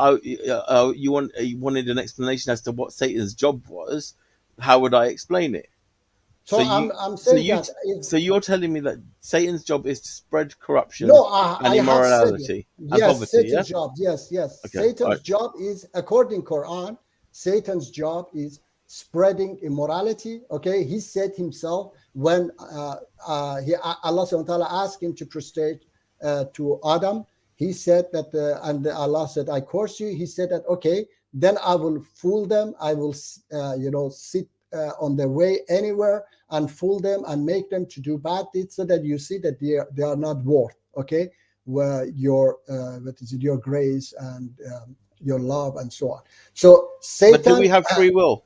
[SPEAKER 4] you wanted an explanation as to what Satan's job was, how would I explain it?
[SPEAKER 1] So I'm saying that
[SPEAKER 4] So you're telling me that Satan's job is to spread corruption
[SPEAKER 1] no,
[SPEAKER 4] and
[SPEAKER 1] I have said it.
[SPEAKER 4] immorality and
[SPEAKER 1] Yes,
[SPEAKER 4] poverty.
[SPEAKER 1] Satan's
[SPEAKER 4] Yeah.
[SPEAKER 1] job. Yes.
[SPEAKER 4] Okay.
[SPEAKER 1] Satan's
[SPEAKER 4] All right.
[SPEAKER 1] job is, according Quran, Satan's job is spreading immorality. Okay, he said himself when Allah subhanahu wa ta'ala asked him to prostrate to Adam, he said that, and Allah said, I curse you. He said that, okay, then I will fool them. I will, sit on their way anywhere and fool them and make them to do bad deeds, so that you see that they are not worth, okay, where your your grace and your love and so on. So Satan.
[SPEAKER 4] But do we have free will?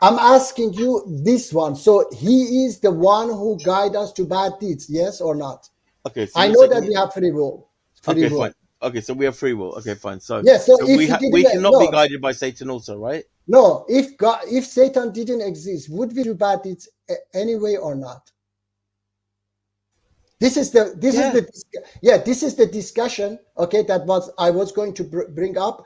[SPEAKER 1] I'm asking you this one. So he is the one who guides us to bad deeds, yes or not?
[SPEAKER 4] Okay. So
[SPEAKER 1] I know that we have free will.
[SPEAKER 4] Okay, fine. Okay, so we have free will. Okay, fine. So
[SPEAKER 1] yes. So if
[SPEAKER 4] we cannot be guided by Satan, also, right?
[SPEAKER 1] No, if Satan didn't exist, would we do bad deeds anyway or not? This is the discussion. Okay, I was going to bring up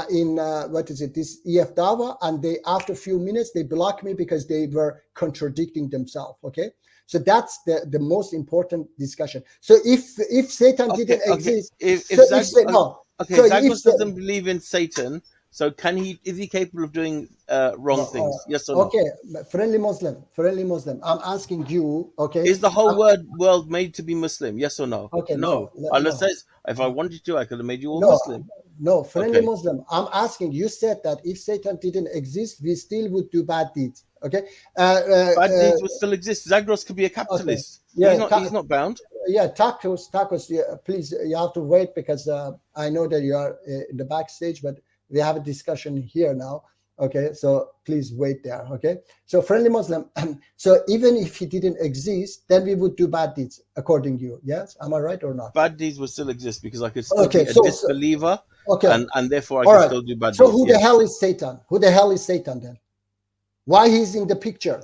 [SPEAKER 1] in this EF Dawa, and they, after a few minutes, they blocked me because they were contradicting themselves. Okay, so that's the most important discussion. So if Satan didn't exist,
[SPEAKER 4] Zagros doesn't believe in Satan. So is he capable of doing wrong things? Yes or no?
[SPEAKER 1] Okay, friendly Muslim. I'm asking you, okay.
[SPEAKER 4] Is the whole world made to be Muslim? Yes or no?
[SPEAKER 1] Okay,
[SPEAKER 4] no. Allah says, if I wanted to, I could have made you all Muslim.
[SPEAKER 1] No, friendly Muslim. I'm asking, you said that if Satan didn't exist, we still would do bad deeds. Okay?
[SPEAKER 4] Bad deeds would still exist. Zagros could be a capitalist. Okay. Yeah, he's not bound.
[SPEAKER 1] Yeah, tacos, please, you have to wait, because I know that you are in the backstage, but we have a discussion here now. Okay, so please wait there. Okay, so friendly Muslim. So even if he didn't exist, then we would do bad deeds according to you. Yes, am I right or not?
[SPEAKER 4] Bad deeds would still exist because I could still be a disbeliever.
[SPEAKER 1] Okay,
[SPEAKER 4] and therefore I can still do bad deeds.
[SPEAKER 1] So who the hell is Satan? Who the hell is Satan then? Why he's in the picture?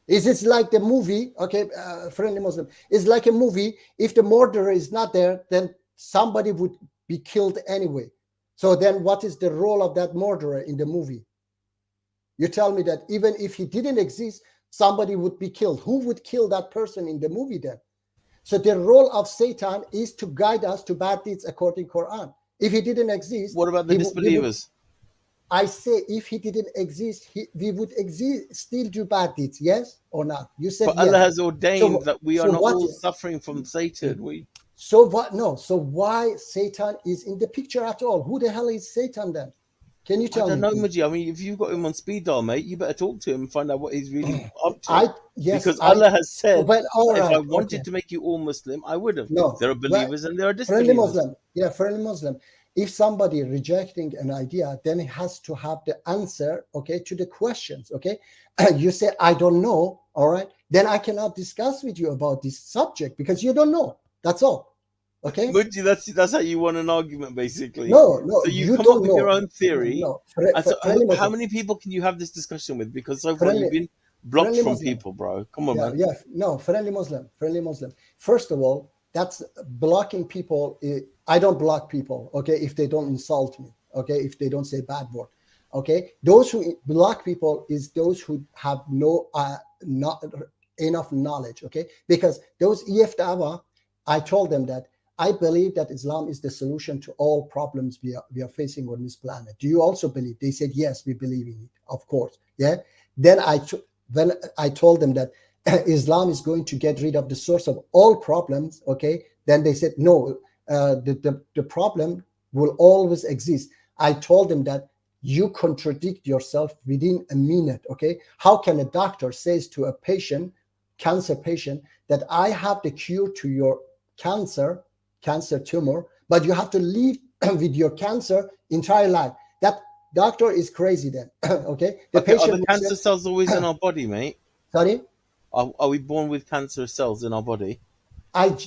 [SPEAKER 1] Is it like the movie? Okay, friendly Muslim. It's like a movie. If the murderer is not there, then somebody would be killed anyway. So then what is the role of that murderer in the movie? You tell me that even if he didn't exist, somebody would be killed. Who would kill that person in the movie then? So the role of Satan is to guide us to bad deeds according to Quran. If he didn't exist,
[SPEAKER 4] what about the disbelievers?
[SPEAKER 1] I say if he didn't exist, we would still do bad deeds, yes or not? You said
[SPEAKER 4] but
[SPEAKER 1] yes.
[SPEAKER 4] Allah has ordained that we are not all suffering from Satan.
[SPEAKER 1] So what? No. So why Satan is in the picture at all? Who the hell is Satan then? Can you tell me?
[SPEAKER 4] I don't know, Majid. I mean, if you've got him on speed dial, mate, you better talk to him and find out what he's really up to. Because Allah has said, if I wanted to make you all Muslim, I would have.
[SPEAKER 1] No,
[SPEAKER 4] there are believers and there are disbelievers.
[SPEAKER 1] Friendly Muslim. Yeah, friendly Muslim. If somebody rejecting an idea, then it has to have the answer, okay, to the questions, okay? You say, I don't know, all right? Then I cannot discuss with you about this subject because you don't know. That's all. Okay.
[SPEAKER 4] Muji, that's how you won an argument, basically.
[SPEAKER 1] No.
[SPEAKER 4] So you come up with your own theory.
[SPEAKER 1] No.
[SPEAKER 4] How many people can you have this discussion with? Because so far you've been blocked from Muslim. People, bro. Come on, man.
[SPEAKER 1] Yeah. No, friendly Muslim. First of all, that's blocking people. I don't block people, okay, if they don't insult me, okay, if they don't say bad word, okay. Those who block people is those who have not enough knowledge, okay, because those EF Dawa, I told them that I believe that Islam is the solution to all problems we are facing on this planet. Do you also believe? They said, yes, we believe in it, of course, yeah. Then when I told them that Islam is going to get rid of the source of all problems, okay, then they said, no, the problem will always exist. I told them that you contradict yourself within a minute, okay? How can a doctor says to a patient, cancer patient, that I have the cure to your cancer tumor, but you have to live with your cancer entire life? That doctor is crazy then, okay?
[SPEAKER 4] Are the cancer cells always in our body, mate?
[SPEAKER 1] Sorry?
[SPEAKER 4] Are we born with cancer cells in our body?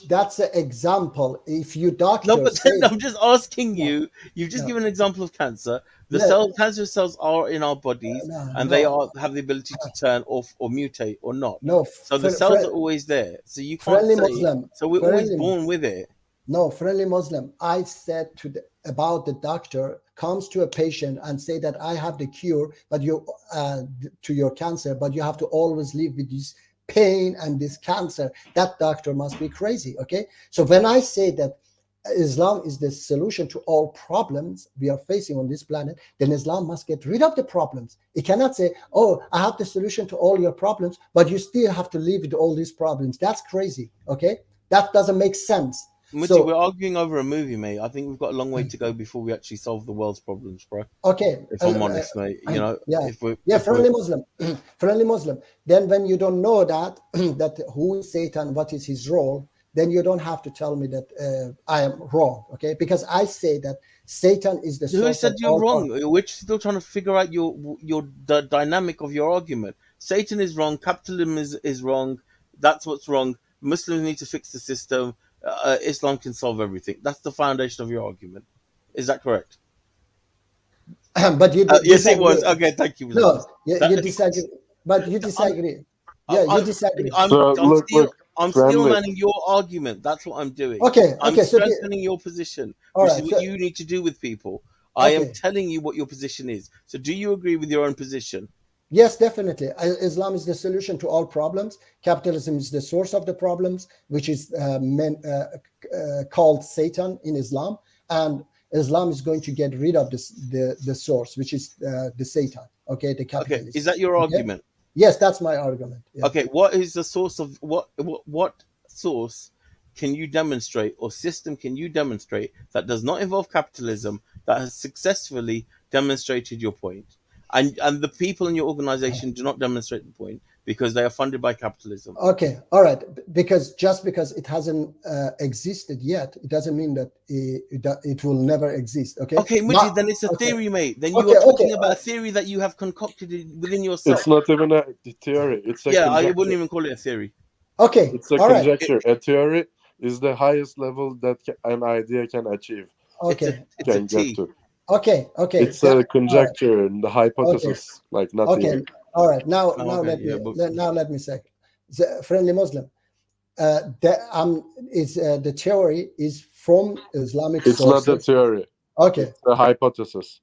[SPEAKER 1] That's an example. If you doctor
[SPEAKER 4] No, but
[SPEAKER 1] say,
[SPEAKER 4] then I'm just asking
[SPEAKER 1] No.
[SPEAKER 4] you. You've just
[SPEAKER 1] No.
[SPEAKER 4] given an example of cancer. The
[SPEAKER 1] No.
[SPEAKER 4] cancer cells are in our bodies,
[SPEAKER 1] No,
[SPEAKER 4] and they have the ability to turn off or mutate or not.
[SPEAKER 1] no,
[SPEAKER 4] So the cells are always there. So you can't
[SPEAKER 1] friendly
[SPEAKER 4] say.
[SPEAKER 1] Muslim.
[SPEAKER 4] So we're always
[SPEAKER 1] Friendly,
[SPEAKER 4] born with it.
[SPEAKER 1] no, friendly Muslim. I said about the doctor comes to a patient and say that I have the cure, but you to your cancer, but you have to always live with this pain and this cancer. That doctor must be crazy. Okay, so when I say that Islam is the solution to all problems we are facing on this planet, then Islam must get rid of the problems. It cannot say, oh, I have the solution to all your problems, but you still have to live with all these problems. That's crazy. Okay, that doesn't make sense.
[SPEAKER 4] Muji,
[SPEAKER 1] So
[SPEAKER 4] we're arguing over a movie, mate. I think we've got a long way to go before we actually solve the world's problems, bro.
[SPEAKER 1] okay,
[SPEAKER 4] If I'm honest, mate, you know,
[SPEAKER 1] yeah,
[SPEAKER 4] if we're
[SPEAKER 1] friendly Muslim, friendly Muslim. Then when you don't know that that who is Satan, what is his role, then you don't have to tell me that I am wrong, okay? Because I say that Satan is the
[SPEAKER 4] who
[SPEAKER 1] source
[SPEAKER 4] said
[SPEAKER 1] of
[SPEAKER 4] you're
[SPEAKER 1] all
[SPEAKER 4] wrong?
[SPEAKER 1] problems.
[SPEAKER 4] We're still trying to figure out the dynamic of your argument. Satan is wrong. Capitalism is wrong. That's what's wrong. Muslims need to fix the system. Islam can solve everything. That's the foundation of your argument. Is that correct?
[SPEAKER 1] But you
[SPEAKER 4] Yes,
[SPEAKER 1] disagree.
[SPEAKER 4] it was. Okay, thank you.
[SPEAKER 1] No, you
[SPEAKER 4] That-
[SPEAKER 1] disagree. But you disagree. Yeah, you disagree.
[SPEAKER 3] So look,
[SPEAKER 4] I'm
[SPEAKER 3] friendly.
[SPEAKER 4] still manning your argument. That's what I'm doing.
[SPEAKER 1] Okay,
[SPEAKER 4] I'm
[SPEAKER 1] okay. So
[SPEAKER 4] strengthening your position,
[SPEAKER 1] all
[SPEAKER 4] which
[SPEAKER 1] right,
[SPEAKER 4] is what
[SPEAKER 1] so-
[SPEAKER 4] you need to do with people. I am
[SPEAKER 1] Okay.
[SPEAKER 4] telling you what your position is. So, do you agree with your own position?
[SPEAKER 1] yes, definitely. Islam is the solution to all problems. Capitalism is the source of the problems, which is called Satan in Islam, and Islam is going to get rid of the source, which is the Satan. Okay, the
[SPEAKER 4] Okay,
[SPEAKER 1] capitalist.
[SPEAKER 4] is that your
[SPEAKER 1] Okay?
[SPEAKER 4] argument?
[SPEAKER 1] Yes, that's my argument. Yeah.
[SPEAKER 4] Okay, what is the source of what source can you demonstrate or system can you demonstrate that does not involve capitalism that has successfully demonstrated your point? And the people in your organization do not demonstrate the point because they are funded by capitalism.
[SPEAKER 1] Okay, all right. Because just because it hasn't existed yet, it doesn't mean that it will never exist. Okay.
[SPEAKER 4] Okay, Muji, then it's a
[SPEAKER 1] okay.
[SPEAKER 4] theory, mate. Then you
[SPEAKER 1] Okay,
[SPEAKER 4] are talking
[SPEAKER 1] okay.
[SPEAKER 4] about a theory that you have concocted within yourself.
[SPEAKER 3] It's not even a theory. It's a
[SPEAKER 4] Yeah, I
[SPEAKER 3] conjecture.
[SPEAKER 4] wouldn't even call it a theory.
[SPEAKER 1] Okay,
[SPEAKER 3] It's a
[SPEAKER 1] all right.
[SPEAKER 3] conjecture. A theory is the highest level that an idea can achieve.
[SPEAKER 1] Okay,
[SPEAKER 4] It's a
[SPEAKER 3] Can get
[SPEAKER 4] T.
[SPEAKER 3] to.
[SPEAKER 1] okay.
[SPEAKER 3] It's a conjecture and the hypothesis, like nothing.
[SPEAKER 1] Okay, all right. Now,
[SPEAKER 4] Oh,
[SPEAKER 1] now
[SPEAKER 4] okay,
[SPEAKER 1] let
[SPEAKER 4] yeah,
[SPEAKER 1] me
[SPEAKER 4] but-
[SPEAKER 1] now let me say, the friendly Muslim. The theory is from Islamic
[SPEAKER 3] It's not
[SPEAKER 1] sources.
[SPEAKER 3] a theory.
[SPEAKER 1] Okay,
[SPEAKER 3] It's a hypothesis.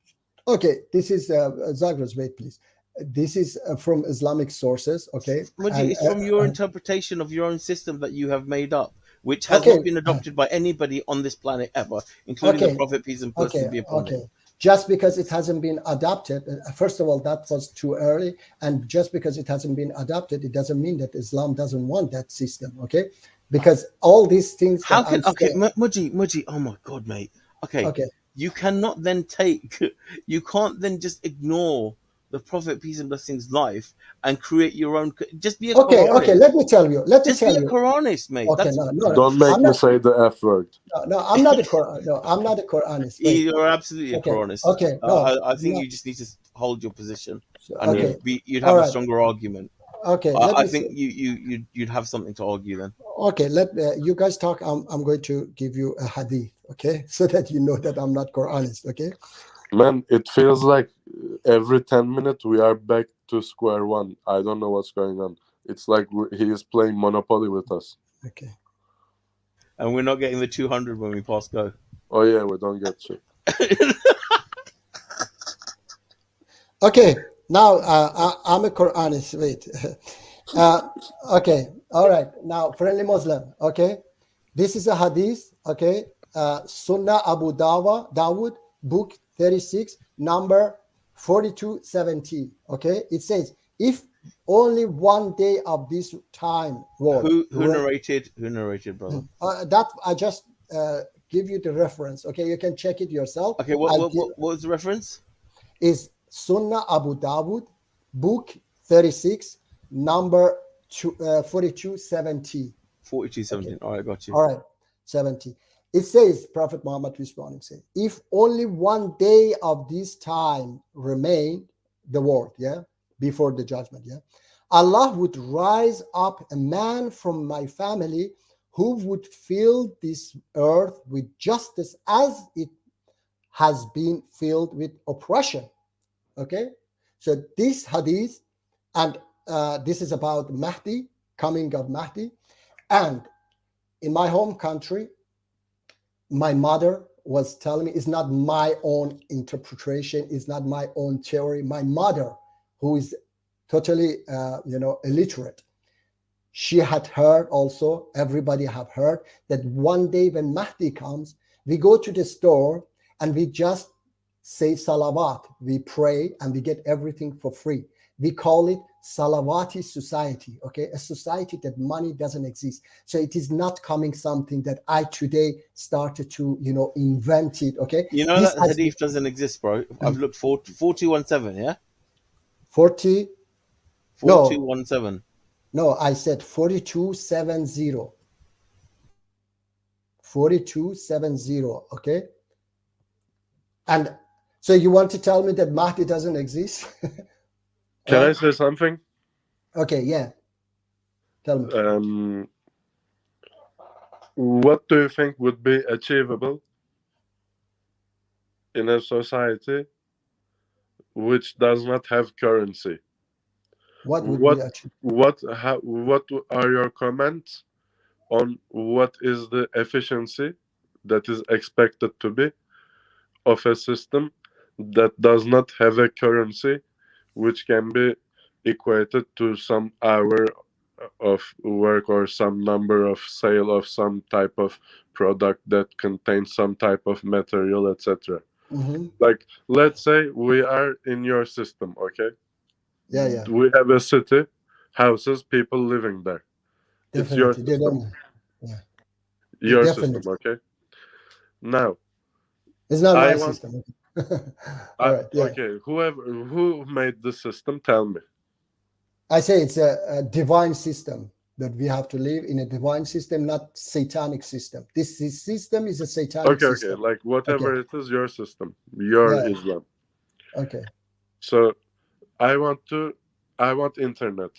[SPEAKER 1] okay. This is Zagros. Wait, please. This is from Islamic sources. Okay,
[SPEAKER 4] Muji,
[SPEAKER 1] And,
[SPEAKER 4] it's from your interpretation of your own system that you have made up, which has
[SPEAKER 1] Okay.
[SPEAKER 4] not been adopted by anybody on this planet ever, including
[SPEAKER 1] Okay.
[SPEAKER 4] the Prophet, peace and blessings
[SPEAKER 1] okay,
[SPEAKER 4] be upon him.
[SPEAKER 1] okay. Just because it hasn't been adopted, first of all, that was too early. And just because it hasn't been adopted, it doesn't mean that Islam doesn't want that system. Okay, because all these things.
[SPEAKER 4] How
[SPEAKER 1] that
[SPEAKER 4] can
[SPEAKER 1] I'm
[SPEAKER 4] okay,
[SPEAKER 1] saying-
[SPEAKER 4] Muji? Oh my God, mate. Okay,
[SPEAKER 1] Okay.
[SPEAKER 4] you cannot then take, you can't then just ignore the Prophet, peace and blessings life and create your own. Just be a
[SPEAKER 1] Okay,
[SPEAKER 4] Quranist.
[SPEAKER 1] okay. Let me tell you. Let me
[SPEAKER 4] Just be
[SPEAKER 1] tell
[SPEAKER 4] a
[SPEAKER 1] you.
[SPEAKER 4] Quranist, mate.
[SPEAKER 1] Okay,
[SPEAKER 4] That's
[SPEAKER 1] no.
[SPEAKER 3] Don't make
[SPEAKER 1] I'm
[SPEAKER 3] me
[SPEAKER 1] not,
[SPEAKER 3] say the F word.
[SPEAKER 1] no, I'm not a Quran. No, I'm not a Quranist. Wait.
[SPEAKER 4] you're absolutely a
[SPEAKER 1] Okay,
[SPEAKER 4] Quranist.
[SPEAKER 1] okay, no,
[SPEAKER 4] I think
[SPEAKER 1] no.
[SPEAKER 4] you just need to hold your position, and
[SPEAKER 1] Okay,
[SPEAKER 4] you'd have
[SPEAKER 1] all
[SPEAKER 4] a
[SPEAKER 1] right.
[SPEAKER 4] stronger argument.
[SPEAKER 1] Okay. Let
[SPEAKER 4] I
[SPEAKER 1] me
[SPEAKER 4] think
[SPEAKER 1] say-
[SPEAKER 4] you'd have something to argue then.
[SPEAKER 1] Okay, let you guys talk. I'm going to give you a hadith, okay, so that you know that I'm not Quranist, okay?
[SPEAKER 3] Man, it feels like every 10 minutes we are back to square one. I don't know what's going on. It's like he is playing Monopoly with us.
[SPEAKER 1] Okay.
[SPEAKER 4] And we're not getting the 200 when we pass go.
[SPEAKER 3] Oh yeah, we don't get shit.
[SPEAKER 1] Okay. Now I'm a Quranist. Wait. Okay. All right. Now, friendly Muslim. Okay. This is a hadith. Okay. Sunnah Abu Dawud, book 36, number 4270. Okay. It says, if only one day of this time was
[SPEAKER 4] Who narrated? Who narrated, brother?
[SPEAKER 1] that I just give you the reference. Okay, you can check it yourself.
[SPEAKER 4] Okay, what was the reference?
[SPEAKER 1] Is Sunnah Abu Dawud, book 36, number 4270.
[SPEAKER 4] 4217. All right, got you.
[SPEAKER 1] All right, 70. It says, Prophet Muhammad responding, said, if only one day of this time remained, the world, yeah, before the judgment, yeah, Allah would rise up a man from my family who would fill this earth with justice as it has been filled with oppression. Okay, so this hadith, and this is about Mahdi, coming of Mahdi. And in my home country, my mother was telling me, it's not my own interpretation, it's not my own theory. My mother, who is totally illiterate, she had heard also, everybody have heard, that one day when Mahdi comes, we go to the store and we just say salawat, we pray, and we get everything for free. We call it Salawati society, okay? A society that money doesn't exist. So it is not coming something that I today started to, invent it, okay?
[SPEAKER 4] You know
[SPEAKER 1] This
[SPEAKER 4] that hadith doesn't exist, bro. I've looked 4217, yeah?
[SPEAKER 1] 40,
[SPEAKER 4] 4217.
[SPEAKER 1] no, I said 4270. 4270, okay? And so you want to tell me that Mahdi doesn't exist?
[SPEAKER 3] Can I say something?
[SPEAKER 1] Okay, yeah. Tell me.
[SPEAKER 3] What do you think would be achievable in a society which does not have currency?
[SPEAKER 1] What would be achievable?
[SPEAKER 3] What are your comments on what is the efficiency that is expected to be of a system that does not have a currency which can be equated to some hour of work or some number of sale of some type of product that contains some type of material, etc.
[SPEAKER 1] Mm-hmm.
[SPEAKER 3] Like, let's say we are in your system, okay?
[SPEAKER 1] Yeah.
[SPEAKER 3] We have a city, houses, people living there.
[SPEAKER 1] Definitely.
[SPEAKER 3] It's your system. Your
[SPEAKER 1] Definitely.
[SPEAKER 3] system, okay? Now,
[SPEAKER 1] it's not my system. All right. Yeah.
[SPEAKER 3] Okay, who made the system, tell me.
[SPEAKER 1] I say it's a divine system, that we have to live in a divine system, not satanic system. This system is a satanic system.
[SPEAKER 3] Okay, like whatever it is, your system, your Islam.
[SPEAKER 1] Okay.
[SPEAKER 3] So I want internet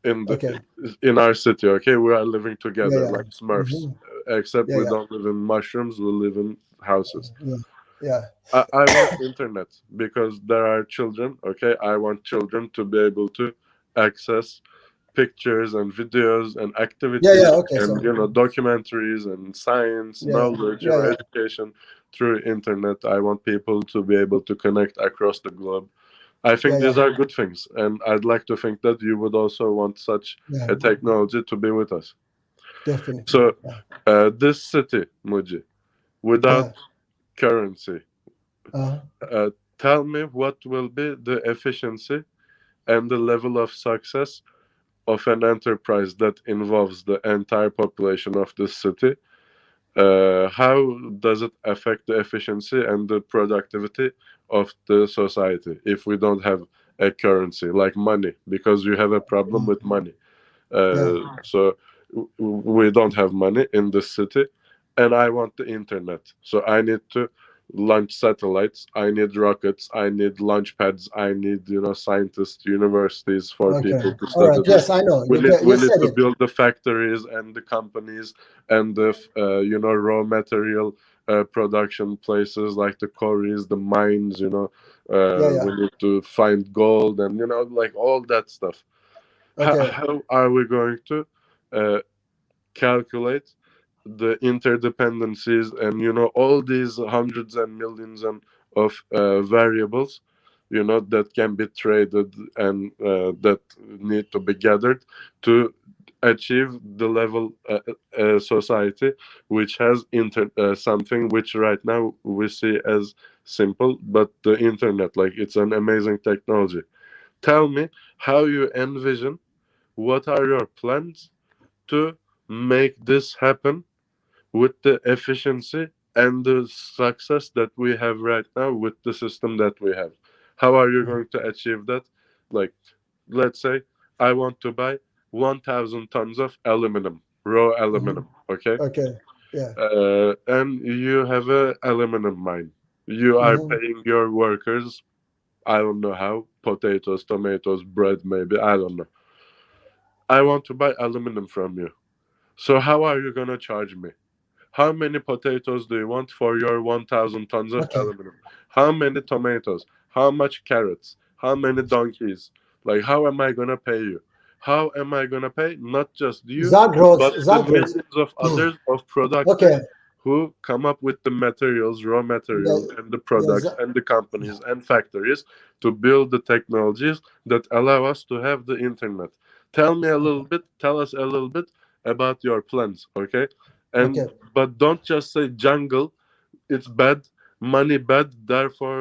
[SPEAKER 3] in our city, okay? We are living together like Smurfs, except we don't live in mushrooms, we live in houses.
[SPEAKER 1] Yeah.
[SPEAKER 3] I want internet because there are children, okay? I want children to be able to access pictures and videos and activities and documentaries and science, knowledge, education through internet. I want people to be able to connect across the globe. I think these are good things, and I'd like to think that you would also want such a technology to be with us.
[SPEAKER 1] Definitely.
[SPEAKER 3] So this city, Muji, without currency, tell me what will be the efficiency and the level of success of an enterprise that involves the entire population of this city. How does it affect the efficiency and the productivity of the society if we don't have a currency like money? Because you have a problem with money. So we don't have money in this city, and I want the internet. So I need to launch satellites, I need rockets, I need launch pads, I need scientists, universities for people to study.
[SPEAKER 1] Right. Yes, I know.
[SPEAKER 3] We need to build the factories and the companies and the raw material production places like the quarries, the mines. We need to find gold and like all that stuff. How are we going to calculate the interdependencies and all these hundreds and millions of variables that can be traded and that need to be gathered to achieve the level society which has something which right now we see as simple, but the internet, like, it's an amazing technology. Tell me how you envision, what are your plans to make this happen with the efficiency and the success that we have right now with the system that we have. How are you going to achieve that? Like, let's say I want to buy 1,000 tons of aluminum, raw aluminum, okay?
[SPEAKER 1] Okay, yeah.
[SPEAKER 3] And you have a aluminum mine. You are paying your workers, I don't know how, potatoes, tomatoes, bread, maybe, I don't know. I want to buy aluminum from you. So how are you gonna charge me? How many potatoes do you want for your 1,000 tons of
[SPEAKER 1] Okay.
[SPEAKER 3] aluminum? How many tomatoes? How much carrots? How many donkeys? Like, how am I gonna pay you? How am I gonna pay not just you,
[SPEAKER 1] Zagros,
[SPEAKER 3] but the millions of others of productors
[SPEAKER 1] okay.
[SPEAKER 3] who come up with the materials, raw materials, and the products, and the companies and factories to build the technologies that allow us to have the internet. Tell me a little bit, tell us a little bit about your plans, okay? And
[SPEAKER 1] Okay.
[SPEAKER 3] but don't just say jungle, it's bad, money bad, therefore,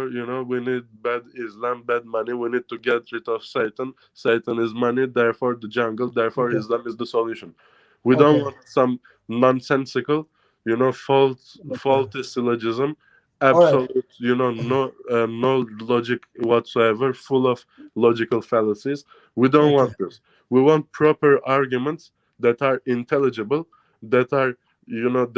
[SPEAKER 3] we need bad Islam, bad money, we need to get rid of Satan. Satan is money, therefore the jungle, therefore
[SPEAKER 1] Okay.
[SPEAKER 3] Islam is the solution. We don't want some nonsensical, faulty syllogism, absolute, no logic whatsoever, full of logical fallacies. We don't want this. We want proper arguments that are intelligible, that are,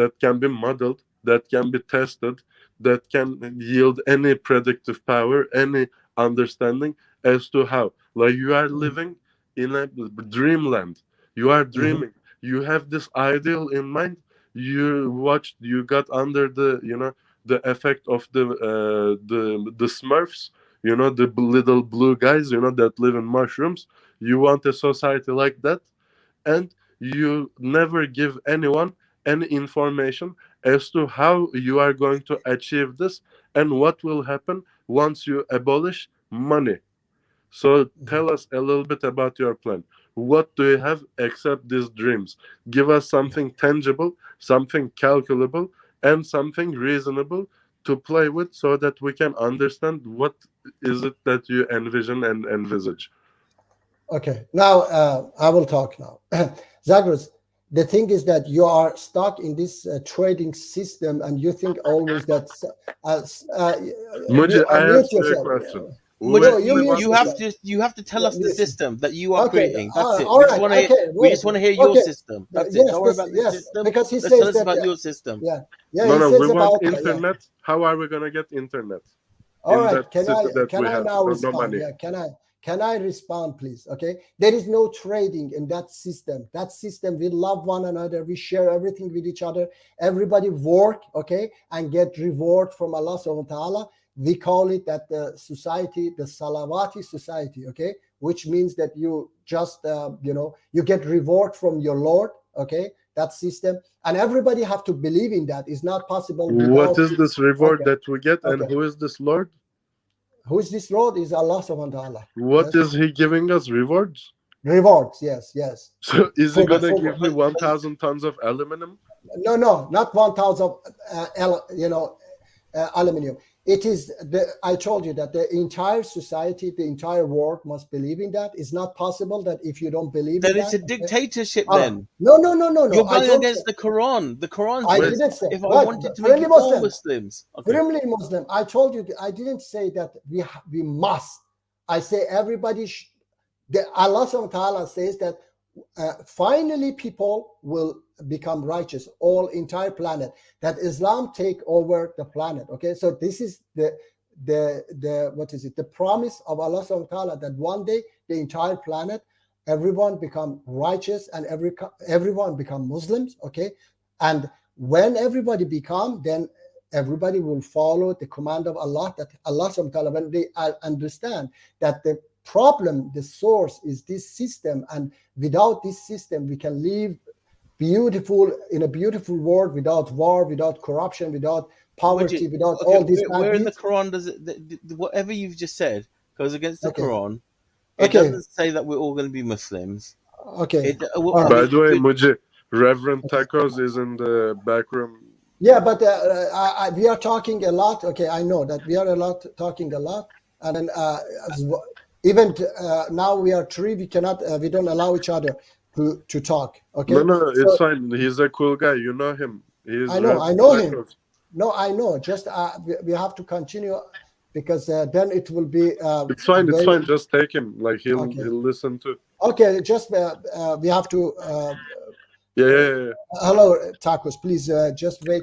[SPEAKER 3] that can be modeled, that can be tested, that can yield any predictive power, any understanding as to how. Like, you are living in a dreamland. You are dreaming. You have this ideal in mind. You got under the effect of the Smurfs, the little blue guys, that live in mushrooms. You want a society like that, and you never give anyone any information as to how you are going to achieve this and what will happen once you abolish money. So tell us a little bit about your plan. What do you have except these dreams? Give us something tangible, something calculable, and something reasonable to play with so that we can understand what is it that you envision and envisage.
[SPEAKER 1] Okay, now I will talk now. Zagros, the thing is that you are stuck in this trading system, and you think always that.
[SPEAKER 3] Mujib, I
[SPEAKER 1] mute
[SPEAKER 3] asked you a
[SPEAKER 1] yourself.
[SPEAKER 3] question.
[SPEAKER 4] You have to tell us the system that you are
[SPEAKER 1] Okay,
[SPEAKER 4] creating. That's it.
[SPEAKER 1] all right,
[SPEAKER 4] We just want to hear your system. That's it. Don't worry about the system.
[SPEAKER 1] Because he
[SPEAKER 4] Let's
[SPEAKER 1] says
[SPEAKER 4] tell us
[SPEAKER 1] that,
[SPEAKER 4] about your system.
[SPEAKER 1] Yeah,
[SPEAKER 3] No,
[SPEAKER 1] he says
[SPEAKER 3] we want
[SPEAKER 1] about
[SPEAKER 3] internet. How are we gonna get internet?
[SPEAKER 1] All
[SPEAKER 3] in
[SPEAKER 1] right,
[SPEAKER 3] that
[SPEAKER 1] can
[SPEAKER 3] city that
[SPEAKER 1] can
[SPEAKER 3] we
[SPEAKER 1] I
[SPEAKER 3] have
[SPEAKER 1] now
[SPEAKER 3] for no
[SPEAKER 1] respond?
[SPEAKER 3] money?
[SPEAKER 1] Yeah, can I respond, please? Okay, there is no trading in that system. That system, we love one another, we share everything with each other. Everybody work, okay, and get reward from Allah subhanahu wa ta'ala. We call it that the society, the Salawati society, okay, which means that you just you get reward from your Lord, okay. That system, and everybody have to believe in that. It's not possible without.
[SPEAKER 3] What is this reward that we get, and
[SPEAKER 1] Okay.
[SPEAKER 3] who is this Lord?
[SPEAKER 1] Who is this Lord? Is Allah subhanahu wa ta'ala.
[SPEAKER 3] What is He giving us rewards?
[SPEAKER 1] Rewards, yes.
[SPEAKER 3] So is He gonna give me
[SPEAKER 4] but-
[SPEAKER 3] 1,000 tons of aluminum?
[SPEAKER 1] No, not 1,000 aluminum. It is I told you that the entire society, the entire world must believe in that. It's not possible that if you don't believe
[SPEAKER 4] Then
[SPEAKER 1] in
[SPEAKER 4] it's
[SPEAKER 1] that,
[SPEAKER 4] a dictatorship.
[SPEAKER 1] okay?
[SPEAKER 4] Then
[SPEAKER 1] No.
[SPEAKER 4] you're going against the Quran. The Quran
[SPEAKER 1] I
[SPEAKER 4] says
[SPEAKER 1] didn't say.
[SPEAKER 4] if I
[SPEAKER 1] But
[SPEAKER 4] wanted to make
[SPEAKER 1] friendly
[SPEAKER 4] it all
[SPEAKER 1] Muslim,
[SPEAKER 4] Muslims, okay.
[SPEAKER 1] Friendly Muslim. I told you. I didn't say that we must. I say everybody. Allah subhanahu wa ta'ala says that finally people will become righteous, all entire planet, that Islam take over the planet. Okay, so this is the what is it, the promise of Allah subhanahu wa ta'ala, that one day the entire planet, everyone become righteous and everyone become Muslims. Okay, and when everybody become, then everybody will follow the command of Allah, that Allah subhanahu wa ta'ala, when they understand that the problem, the source is this system, and without this system we can live in a beautiful world, without war, without corruption, without poverty, without all these bad
[SPEAKER 4] where in the
[SPEAKER 1] deeds.
[SPEAKER 4] Quran does it whatever you've just said goes against the Quran? It
[SPEAKER 1] Okay.
[SPEAKER 4] doesn't say that we're all going to be Muslims.
[SPEAKER 1] Okay.
[SPEAKER 3] By the way, Mujib, Reverend Tacos is in the back room.
[SPEAKER 1] Yeah, but we are talking a lot. Okay, I know that we are talking a lot, and then even now we are three. We cannot. We don't allow each other to talk. Okay.
[SPEAKER 3] No, it's fine. He's a cool guy. You know him.
[SPEAKER 1] I know him. No, I know. Just we have to continue, because then it will be.
[SPEAKER 3] It's fine. It's fine. Just take him. Like he'll listen to.
[SPEAKER 1] Okay, just we have to.
[SPEAKER 3] Yeah.
[SPEAKER 1] Hello, Tacos. Please just wait.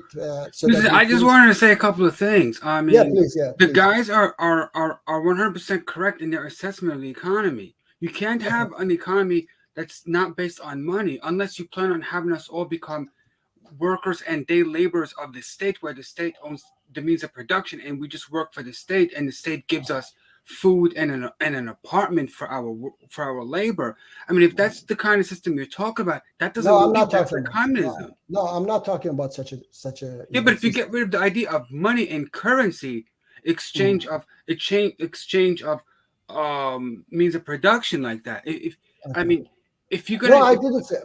[SPEAKER 5] I just wanted to say a couple of things. I mean,
[SPEAKER 1] please.
[SPEAKER 5] The guys are 100% correct in their assessment of the economy. You can't have an economy that's not based on money, unless you plan on having us all become workers and day laborers of the state, where the state owns the means of production and we just work for the state, and the state gives us food and an apartment for our labor. I mean, if that's the kind of system you're talking about, that doesn't
[SPEAKER 1] No, I'm
[SPEAKER 5] mean
[SPEAKER 1] not
[SPEAKER 5] that's
[SPEAKER 1] talking
[SPEAKER 5] like
[SPEAKER 1] about.
[SPEAKER 5] communism.
[SPEAKER 1] No, I'm not talking about such a
[SPEAKER 5] Yeah, but if you get rid of the idea of money and currency, exchange of means of production like that. If I mean, if you're gonna,
[SPEAKER 1] No,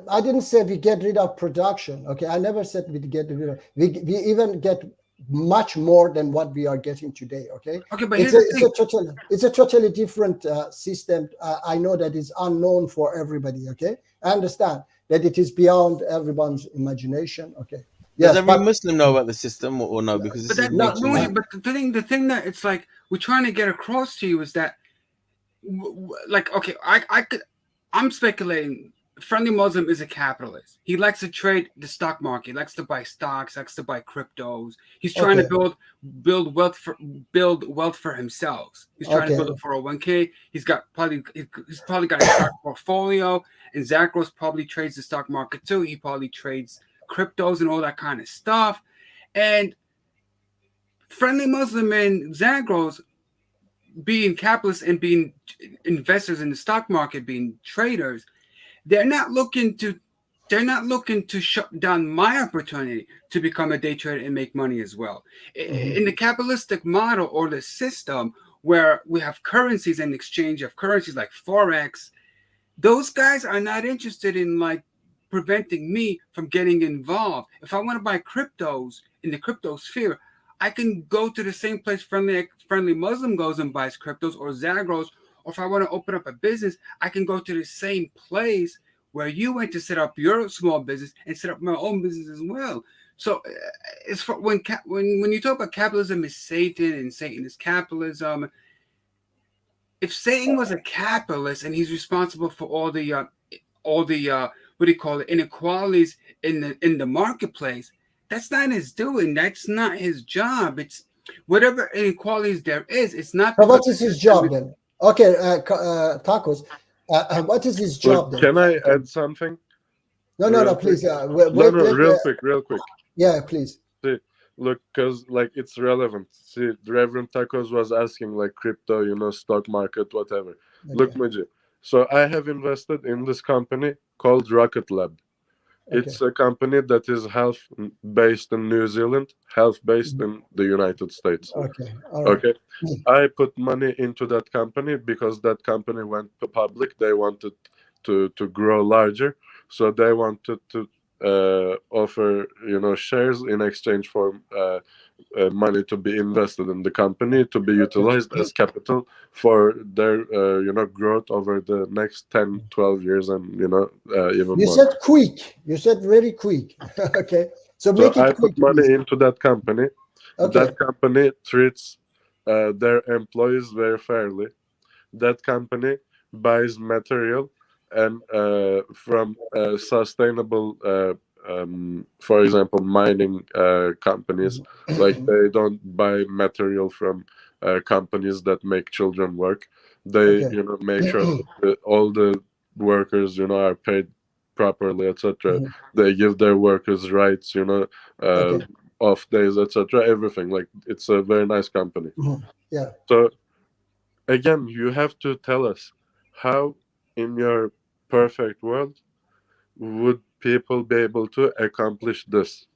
[SPEAKER 1] I didn't say we get rid of production. Okay, I never said we get rid of. We even get much more than what we are getting today. Okay.
[SPEAKER 5] Okay, but
[SPEAKER 1] it's a totally different system. I know that is unknown for everybody. Okay, I understand that it is beyond everyone's imagination. Okay.
[SPEAKER 4] Does every Muslim know about the system or no? Because this is
[SPEAKER 5] but the thing that it's like we're trying to get across to you is that, like, okay, I'm speculating. Friendly Muslim is a capitalist. He likes to trade the stock market. He likes to buy stocks. Likes to buy cryptos. He's trying to build wealth for himself. He's trying to build a 401k. He's probably got a stock portfolio. And Zagros probably trades the stock market too. He probably trades cryptos and all that kind of stuff. And Friendly Muslim and Zagros, being capitalists and being investors in the stock market, being traders, they're not looking to shut down my opportunity to become a day trader and make money as well. Mm-hmm. In the capitalistic model or the system where we have currencies and exchange of currencies like Forex, those guys are not interested in like preventing me from getting involved. If I want to buy cryptos in the crypto sphere, I can go to the same place Friendly Muslim goes and buys cryptos, or Zagros. Or if I want to open up a business, I can go to the same place where you went to set up your small business and set up my own business as well. So it's for when you talk about capitalism is Satan and Satan is capitalism. If Satan was a capitalist and he's responsible for all the what do you call it, inequalities in the marketplace, that's not his doing. That's not his job. It's whatever inequalities there is. It's not.
[SPEAKER 1] So what is his job then? Okay, Tacos. What is his job then?
[SPEAKER 3] Can I add something?
[SPEAKER 1] No, please.
[SPEAKER 3] Real quick.
[SPEAKER 1] Yeah, please.
[SPEAKER 3] See, look, because like it's relevant. See, Reverend Tacos was asking like crypto, stock market, whatever. Okay. Look, Muji. So I have invested in this company called Rocket Lab. Okay. It's a company that is half based in New Zealand, half based in the United States.
[SPEAKER 1] Okay. All right.
[SPEAKER 3] Okay. I put money into that company because that company went public. They wanted to grow larger, so they wanted to offer shares in exchange for money to be invested in the company, to be utilized as capital for their growth over the next 10-12 years, and even more.
[SPEAKER 1] You said quick. You said very quick. Okay, so make it
[SPEAKER 3] I
[SPEAKER 1] quick,
[SPEAKER 3] put money
[SPEAKER 1] please.
[SPEAKER 3] into that company. Okay. That company treats their employees very fairly. That company buys material and from sustainable for example, mining companies, like they don't buy material from companies that make children work. They make sure that all the workers are paid properly, etc. They give their workers rights, off days, etc. Everything. Like, it's a very nice company.
[SPEAKER 1] Yeah.
[SPEAKER 3] So again, you have to tell us how in your perfect world would people be able to accomplish this?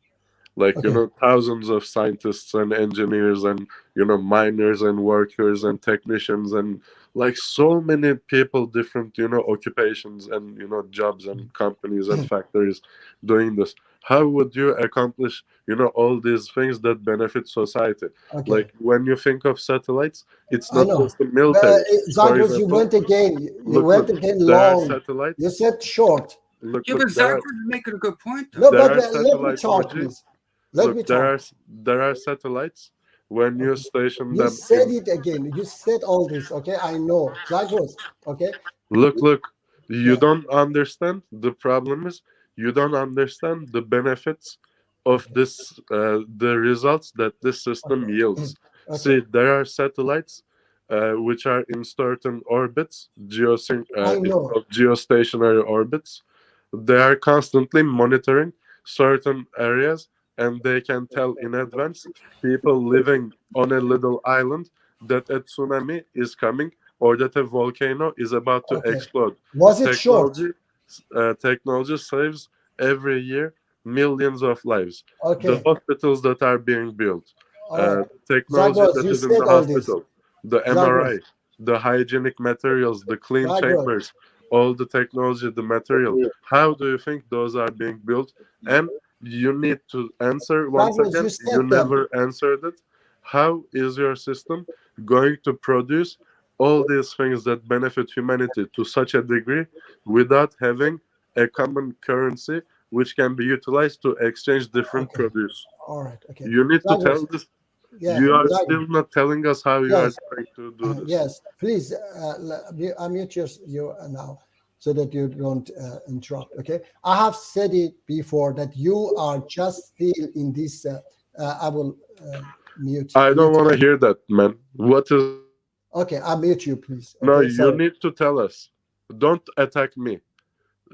[SPEAKER 3] Like, thousands of scientists and engineers and, miners and workers and technicians and like so many people, different, occupations and, jobs and companies and factories doing this. How would you accomplish, all these things that benefit society? Okay. Like, when you think of satellites, it's not just the military.
[SPEAKER 1] Zagros, you went again. You went again long. Satellites. You said short.
[SPEAKER 5] But Zagros is making a good point.
[SPEAKER 1] No, but let me talk, please.
[SPEAKER 3] There are satellites. When you station them,
[SPEAKER 1] you said it again. You said all this. Okay, I know. Zagros. Okay.
[SPEAKER 3] Look. You don't understand. The problem is you don't understand the benefits of this, the results that this system yields. Okay. See, there are satellites which are in certain orbits,
[SPEAKER 1] I know.
[SPEAKER 3] geostationary orbits. They are constantly monitoring certain areas, and they can tell in advance people living on a little island that a tsunami is coming or that a volcano is about to
[SPEAKER 1] Okay.
[SPEAKER 3] explode.
[SPEAKER 1] Was it short?
[SPEAKER 3] Technology saves every year millions of lives.
[SPEAKER 1] Okay.
[SPEAKER 3] The hospitals that are being built,
[SPEAKER 1] All right.
[SPEAKER 3] technology
[SPEAKER 1] Zagros,
[SPEAKER 3] that
[SPEAKER 1] you
[SPEAKER 3] is in the
[SPEAKER 1] said all this.
[SPEAKER 3] hospital, the MRI, the hygienic materials, the clean
[SPEAKER 1] Zagros.
[SPEAKER 3] chambers, all the technology, the material. How do you think those are being built? And you need to answer once
[SPEAKER 1] Zagros,
[SPEAKER 3] again.
[SPEAKER 1] you said
[SPEAKER 3] You
[SPEAKER 1] them.
[SPEAKER 3] never answered it. How is your system going to produce all these things that benefit humanity to such a degree without having a common currency which can be utilized to exchange different
[SPEAKER 1] Okay.
[SPEAKER 3] produce?
[SPEAKER 1] All right. Okay.
[SPEAKER 3] You need to
[SPEAKER 1] Zagros.
[SPEAKER 3] tell this.
[SPEAKER 1] Yeah.
[SPEAKER 3] You are
[SPEAKER 1] Zagros.
[SPEAKER 3] still not telling us how you are
[SPEAKER 1] Yes.
[SPEAKER 3] trying to do this.
[SPEAKER 1] Yes. Please unmute you now so that you don't interrupt. Okay. I have said it before that you are just still in this. I will mute.
[SPEAKER 3] I don't
[SPEAKER 1] mute
[SPEAKER 3] want to hear that, man. What is?
[SPEAKER 1] Okay, I'll mute you, please. Okay,
[SPEAKER 3] No, you
[SPEAKER 1] sorry.
[SPEAKER 3] need to tell us. Don't attack me.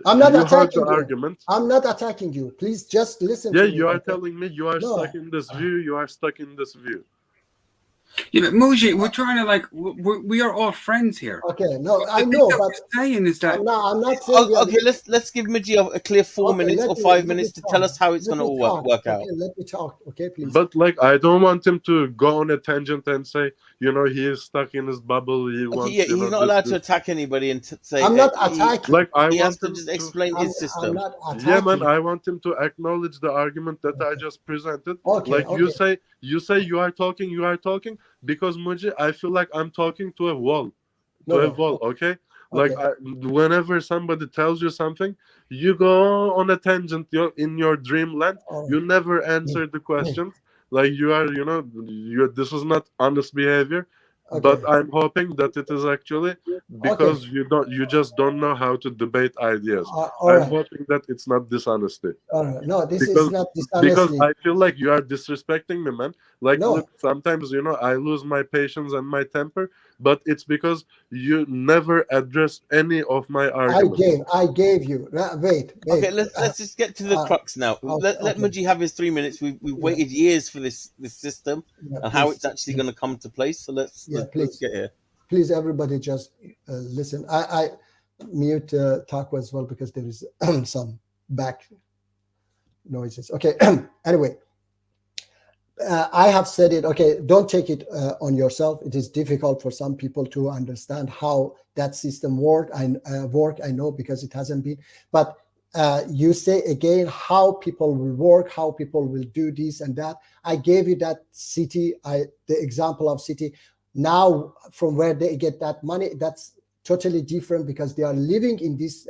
[SPEAKER 1] I'm not
[SPEAKER 3] You heard
[SPEAKER 1] attacking
[SPEAKER 3] the
[SPEAKER 1] you.
[SPEAKER 3] argument.
[SPEAKER 1] I'm not attacking you. Please just listen
[SPEAKER 3] Yeah,
[SPEAKER 1] to me.
[SPEAKER 3] you are
[SPEAKER 1] okay?
[SPEAKER 3] telling me you are
[SPEAKER 1] No.
[SPEAKER 3] stuck in this view. You are stuck in this view.
[SPEAKER 5] You know, Muji, we're trying to like we are all friends here.
[SPEAKER 1] Okay, no, I
[SPEAKER 5] The thing
[SPEAKER 1] know,
[SPEAKER 5] that
[SPEAKER 1] but
[SPEAKER 5] we're saying is that
[SPEAKER 1] I'm not saying we are.
[SPEAKER 4] Okay, let's give Midgie a clear 4
[SPEAKER 1] Okay,
[SPEAKER 4] minutes
[SPEAKER 1] let
[SPEAKER 4] or
[SPEAKER 1] me-
[SPEAKER 4] 5
[SPEAKER 1] let me
[SPEAKER 4] minutes to
[SPEAKER 1] talk.
[SPEAKER 4] tell us how it's
[SPEAKER 1] Let
[SPEAKER 4] going to
[SPEAKER 1] me
[SPEAKER 4] all
[SPEAKER 1] talk.
[SPEAKER 4] work out.
[SPEAKER 1] Okay, let me talk. Okay, please.
[SPEAKER 3] But like, I don't want him to go on a tangent and say, you know, he is stuck in his bubble. He
[SPEAKER 4] Okay,
[SPEAKER 3] wants,
[SPEAKER 4] yeah,
[SPEAKER 3] you know,
[SPEAKER 4] he's not
[SPEAKER 3] this,
[SPEAKER 4] allowed to
[SPEAKER 3] this.
[SPEAKER 4] attack anybody and say
[SPEAKER 1] I'm not attacking.
[SPEAKER 3] Like, I
[SPEAKER 4] he has
[SPEAKER 3] want
[SPEAKER 4] to
[SPEAKER 3] him
[SPEAKER 4] just
[SPEAKER 3] to.
[SPEAKER 4] explain
[SPEAKER 1] I'm
[SPEAKER 4] his system.
[SPEAKER 1] not attacking.
[SPEAKER 3] Yeah, man, I want him to acknowledge the argument that I just presented.
[SPEAKER 1] Okay,
[SPEAKER 3] Like
[SPEAKER 1] okay.
[SPEAKER 3] you say you are talking because Muji, I feel like I'm talking to a wall.
[SPEAKER 1] No,
[SPEAKER 3] To a
[SPEAKER 1] no.
[SPEAKER 3] wall, okay? Like
[SPEAKER 1] Okay.
[SPEAKER 3] whenever somebody tells you something, you go on a tangent. You're in your dreamland.
[SPEAKER 1] All
[SPEAKER 3] You
[SPEAKER 1] right.
[SPEAKER 3] never answer the questions. Like you are, you know, this is not honest behavior. But
[SPEAKER 1] Okay.
[SPEAKER 3] I'm hoping that it is actually because you just don't know how to debate ideas.
[SPEAKER 1] All
[SPEAKER 3] I'm
[SPEAKER 1] right.
[SPEAKER 3] hoping that it's not dishonesty.
[SPEAKER 1] All right. No, this
[SPEAKER 3] Because
[SPEAKER 1] is not
[SPEAKER 3] because
[SPEAKER 1] dishonestly.
[SPEAKER 3] I feel like you are disrespecting me, man. Like,
[SPEAKER 1] No.
[SPEAKER 3] look, sometimes you know I lose my patience and my temper, but it's because you never address any of my arguments.
[SPEAKER 1] I gave you. Wait.
[SPEAKER 4] Okay, let's just get to the crux now. Let
[SPEAKER 1] okay.
[SPEAKER 4] Muji have his 3 minutes. We've waited years for this system
[SPEAKER 1] Yeah,
[SPEAKER 4] and how
[SPEAKER 1] please.
[SPEAKER 4] it's actually going to come to place. So let's
[SPEAKER 1] please.
[SPEAKER 4] get here.
[SPEAKER 1] Please, everybody, just listen. I mute Taco as well because there is some back noises. Okay. Anyway, I have said it. Okay, don't take it on yourself. It is difficult for some people to understand how that system work. I know because it hasn't been. But you say again how people will work, how people will do this and that. I gave you that city. The example of city. Now, from where they get that money, that's totally different because they are living in this,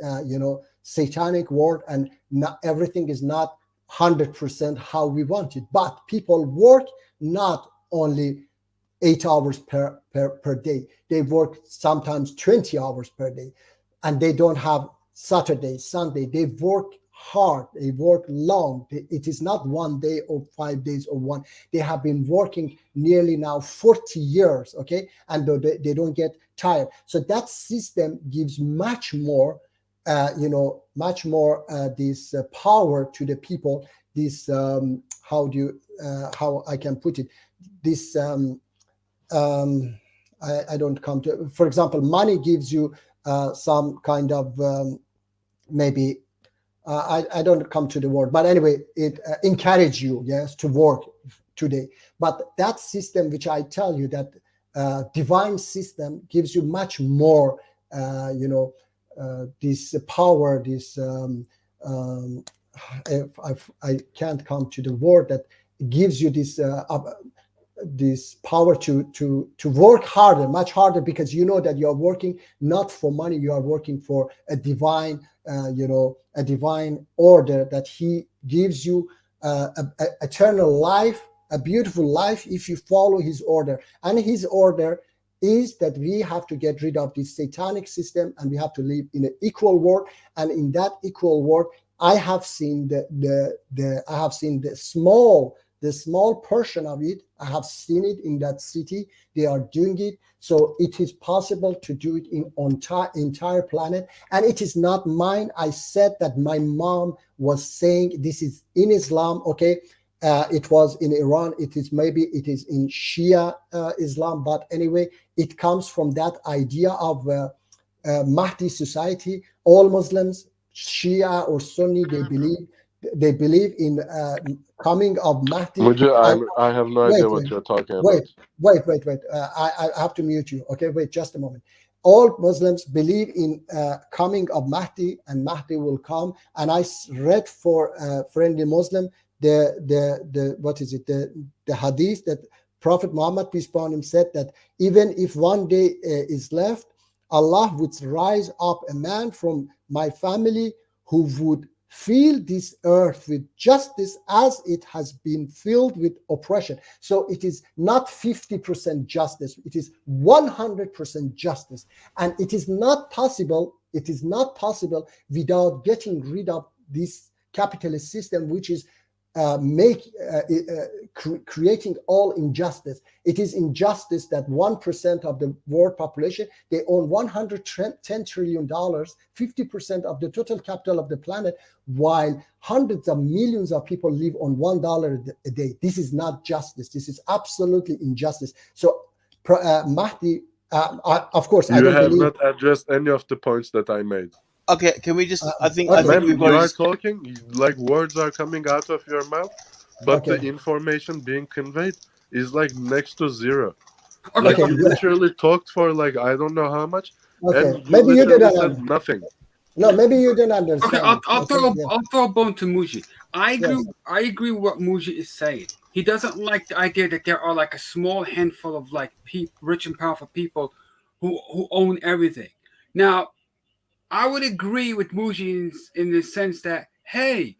[SPEAKER 1] satanic world, and not everything is not 100% how we want it. But people work not only 8 hours per day. They work sometimes 20 hours per day, and they don't have Saturday, Sunday. They work hard. They work long. It is not 1 day or 5 days or one. They have been working nearly now 40 years, okay? And they don't get tired. So that system gives much more, this power to the people. This, how I can put it? This, I don't come to, for example, money gives you some kind of maybe, I don't come to the word, but anyway, it encourage you, yes, to work today. But that system, which I tell you, that divine system gives you much more, this power, this, I can't come to the word that gives you this, this power to work harder, much harder, because you know that you are working not for money, you are working for a divine, a divine order that he gives you, a eternal life, a beautiful life if you follow his order. And his order is that we have to get rid of this satanic system and we have to live in an equal world. And in that equal world, I have seen the the small portion of it. I have seen it in that city. They are doing it. So it is possible to do it in entire planet. And it is not mine. I said that my mom was saying this is in Islam. Okay. It was in Iran. It is in Shia Islam. But anyway, it comes from that idea of Mahdi society. All Muslims, Shia or Sunni, they believe in coming of Mahdi.
[SPEAKER 3] I have no idea what you're talking about.
[SPEAKER 1] Wait. I have to mute you. Okay, wait just a moment. All Muslims believe in coming of Mahdi, and Mahdi will come. And I read for Friendly Muslim the what is it, the hadith that Prophet Muhammad, peace be upon him, said that even if one day is left, Allah would rise up a man from my family who would fill this earth with justice as it has been filled with oppression. So it is not 50% justice, it is 100% justice. And it is not possible without getting rid of this capitalist system, which is creating all injustice. It is injustice that 1% of the world population, they own $110 trillion, 50% of the total capital of the planet, while hundreds of millions of people live on $1 a day. This is not justice. This is absolutely injustice. So Mahdi, of course,
[SPEAKER 3] you have not addressed any of the points that I made.
[SPEAKER 4] Okay, can we just? I think
[SPEAKER 3] we've got. You are talking like words are coming out of your mouth, but the information being conveyed is like next to zero. Like you literally talked for like I don't know how much.
[SPEAKER 1] Okay,
[SPEAKER 3] and maybe you didn't said nothing.
[SPEAKER 1] No, maybe you didn't understand.
[SPEAKER 5] Okay, I'll throw a bone to Muji. I agree with what Muji is saying. He doesn't like the idea that there are like a small handful of like rich and powerful people who own everything. Now, I would agree with Muji in the sense that, hey,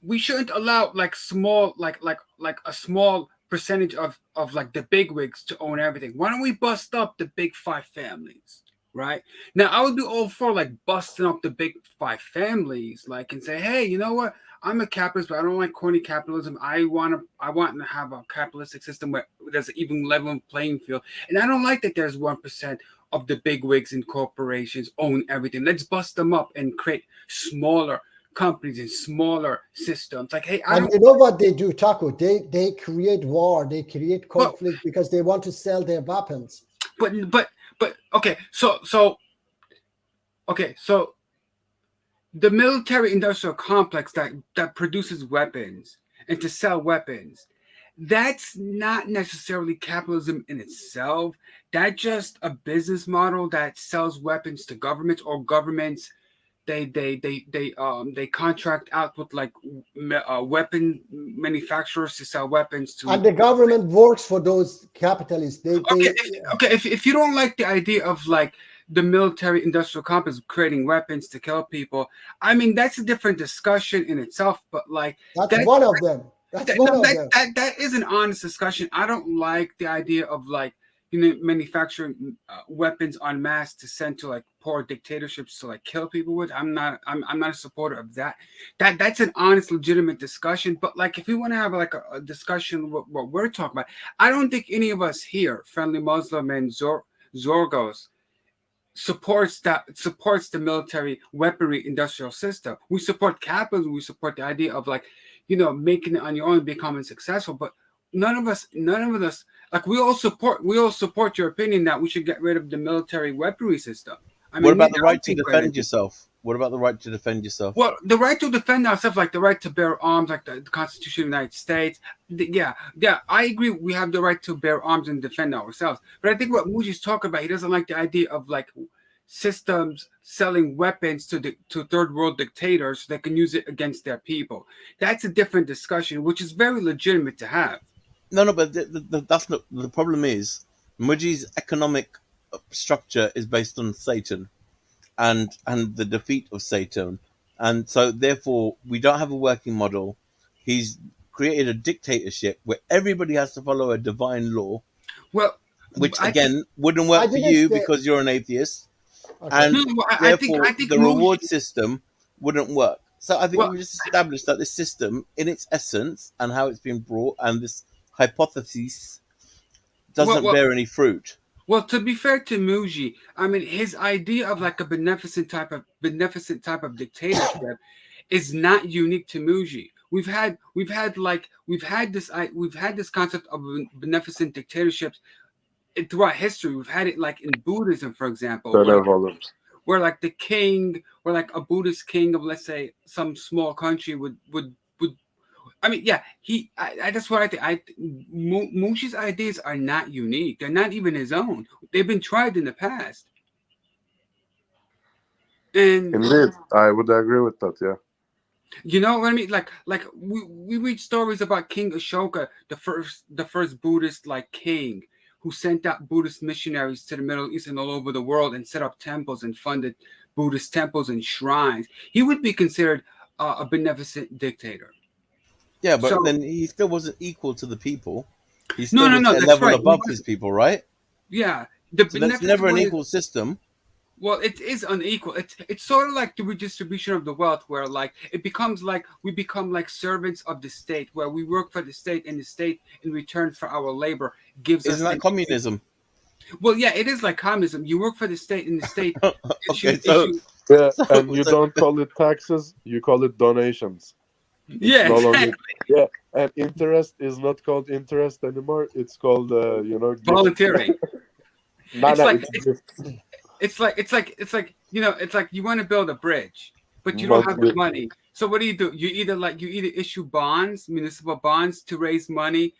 [SPEAKER 5] we shouldn't allow like small, like a small percentage of like the bigwigs to own everything. Why don't we bust up the big five families, right? Now, I would be all for like busting up the big five families, like, and say, hey, you know what? I'm a capitalist, but I don't like corny capitalism. I want to have a capitalistic system where there's an even level playing field, and I don't like that there's 1% of the big wigs and corporations own everything. Let's bust them up and create smaller companies and smaller systems. Like, hey,
[SPEAKER 1] you know what they do, Taco? They create war, they create conflict because they want to sell their weapons.
[SPEAKER 5] But okay, so the military-industrial complex that produces weapons and to sell weapons, that's not necessarily capitalism in itself. That's just a business model that sells weapons to governments, or governments they contract out with like weapon manufacturers to sell weapons to.
[SPEAKER 1] And the government works for those capitalists.
[SPEAKER 5] If you don't like the idea of like the military industrial complex creating weapons to kill people, I mean that's a different discussion in itself. But like
[SPEAKER 1] that's one of them. That
[SPEAKER 5] is an honest discussion. I don't like the idea of like, you know, manufacturing weapons en masse to send to like poor dictatorships to like kill people with. I'm not a supporter of that. That's an honest, legitimate discussion. But like, if we want to have like a discussion what we're talking about, I don't think any of us here, Friendly Muslim and Zorgos, supports the military weaponry industrial system. We support capitalism. We support the idea of like, you know, making it on your own and becoming successful. But none of us, like we all support your opinion that we should get rid of the military weaponry system. I mean,
[SPEAKER 4] what about the right to defend yourself? What about the right to defend yourself?
[SPEAKER 5] Well, the right to defend ourselves, like the right to bear arms, like the Constitution of the United States. Yeah, I agree. We have the right to bear arms and defend ourselves. But I think what Muji's talking about, he doesn't like the idea of like systems selling weapons to third world dictators so they can use it against their people. That's a different discussion, which is very legitimate to have.
[SPEAKER 4] No, but that's not the problem. Is Muji's economic structure is based on Satan and the defeat of Satan, and so therefore we don't have a working model. He's created a dictatorship where everybody has to follow a divine law, which again wouldn't work for you because you're an atheist. Okay. And therefore, the reward system wouldn't work. So I think
[SPEAKER 5] Well,
[SPEAKER 4] we just established that this system, in its essence and how it's been brought, and this hypothesis doesn't
[SPEAKER 5] well,
[SPEAKER 4] bear any fruit.
[SPEAKER 5] well, to be fair to Muji, I mean, his idea of like a beneficent type of dictatorship is not unique to Muji. We've had this concept of beneficent dictatorships throughout history. We've had it like in Buddhism, for example, where like the king, where like a Buddhist king of, let's say, some small country would. I mean, yeah, that's what I think. Mushi's ideas are not unique. They're not even his own. They've been tried in the past. And
[SPEAKER 3] Indeed, I would agree with that. Yeah.
[SPEAKER 5] you know what I mean? Like we read stories about King Ashoka, the first Buddhist like king who sent out Buddhist missionaries to the Middle East and all over the world and set up temples and funded Buddhist temples and shrines. He would be considered a beneficent dictator.
[SPEAKER 4] Yeah, but
[SPEAKER 5] So-
[SPEAKER 4] then he still wasn't equal to the people. He
[SPEAKER 5] No,
[SPEAKER 4] still
[SPEAKER 5] no,
[SPEAKER 4] was
[SPEAKER 5] no,
[SPEAKER 4] a
[SPEAKER 5] that's
[SPEAKER 4] level
[SPEAKER 5] right.
[SPEAKER 4] above his people, right?
[SPEAKER 5] Yeah, the
[SPEAKER 4] So that's never an equal system.
[SPEAKER 5] Well, it is unequal. It's sort of like the redistribution of the wealth, where like it becomes like we become like servants of the state, where we work for the state, and the state in return for our labor gives us.
[SPEAKER 4] Isn't that communism?
[SPEAKER 5] Well, yeah, it is like communism. You work for the state, and the state
[SPEAKER 4] Okay, so
[SPEAKER 3] Yeah,
[SPEAKER 4] So-
[SPEAKER 3] and you don't call it taxes; you call it donations.
[SPEAKER 5] yeah,
[SPEAKER 3] no longer-
[SPEAKER 5] exactly.
[SPEAKER 3] Yeah, and interest is not called interest anymore. It's called, gift.
[SPEAKER 5] Volunteering.
[SPEAKER 3] No,
[SPEAKER 5] It's
[SPEAKER 3] no,
[SPEAKER 5] like-
[SPEAKER 3] it's gift.
[SPEAKER 5] It's like it's like you want to build a bridge, but you don't have the money. So what do? You either issue bonds, municipal bonds, to raise money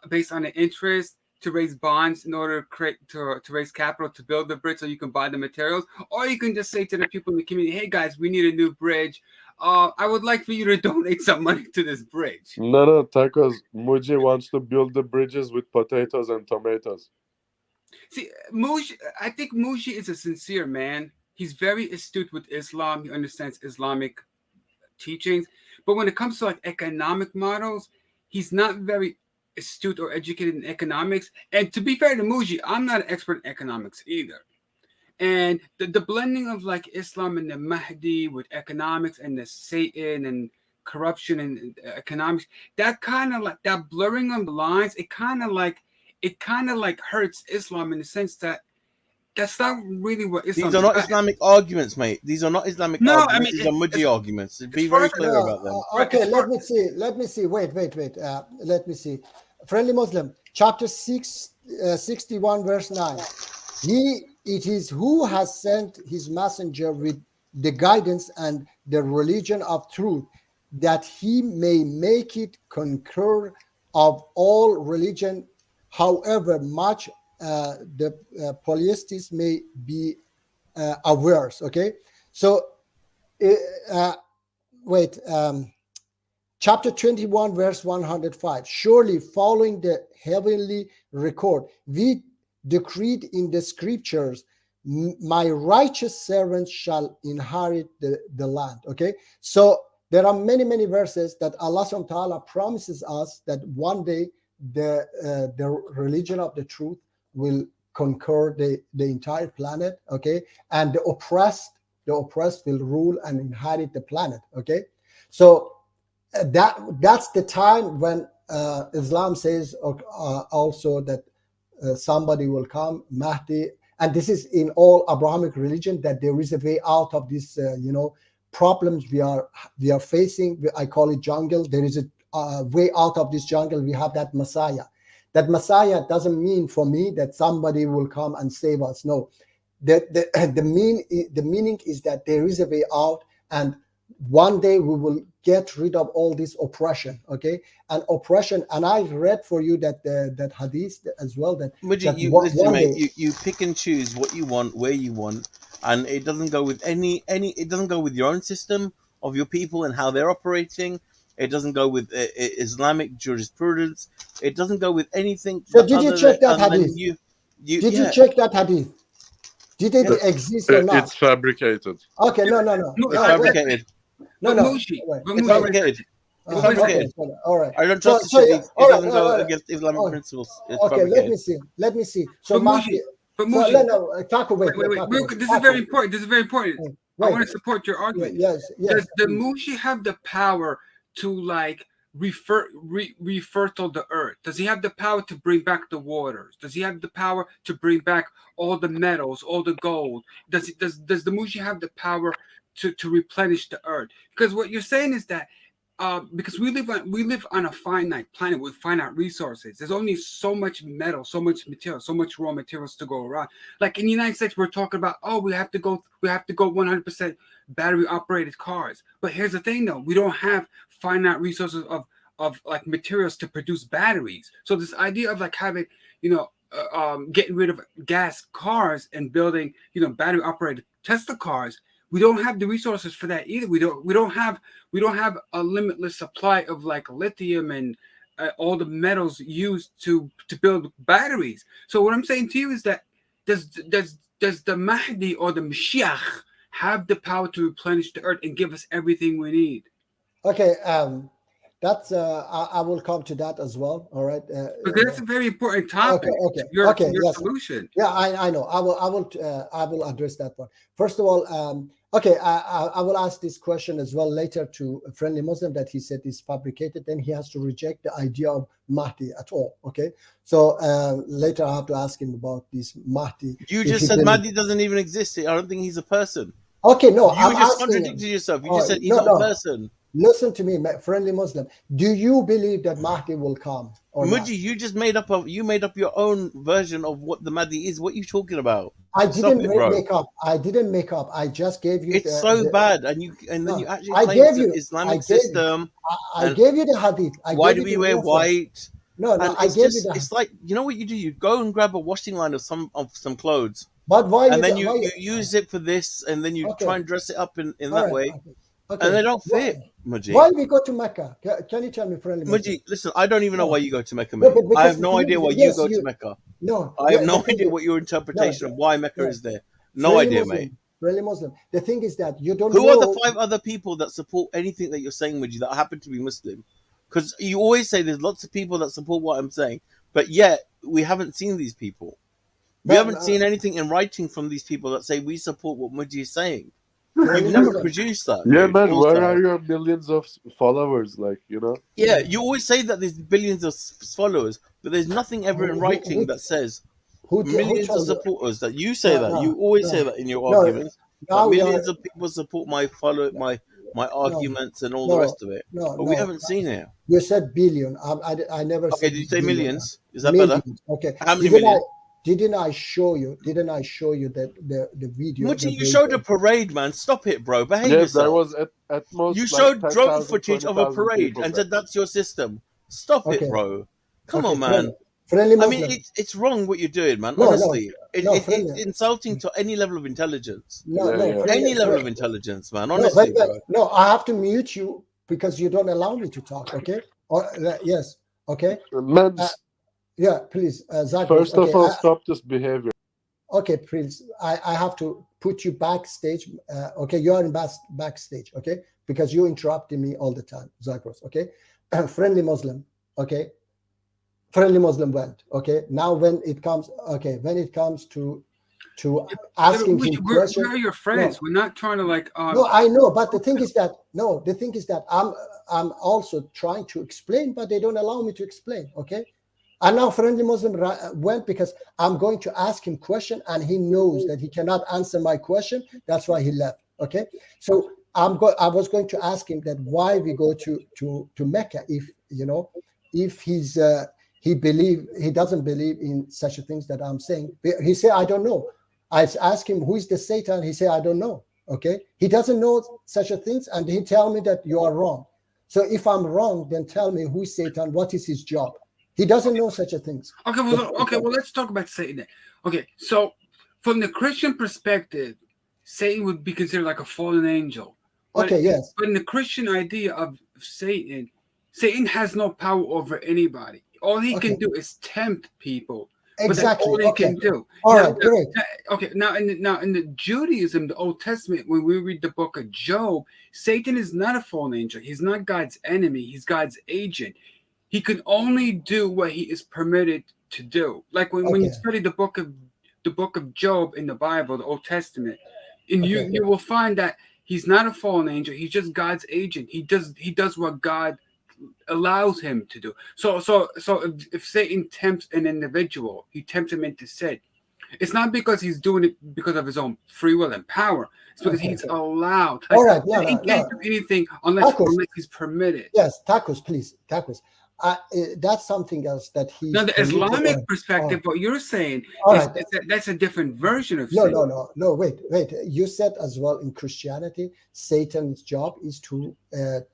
[SPEAKER 5] based on the interest, to raise bonds in order to raise capital to build the bridge so you can buy the materials, or you can just say to the people in the community, hey guys, we need a new bridge. I would like for you to donate some money to this bridge.
[SPEAKER 3] No, Tacos. Muji wants to build the bridges with potatoes and tomatoes.
[SPEAKER 5] See, I think Muji is a sincere man. He's very astute with Islam. He understands Islamic teachings. But when it comes to like economic models, he's not very astute or educated in economics. And to be fair to Muji, I'm not an expert in economics either. And the blending of like Islam and the Mahdi with economics and the Satan and corruption and economics, that kind of like that blurring of the lines, it kind of like hurts Islam in the sense that that's not really what Islam.
[SPEAKER 4] these are not Islamic arguments, mate. These are not Islamic
[SPEAKER 5] No,
[SPEAKER 4] arguments.
[SPEAKER 5] I mean,
[SPEAKER 4] these are Mujji arguments. Be
[SPEAKER 5] far
[SPEAKER 4] very
[SPEAKER 5] as-
[SPEAKER 4] clear about them.
[SPEAKER 1] Okay, let me see. Let me see. Wait. Let me see. Friendly Muslim, chapter 61, verse 9. It is who has sent his messenger with the guidance and the religion of truth, that he may make it concur of all religion, however much the polytheists may be averse. Okay, so chapter 21, verse 105. Surely, following the heavenly record, we decreed in the scriptures, my righteous servants shall inherit the land. Okay, so there are many verses that Allah subhanahu wa ta'ala promises us that one day the religion of the truth will conquer the entire planet. Okay, and the oppressed will rule and inherit the planet. Okay, so that's the time when Islam says also that somebody will come, Mahdi, and this is in all Abrahamic religion, that there is a way out of this problems we are facing. I call it jungle. There is a way out of this jungle. We have that Messiah. That Messiah doesn't mean for me that somebody will come and save us. No, the meaning is that there is a way out, and one day we will get rid of all this oppression. Okay, and oppression. And I read for you that hadith as well.
[SPEAKER 4] Mujji, you pick and choose what you want, where you want, and it doesn't go with any. It doesn't go with your own system of your people and how they're operating. It doesn't go with Islamic jurisprudence. It doesn't go with anything.
[SPEAKER 1] So did you check that hadith? Did you check that hadith? Did it exist or not?
[SPEAKER 3] It's fabricated.
[SPEAKER 1] Okay, no.
[SPEAKER 4] It's fabricated.
[SPEAKER 1] No.
[SPEAKER 4] It's fabricated. It's fabricated.
[SPEAKER 1] All right.
[SPEAKER 4] I don't trust
[SPEAKER 1] So,
[SPEAKER 4] it.
[SPEAKER 1] yeah,
[SPEAKER 4] It
[SPEAKER 1] all
[SPEAKER 4] doesn't
[SPEAKER 1] right,
[SPEAKER 4] go
[SPEAKER 1] all right.
[SPEAKER 4] against Islamic principles. It's
[SPEAKER 1] Okay,
[SPEAKER 4] fabricated.
[SPEAKER 1] let me see. So
[SPEAKER 5] But Muji,
[SPEAKER 1] Taco, wait.
[SPEAKER 5] wait. This is very important. I want to support your argument.
[SPEAKER 1] Yes.
[SPEAKER 5] Does the Muji have the power to like refertile the earth? Does he have the power to bring back the waters? Does he have the power to bring back all the metals, all the gold? Does the Muji have the power to replenish the earth? Because what you're saying is that because we live on a finite planet with finite resources. There's only so much metal, so much material, so much raw materials to go around. Like in the United States, we're talking about, oh, we have to go 100% battery operated cars. But here's the thing, though, we don't have finite resources of like materials to produce batteries. So this idea of like having, getting rid of gas cars and building, battery operated Tesla cars. We don't have the resources for that either. We don't have a limitless supply of like lithium and all the metals used to build batteries. So what I'm saying to you is that does the Mahdi or the Mashiach have the power to replenish the earth and give us everything we need?
[SPEAKER 1] Okay, that's I will come to that as well. All right,
[SPEAKER 5] because that's a very important topic.
[SPEAKER 1] Okay.
[SPEAKER 5] Your
[SPEAKER 1] Yes.
[SPEAKER 5] solution.
[SPEAKER 1] Yeah, I know. I will address that one. First of all, I will ask this question as well later to a friendly Muslim that he said is fabricated. Then he has to reject the idea of Mahdi at all. Okay, so later I have to ask him about this Mahdi.
[SPEAKER 4] You just said Mahdi doesn't even exist. I don't think he's a person.
[SPEAKER 1] Okay, no,
[SPEAKER 4] you just contradicted yourself. You just said he's not a person.
[SPEAKER 1] Listen to me, friendly Muslim. Do you believe that Mahdi will come?
[SPEAKER 4] Muji, you just made up your own version of what the Mahdi is. What are you talking about?
[SPEAKER 1] I didn't make up. I didn't make up. I just gave you.
[SPEAKER 4] It's bad, and then you actually claim it's an Islamic system.
[SPEAKER 1] I gave you the hadith.
[SPEAKER 4] Why do we wear white?
[SPEAKER 1] No, I gave you.
[SPEAKER 4] It's like, you know what you do? You go and grab a washing line of some clothes.
[SPEAKER 1] But why?
[SPEAKER 4] And then you use it for this, and then you try and dress it up in that way. Okay. And they don't fit, Muji.
[SPEAKER 1] Why we go to Mecca? Can you tell me, friendly
[SPEAKER 4] Muji, listen, I don't even know why you go to Mecca, mate. I have no idea why you go to Mecca.
[SPEAKER 1] No.
[SPEAKER 4] I have no idea what your interpretation of why Mecca is there. No idea, mate.
[SPEAKER 1] Friendly Muslim. The thing is that you don't know.
[SPEAKER 4] Who are the 5 other people that support anything that you're saying, Muji, that happen to be Muslim? Because you always say there's lots of people that support what I'm saying, but yet we haven't seen these people. We haven't seen anything in writing from these people that say we support what Muji is saying. You've never produced that.
[SPEAKER 3] Yeah, man. Where are your millions of followers?
[SPEAKER 4] Yeah, you always say that there's billions of followers, but there's nothing ever in writing that says millions of supporters. That you say that. You always say that in your arguments. Millions of people support my arguments and all the rest of it. But we haven't seen it.
[SPEAKER 1] You said billion. I never.
[SPEAKER 4] Okay, did you say millions? Is that
[SPEAKER 1] millions.
[SPEAKER 4] better?
[SPEAKER 1] Okay.
[SPEAKER 4] How many millions?
[SPEAKER 1] Didn't I show you that the video?
[SPEAKER 4] Muji, you showed a parade, man. Stop it, bro. Behave
[SPEAKER 3] Yes,
[SPEAKER 4] yourself.
[SPEAKER 3] there was at most.
[SPEAKER 4] You showed
[SPEAKER 3] 10,000,
[SPEAKER 4] drone footage of a
[SPEAKER 3] 20,000
[SPEAKER 4] parade and said that's your system. Stop it, bro. Come on, man.
[SPEAKER 1] Friendly
[SPEAKER 4] I mean, it's wrong what you're doing, man. Honestly, it's insulting to any level of intelligence. Any level of intelligence, man. Honestly, bro.
[SPEAKER 1] No, I have to mute you because you don't allow me to talk. Okay? Yes. Okay.
[SPEAKER 3] Man.
[SPEAKER 1] Yeah, please, Zach.
[SPEAKER 3] First of all, stop this behavior.
[SPEAKER 1] Okay, please. I have to put you backstage. Okay, you are in backstage. Okay, because you interrupting me all the time, Zagros. Okay, friendly Muslim. Okay, friendly Muslim went. Okay, now when it comes to asking him questions.
[SPEAKER 5] We're your friends. We're not trying to like.
[SPEAKER 1] No, I know, but the thing is that I'm also trying to explain, but they don't allow me to explain. Okay. And now friendly Muslim went because I'm going to ask him question and he knows that he cannot answer my question. That's why he left. Okay. So I was going to ask him that why we go to Mecca if he doesn't believe in such things that I'm saying. He said, I don't know. I asked him, who is the Satan? He said, I don't know. Okay. He doesn't know such things. And he tell me that you are wrong. So if I'm wrong, then tell me who is Satan? What is his job? He doesn't know such things.
[SPEAKER 5] Okay, well, let's talk about Satan then. Okay, so from the Christian perspective, Satan would be considered like a fallen angel. But,
[SPEAKER 1] yes.
[SPEAKER 5] But in the Christian idea of Satan, Satan has no power over anybody. All he can do is tempt people.
[SPEAKER 1] Exactly.
[SPEAKER 5] But that's all he can do.
[SPEAKER 1] All right, great.
[SPEAKER 5] Now in the Judaism, the Old Testament, when we read the book of Job, Satan is not a fallen angel. He's not God's enemy. He's God's agent. He can only do what he is permitted to do. Like when you study the book of Job in the Bible, the Old Testament, And
[SPEAKER 1] Okay.
[SPEAKER 5] you will find that he's not a fallen angel. He's just God's agent. He does what God allows him to do. So if Satan tempts an individual, he tempts him into sin. It's not because he's doing it because of his own free will and power. It's because
[SPEAKER 1] Okay.
[SPEAKER 5] he's allowed.
[SPEAKER 1] All right.
[SPEAKER 5] He can't do anything unless he's permitted.
[SPEAKER 1] Yes, tacos, please, tacos. That's something else that he.
[SPEAKER 5] Now, the Islamic perspective, what you're saying, that's a different version of sin.
[SPEAKER 1] No. Wait. You said as well in Christianity, Satan's job is to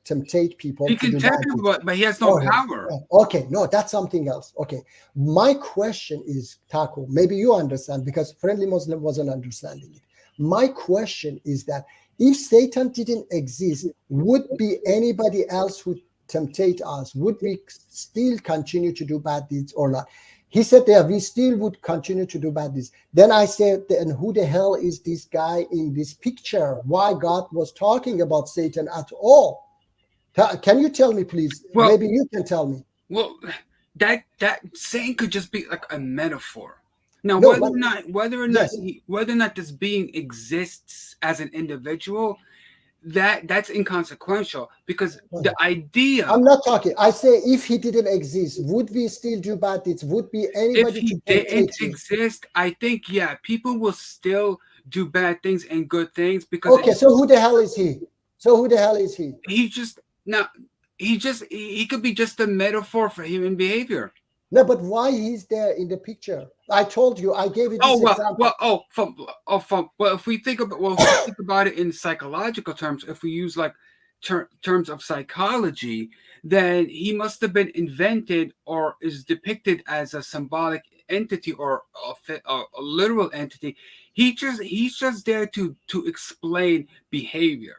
[SPEAKER 1] temptate people.
[SPEAKER 5] He can tempt people, but he has no power.
[SPEAKER 1] Okay, no, that's something else. Okay, my question is, Taco, maybe you understand because Friendly Muslim wasn't understanding it. My question is that if Satan didn't exist, would be anybody else who temptate us? Would we still continue to do bad deeds or not? He said that we still would continue to do bad deeds. Then I said, then who the hell is this guy in this picture? Why God was talking about Satan at all? Can you tell me, please? Well, maybe you can tell me.
[SPEAKER 5] Well, that Satan could just be like a metaphor. Now, whether or not this being exists as an individual, that's inconsequential because the idea.
[SPEAKER 1] I'm not talking. I say if he didn't exist, would we still do bad deeds? Would be anybody?
[SPEAKER 5] If he didn't exist, I think people will still do bad things and good things because.
[SPEAKER 1] Okay, so who the hell is he?
[SPEAKER 5] He could be just a metaphor for human behavior.
[SPEAKER 1] No, but why he's there in the picture? I told you, I gave you this example.
[SPEAKER 5] If we think about it in psychological terms, if we use like terms of psychology, then he must have been invented or is depicted as a symbolic entity or a literal entity. He's just there to explain behavior.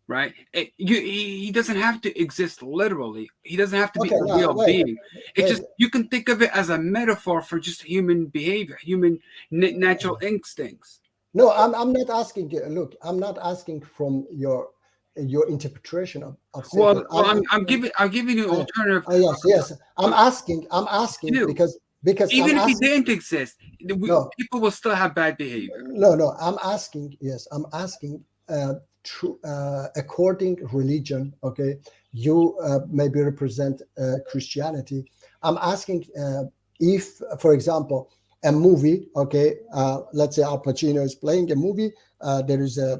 [SPEAKER 5] Right? He doesn't have to exist literally. He doesn't have to be a real being. You can think of it as a metaphor for just human behavior, human natural instincts.
[SPEAKER 1] No, I'm not asking you. Look, I'm not asking from your interpretation of Satan.
[SPEAKER 5] Well, I'm giving you an alternative.
[SPEAKER 1] Yes. I'm asking because
[SPEAKER 5] even if he didn't exist, people will still have bad behavior.
[SPEAKER 1] No. I'm asking. According religion, okay, you maybe represent Christianity. I'm asking if, for example, a movie, okay, let's say Al Pacino is playing a movie, there is a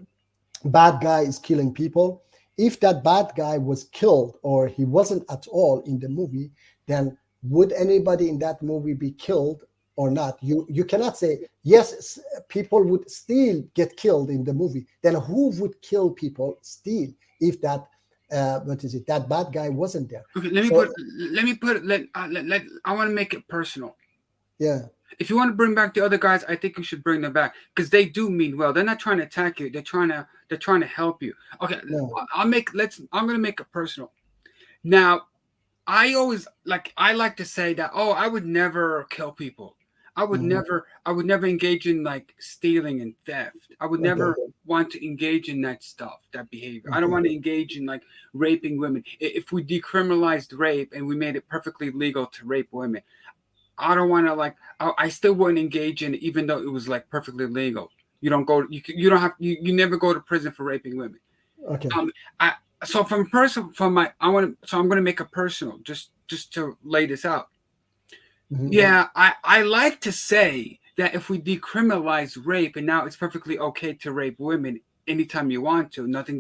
[SPEAKER 1] bad guy is killing people. If that bad guy was killed or he wasn't at all in the movie, then would anybody in that movie be killed or not? You cannot say yes, people would still get killed in the movie. Then who would kill people still if that that bad guy wasn't there?
[SPEAKER 5] Okay, let me put it. I want to make it personal.
[SPEAKER 1] Yeah.
[SPEAKER 5] If you want to bring back the other guys, I think you should bring them back because they do mean well. They're not trying to attack you. They're trying to help you. Okay, no. I'm gonna make it personal. Now, I like to say that I would never kill people. I would never engage in like stealing and theft. I would never want to engage in that stuff, that behavior. I don't want to engage in like raping women. If we decriminalized rape and we made it perfectly legal to rape women, I don't want to I still wouldn't engage in it, even though it was like perfectly legal. You don't go, you never go to prison for raping women.
[SPEAKER 1] Okay.
[SPEAKER 5] So I'm going to make it personal just to lay this out. Mm-hmm. Yeah, I like to say that if we decriminalize rape and now it's perfectly okay to rape women anytime you want to, nothing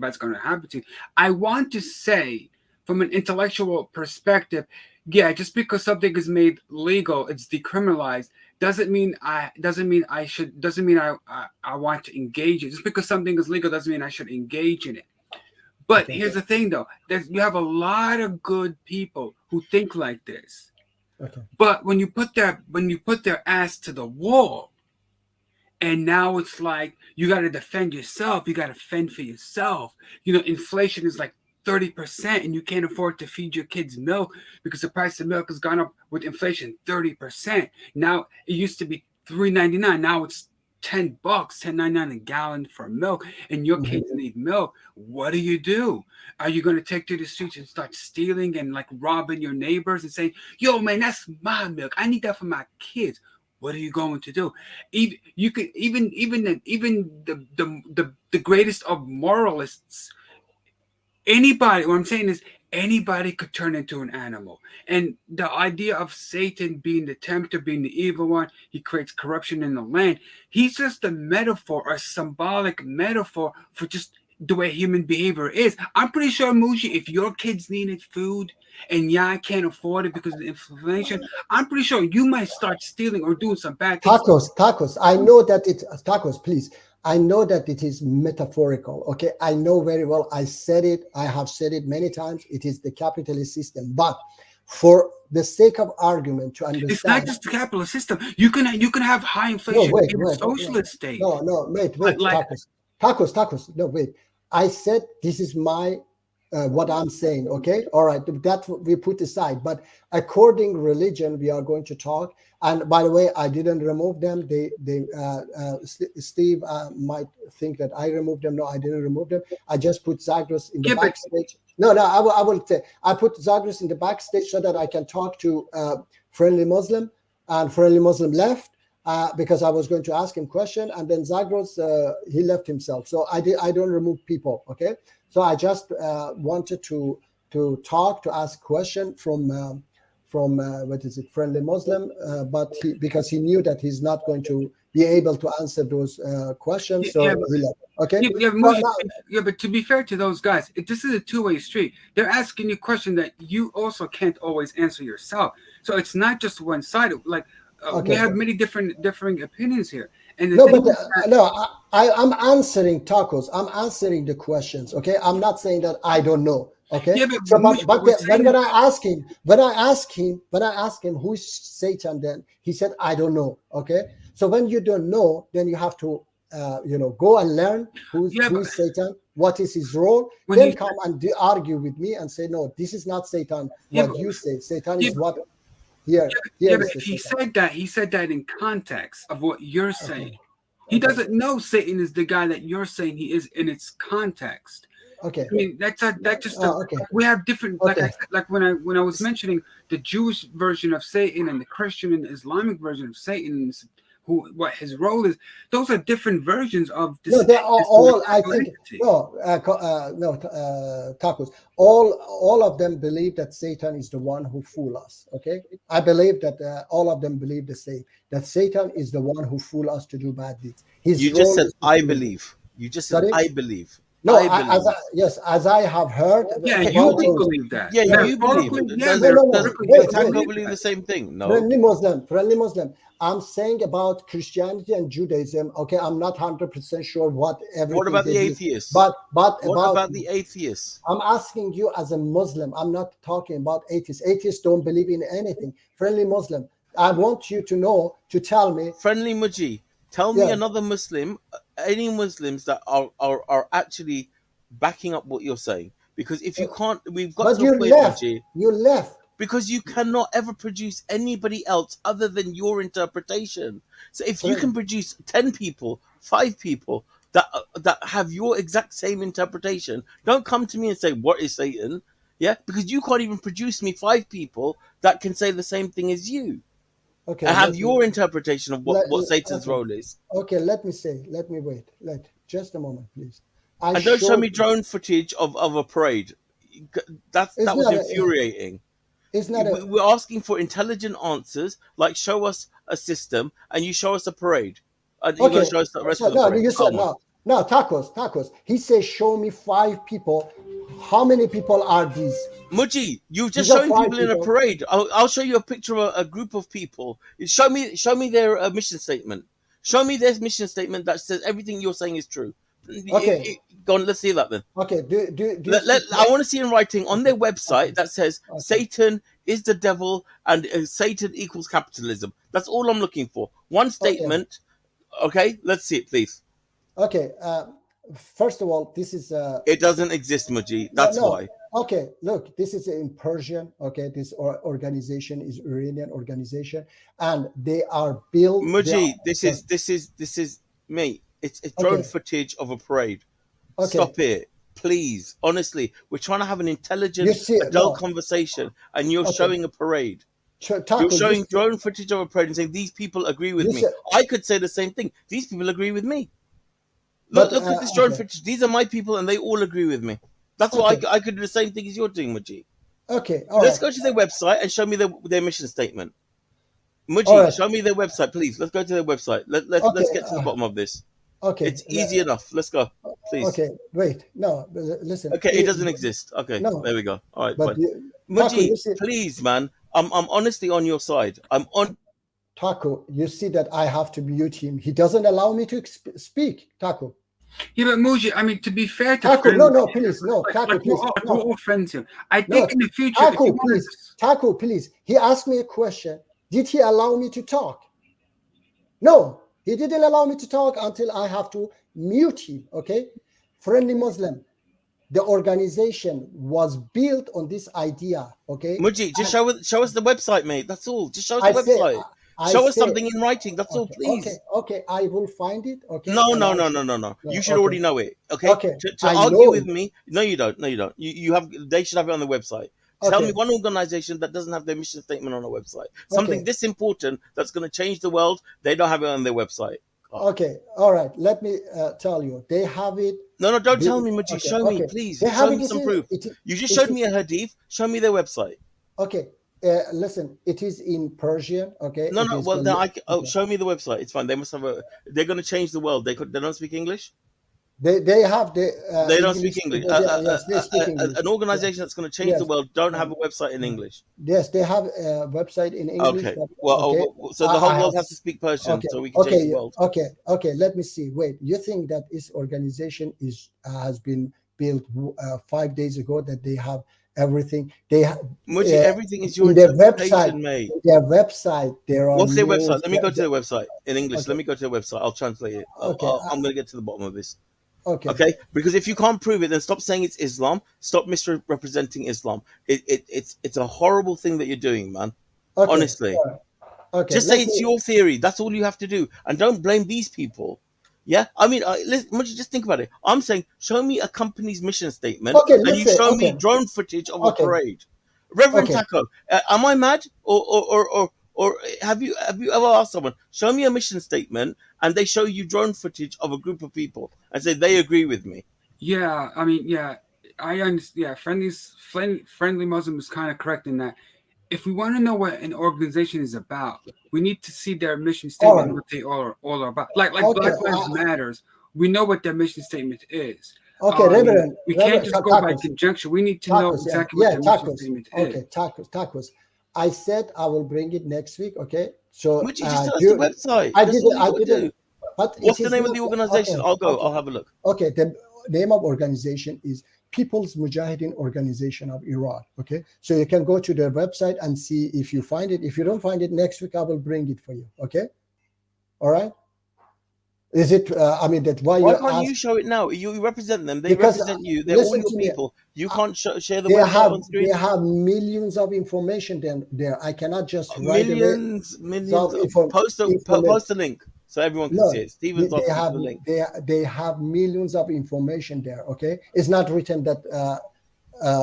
[SPEAKER 5] bad's going to happen to you. I want to say from an intellectual perspective, just because something is made legal, it's decriminalized, doesn't mean I want to engage it. Just because something is legal doesn't mean I should engage in it. But here's the thing though, you have a lot of good people who think like this.
[SPEAKER 1] Okay.
[SPEAKER 5] But when you put their ass to the wall, and now it's like you got to defend yourself, you got to fend for yourself. Inflation is like 30%, and you can't afford to feed your kids milk because the price of milk has gone up with inflation 30%. Now it used to be $3.99, now it's $10, $10.99 a gallon for milk, and your kids need milk. What do? Are you going to take to the streets and start stealing and like robbing your neighbors and saying, "Yo, man, that's my milk. I need that for my kids"? What are you going to do? Even you could even the greatest of moralists, anybody, what I'm saying is anybody could turn into an animal. And the idea of Satan being the tempter, being the evil one, he creates corruption in the land. He's just a metaphor, a symbolic metaphor for just the way human behavior is. I'm pretty sure, Muji, if your kids needed food and I can't afford it because of the inflation, I'm pretty sure you might start stealing or doing some bad things.
[SPEAKER 1] Tacos. I know that tacos, please. I know that it is metaphorical. Okay, I know very well. I said it. I have said it many times. It is the capitalist system. But for the sake of argument, to understand,
[SPEAKER 5] it's not just the capitalist system. You can have high inflation in a socialist state.
[SPEAKER 1] No, wait, tacos. No, wait. I said this is my what I'm saying. Okay, all right. That we put aside. But according religion, we are going to talk. And by the way, I didn't remove them. Steve might think that I removed them. No, I didn't remove them. I just put Zagros in the backstage. No, I will say I put Zagros in the backstage so that I can talk to Friendly Muslim, and Friendly Muslim left because I was going to ask him question, and then Zagros he left himself. So I don't remove people. Okay, so I just wanted to talk, to ask question from what is it, Friendly Muslim, but because he knew that he's not going to be able to answer those questions, so he left. Okay.
[SPEAKER 5] But to be fair to those guys, this is a two-way street. They're asking you a question that you also can't always answer yourself. So it's not just one-sided. Like we have many differing opinions here. And
[SPEAKER 1] I'm answering tacos. I'm answering the questions. Okay, I'm not saying that I don't know. Okay.
[SPEAKER 5] Yeah,
[SPEAKER 1] but when I ask him who is Satan, then he said I don't know. Okay. So when you don't know, then you have to go and learn who is Satan, what is his role. Then come and argue with me and say no, this is not Satan. What you say, Satan is what. But
[SPEAKER 5] if he said that in context of what you're saying. He doesn't know Satan is the guy that you're saying he is in its context.
[SPEAKER 1] Okay.
[SPEAKER 5] I mean, we have different, like when I was mentioning the Jewish version of Satan and the Christian and the Islamic version of Satan, what his role is, those are different versions of this.
[SPEAKER 1] No, they are all, I think, tacos. All of them believe that Satan is the one who fool us. Okay, I believe that all of them believe the same. That Satan is the one who fool us to do bad deeds.
[SPEAKER 4] You just said I believe. You just said I believe.
[SPEAKER 1] No, as I have heard.
[SPEAKER 5] Yeah, you believe that.
[SPEAKER 4] Yeah, you believe it. Does Tango believe the same thing? No.
[SPEAKER 1] Friendly Muslim. I'm saying about Christianity and Judaism. Okay, I'm not 100% sure what everything.
[SPEAKER 4] What about the atheists?
[SPEAKER 1] But
[SPEAKER 4] what about the atheists?
[SPEAKER 1] I'm asking you as a Muslim. I'm not talking about atheists. Atheists don't believe in anything. Friendly Muslim. I want you to tell me.
[SPEAKER 4] Friendly Muji, tell me another Muslim, any Muslims that are actually backing up what you're saying. Because if you can't, we've got to a point, Muji.
[SPEAKER 1] You left.
[SPEAKER 4] Because you cannot ever produce anybody else other than your interpretation. So if you can produce 10 people, 5 people that have your exact same interpretation, don't come to me and say, what is Satan? Yeah, because you can't even produce me 5 people that can say the same thing as you.
[SPEAKER 1] Okay.
[SPEAKER 4] And have your interpretation of what Satan's role is.
[SPEAKER 1] Okay, let me wait. Just a moment, please.
[SPEAKER 4] And don't show me drone footage of a parade. That was infuriating. We're asking for intelligent answers, like show us a system and you show us a parade. And you're going to show us the rest of the parade.
[SPEAKER 1] You said no, tacos. He says, show me 5 people. How many people are these?
[SPEAKER 4] Muji, you've just shown people in a parade. I'll show you a picture of a group of people. Show me their mission statement. Show me their mission statement that says everything you're saying is true.
[SPEAKER 1] Okay.
[SPEAKER 4] Go on, let's see that then.
[SPEAKER 1] Okay.
[SPEAKER 4] I want to see in writing on their website that says Satan is the devil and Satan equals capitalism. That's all I'm looking for. One statement. Okay, let's see it, please.
[SPEAKER 1] Okay. First of all, this is.
[SPEAKER 4] It doesn't exist, Muji. That's why.
[SPEAKER 1] Okay, look, this is in Persian. Okay, this organization is Iranian organization, and they are built.
[SPEAKER 4] Muji, this is me. It's drone footage of a parade. Okay. Stop it, please. Honestly, we're trying to have an intelligent adult conversation, and you're showing a parade.
[SPEAKER 1] Taco,
[SPEAKER 4] You're showing drone footage of a parade and saying these people agree with me.
[SPEAKER 1] Listen.
[SPEAKER 4] I could say the same thing. These people agree with me. Look at this drone footage. These are my people, and they all agree with me. That's why I could do the same thing as you're doing, Muji.
[SPEAKER 1] Okay,
[SPEAKER 4] Let's go to their website and show me their mission statement. Muji, show me their website, please. Let's go to their website. Let's get to the bottom of this.
[SPEAKER 1] Okay,
[SPEAKER 4] it's easy enough. Let's go, please.
[SPEAKER 1] Okay, wait. No, listen.
[SPEAKER 4] Okay, it doesn't exist. Okay,
[SPEAKER 1] no,
[SPEAKER 4] there we go. All right,
[SPEAKER 1] but
[SPEAKER 4] Muji, please, man. I'm honestly on your side. I'm on.
[SPEAKER 1] Taco, you see that I have to mute him. He doesn't allow me to speak. Taco.
[SPEAKER 5] Yeah, but Muji, I mean, to be fair to
[SPEAKER 1] Taco, no, please, no, Taco, please.
[SPEAKER 5] We're all friends here. I think in the future,
[SPEAKER 1] Taco, please. He asked me a question. Did he allow me to talk? No, he didn't allow me to talk until I have to mute him. Okay, Friendly Muslim. The organization was built on this idea. Okay,
[SPEAKER 4] Muji, just show us the website, mate. That's all. Just show us the website. Show us something in writing. That's all, please.
[SPEAKER 1] Okay, I will find it. Okay.
[SPEAKER 4] No. You should already know it. Okay. To argue with me, no, you don't. You have. They should have it on the website. Tell me one organization that doesn't have their mission statement on a website. Something this important that's going to change the world. They don't have it on their website.
[SPEAKER 1] Okay, all right. Let me tell you. They have it.
[SPEAKER 4] No, don't tell me, Muji. Show me, please. Show me some proof. You just showed me a hadith. Show me their website.
[SPEAKER 1] Okay. Listen, it is in Persian. Okay.
[SPEAKER 4] No. Well, then show me the website. It's fine. They must have They're going to change the world. They don't speak English.
[SPEAKER 1] They have the.
[SPEAKER 4] They don't speak English.
[SPEAKER 1] Yes, they speak English.
[SPEAKER 4] An organization that's going to change the world don't have a website in English.
[SPEAKER 1] Yes, they have a website in English.
[SPEAKER 4] Okay. So the whole world has to speak Persian, so we can change the world.
[SPEAKER 1] Okay. Let me see. Wait, you think that this organization has been built 5 days ago? That they have everything? They have.
[SPEAKER 4] Muji, everything is your
[SPEAKER 1] interpretation,
[SPEAKER 4] mate.
[SPEAKER 1] Their website. There are.
[SPEAKER 4] What's their website? Let me go to their website in English. Let me go to their website. I'll translate it. I'm going to get to the bottom of this. Okay. Because if you can't prove it, then stop saying it's Islam. Stop misrepresenting Islam. It's a horrible thing that you're doing, man. Honestly. Just say it's your theory. That's all you have to do, and don't blame these people. Yeah, I mean, just think about it. I'm saying, show me a company's mission statement, and you show me drone footage of a parade. Reverend Taco, am I mad, or have you ever asked someone, show me a mission statement, and they show you drone footage of a group of people and say they agree with me?
[SPEAKER 5] Yeah, I mean, I understand. Yeah, friendly Muslim is kind of correct in that. If we want to know what an organization is about, we need to see their mission statement, what they all are about. Like Black Lives Matters, we know what their mission statement is.
[SPEAKER 1] Okay, Reverend.
[SPEAKER 5] We can't just go by conjecture. We need to know exactly what their mission statement is.
[SPEAKER 1] Okay, tacos. I said I will bring it next week. Okay, so
[SPEAKER 4] would you just tell us the website? I didn't. But what's the name of the organization? I'll go. I'll have a look.
[SPEAKER 1] Okay, the name of organization is People's Mujahideen Organization of Iran. Okay, so you can go to their website and see if you find it. If you don't find it next week, I will bring it for you. Okay, all right. Is it? I mean, that why
[SPEAKER 4] can't you show it now? You represent them. They represent you. They're all your people. You can't share the website on screen.
[SPEAKER 1] They have millions of information there. I cannot just
[SPEAKER 4] millions. Post a link so everyone can see it. Steven's
[SPEAKER 1] they have the link. They have millions of information there. Okay, it's not written that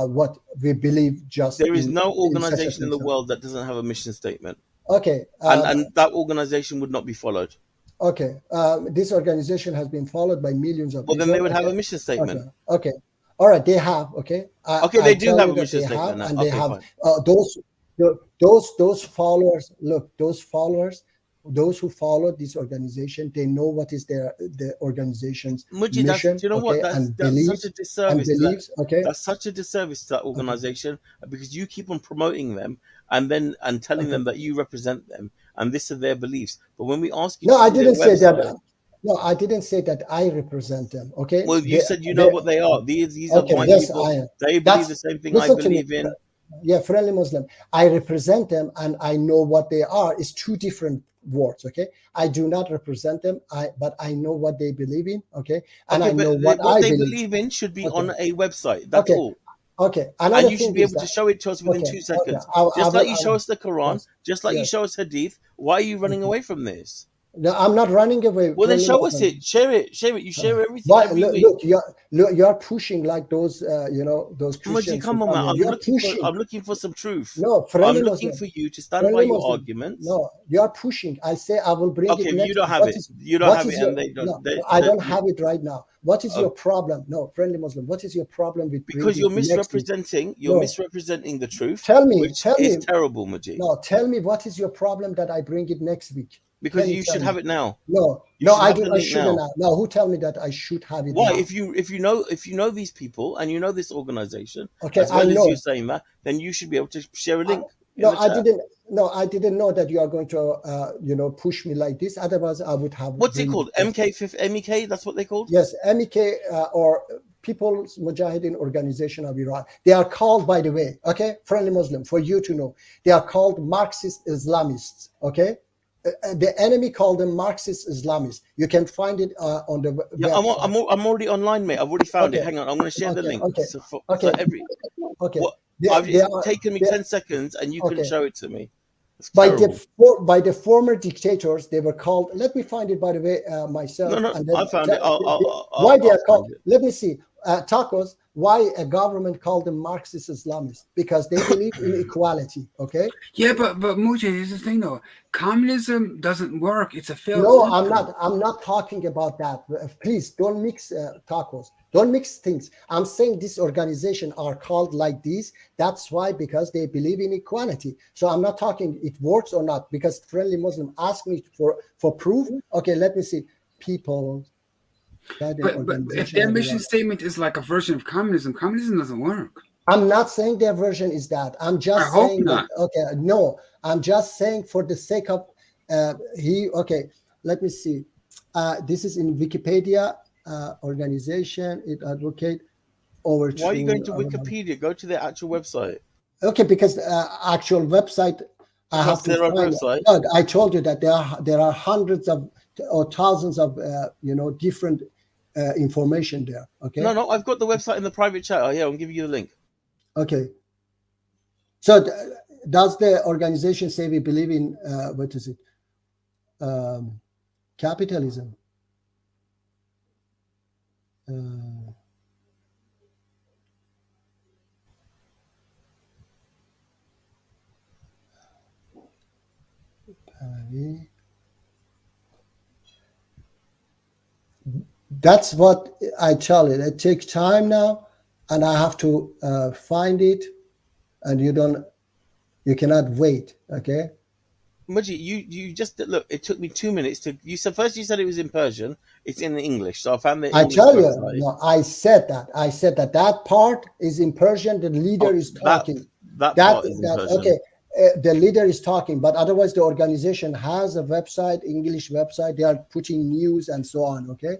[SPEAKER 1] what we believe. Just
[SPEAKER 4] there is no organization in the world that doesn't have a mission statement.
[SPEAKER 1] Okay,
[SPEAKER 4] and that organization would not be followed.
[SPEAKER 1] Okay, this organization has been followed by millions of people.
[SPEAKER 4] Well, then they would have a mission statement.
[SPEAKER 1] Okay. All right, they have. Okay.
[SPEAKER 4] They do have a mission statement now.
[SPEAKER 1] And they have those followers. Look, those followers, those who follow this organization, they know what is the organization's mission.
[SPEAKER 4] You know what? That's such a disservice. That's such a disservice to that organization because you keep on promoting them and telling them that you represent them. And this are their beliefs. But when we ask you,
[SPEAKER 1] I didn't say that. No, I didn't say that I represent them. Okay.
[SPEAKER 4] Well, you said you know what they are. These are my people. They believe the same thing I believe in.
[SPEAKER 1] Yeah, Friendly Muslim. I represent them, and I know what they are. It's two different words. Okay. I do not represent them. But I know what they believe in. Okay. And I know what
[SPEAKER 4] they believe in should be on a website. That's all.
[SPEAKER 1] Okay,
[SPEAKER 4] and you should be able to show it to us within 2 seconds. Just like you show us the Quran, just like you show us Hadith. Why are you running away from this?
[SPEAKER 1] No, I'm not running away.
[SPEAKER 4] Well, then
[SPEAKER 1] Friendly
[SPEAKER 4] show us
[SPEAKER 1] Muslim.
[SPEAKER 4] it. Share it. Share it. You share everything
[SPEAKER 1] Why,
[SPEAKER 4] every week.
[SPEAKER 1] look, you're pushing like those, those
[SPEAKER 4] Muji,
[SPEAKER 1] Christians.
[SPEAKER 4] come
[SPEAKER 1] who
[SPEAKER 4] on, man.
[SPEAKER 1] come here. You're pushing.
[SPEAKER 4] I'm looking for some truth.
[SPEAKER 1] No,
[SPEAKER 4] I'm
[SPEAKER 1] friendly
[SPEAKER 4] looking
[SPEAKER 1] Muslim.
[SPEAKER 4] for you to stand by
[SPEAKER 1] Friendly
[SPEAKER 4] your
[SPEAKER 1] Muslim.
[SPEAKER 4] arguments.
[SPEAKER 1] No, you're pushing. I say I will bring
[SPEAKER 4] Okay,
[SPEAKER 1] it next.
[SPEAKER 4] you don't have
[SPEAKER 1] What
[SPEAKER 4] it.
[SPEAKER 1] is-
[SPEAKER 4] You don't
[SPEAKER 1] what
[SPEAKER 4] have
[SPEAKER 1] is
[SPEAKER 4] it,
[SPEAKER 1] your-
[SPEAKER 4] and they don't.
[SPEAKER 1] No,
[SPEAKER 4] they,
[SPEAKER 1] I
[SPEAKER 4] they-
[SPEAKER 1] don't have it right now. What is
[SPEAKER 4] Oh.
[SPEAKER 1] your problem? No, friendly Muslim. What is your problem with
[SPEAKER 4] Because
[SPEAKER 1] bringing
[SPEAKER 4] you're
[SPEAKER 1] it next week?
[SPEAKER 4] misrepresenting. You're
[SPEAKER 1] No.
[SPEAKER 4] misrepresenting the truth,
[SPEAKER 1] Tell me.
[SPEAKER 4] which
[SPEAKER 1] Tell
[SPEAKER 4] is
[SPEAKER 1] me.
[SPEAKER 4] terrible, Muji.
[SPEAKER 1] No, tell me what is your problem that I bring it next week?
[SPEAKER 4] Because
[SPEAKER 1] Can
[SPEAKER 4] you
[SPEAKER 1] tell
[SPEAKER 4] should
[SPEAKER 1] me?
[SPEAKER 4] have it now.
[SPEAKER 1] No,
[SPEAKER 4] You
[SPEAKER 1] no,
[SPEAKER 4] should
[SPEAKER 1] I
[SPEAKER 4] have
[SPEAKER 1] do.
[SPEAKER 4] the
[SPEAKER 1] I
[SPEAKER 4] link
[SPEAKER 1] shouldn't.
[SPEAKER 4] now.
[SPEAKER 1] Have. No, who tell me that I should have it
[SPEAKER 4] Why?
[SPEAKER 1] now?
[SPEAKER 4] If you know these people and you know this organization
[SPEAKER 1] Okay,
[SPEAKER 4] as well
[SPEAKER 1] I
[SPEAKER 4] as
[SPEAKER 1] know.
[SPEAKER 4] you saying that, then you should be able to share a link. in
[SPEAKER 1] No,
[SPEAKER 4] the
[SPEAKER 1] I
[SPEAKER 4] chat.
[SPEAKER 1] didn't. No, I didn't know that you are going to, push me like this. Otherwise, I would have.
[SPEAKER 4] What's it
[SPEAKER 1] bring
[SPEAKER 4] called? MEK? That's what they called.
[SPEAKER 1] Yes, MEK or People's Mujahideen Organization of Iran. They are called, by the way, okay, friendly Muslim, for you to know, they are called Marxist Islamists. Okay, the enemy called them Marxist Islamists. You can find it on the
[SPEAKER 4] Yeah,
[SPEAKER 1] website.
[SPEAKER 4] I'm already online, mate. I've already found it.
[SPEAKER 1] Okay.
[SPEAKER 4] Hang on, I'm going to share the
[SPEAKER 1] Okay,
[SPEAKER 4] link.
[SPEAKER 1] okay,
[SPEAKER 4] So for
[SPEAKER 1] okay.
[SPEAKER 4] every
[SPEAKER 1] Okay.
[SPEAKER 4] what
[SPEAKER 1] They
[SPEAKER 4] it's
[SPEAKER 1] are-
[SPEAKER 4] taken me
[SPEAKER 1] they-
[SPEAKER 4] 10 seconds, and you can
[SPEAKER 1] Okay.
[SPEAKER 4] show it to me. It's
[SPEAKER 1] by
[SPEAKER 4] terrible.
[SPEAKER 1] the former dictators, they were called. Let me find it, by the way, myself.
[SPEAKER 4] No,
[SPEAKER 1] And then
[SPEAKER 4] I found it.
[SPEAKER 1] why they
[SPEAKER 4] I'll
[SPEAKER 1] are called?
[SPEAKER 4] find it.
[SPEAKER 1] Let me see. Tacos. Why a government called them Marxist Islamists? Because they believe in equality. Okay.
[SPEAKER 5] Yeah, but Muji, here's the thing though. Communism doesn't work. It's a failed
[SPEAKER 1] No,
[SPEAKER 5] system.
[SPEAKER 1] I'm not. I'm not talking about that. Please don't mix tacos. Don't mix things. I'm saying this organization are called like this. That's why, because they believe in equality. So I'm not talking it works or not, because friendly Muslim asked me for proof. Okay, let me see. People.
[SPEAKER 5] But if their mission statement is like a version of communism, communism doesn't work.
[SPEAKER 1] I'm not saying their version is that. I'm just
[SPEAKER 5] I hope
[SPEAKER 1] saying
[SPEAKER 5] not.
[SPEAKER 1] that. Okay, no. I'm just saying for the sake of okay, let me see. This is in Wikipedia organization. It advocate over.
[SPEAKER 4] Why are you going to Wikipedia? Go to their actual website.
[SPEAKER 1] Okay, because actual website. I have to
[SPEAKER 4] their own
[SPEAKER 1] find.
[SPEAKER 4] website.
[SPEAKER 1] No, I told you that there are hundreds of or thousands of different information there. Okay.
[SPEAKER 4] No, I've got the website in the private chat. Oh yeah, I'm giving you the link.
[SPEAKER 1] Okay. So does the organization say we believe in what is it? Capitalism. That's what I tell it. It takes time now, and I have to find it, and you cannot wait. Okay.
[SPEAKER 4] Muji, you just look. It took me 2 minutes to. You said first. You said it was in Persian. It's in English, so I found the.
[SPEAKER 1] I
[SPEAKER 4] English
[SPEAKER 1] tell you,
[SPEAKER 4] website.
[SPEAKER 1] no, I said that part is in Persian. The leader is talking.
[SPEAKER 4] That part is in Persian.
[SPEAKER 1] Okay. The leader is talking, but otherwise the organization has a website, English website. They are putting news and so on. Okay.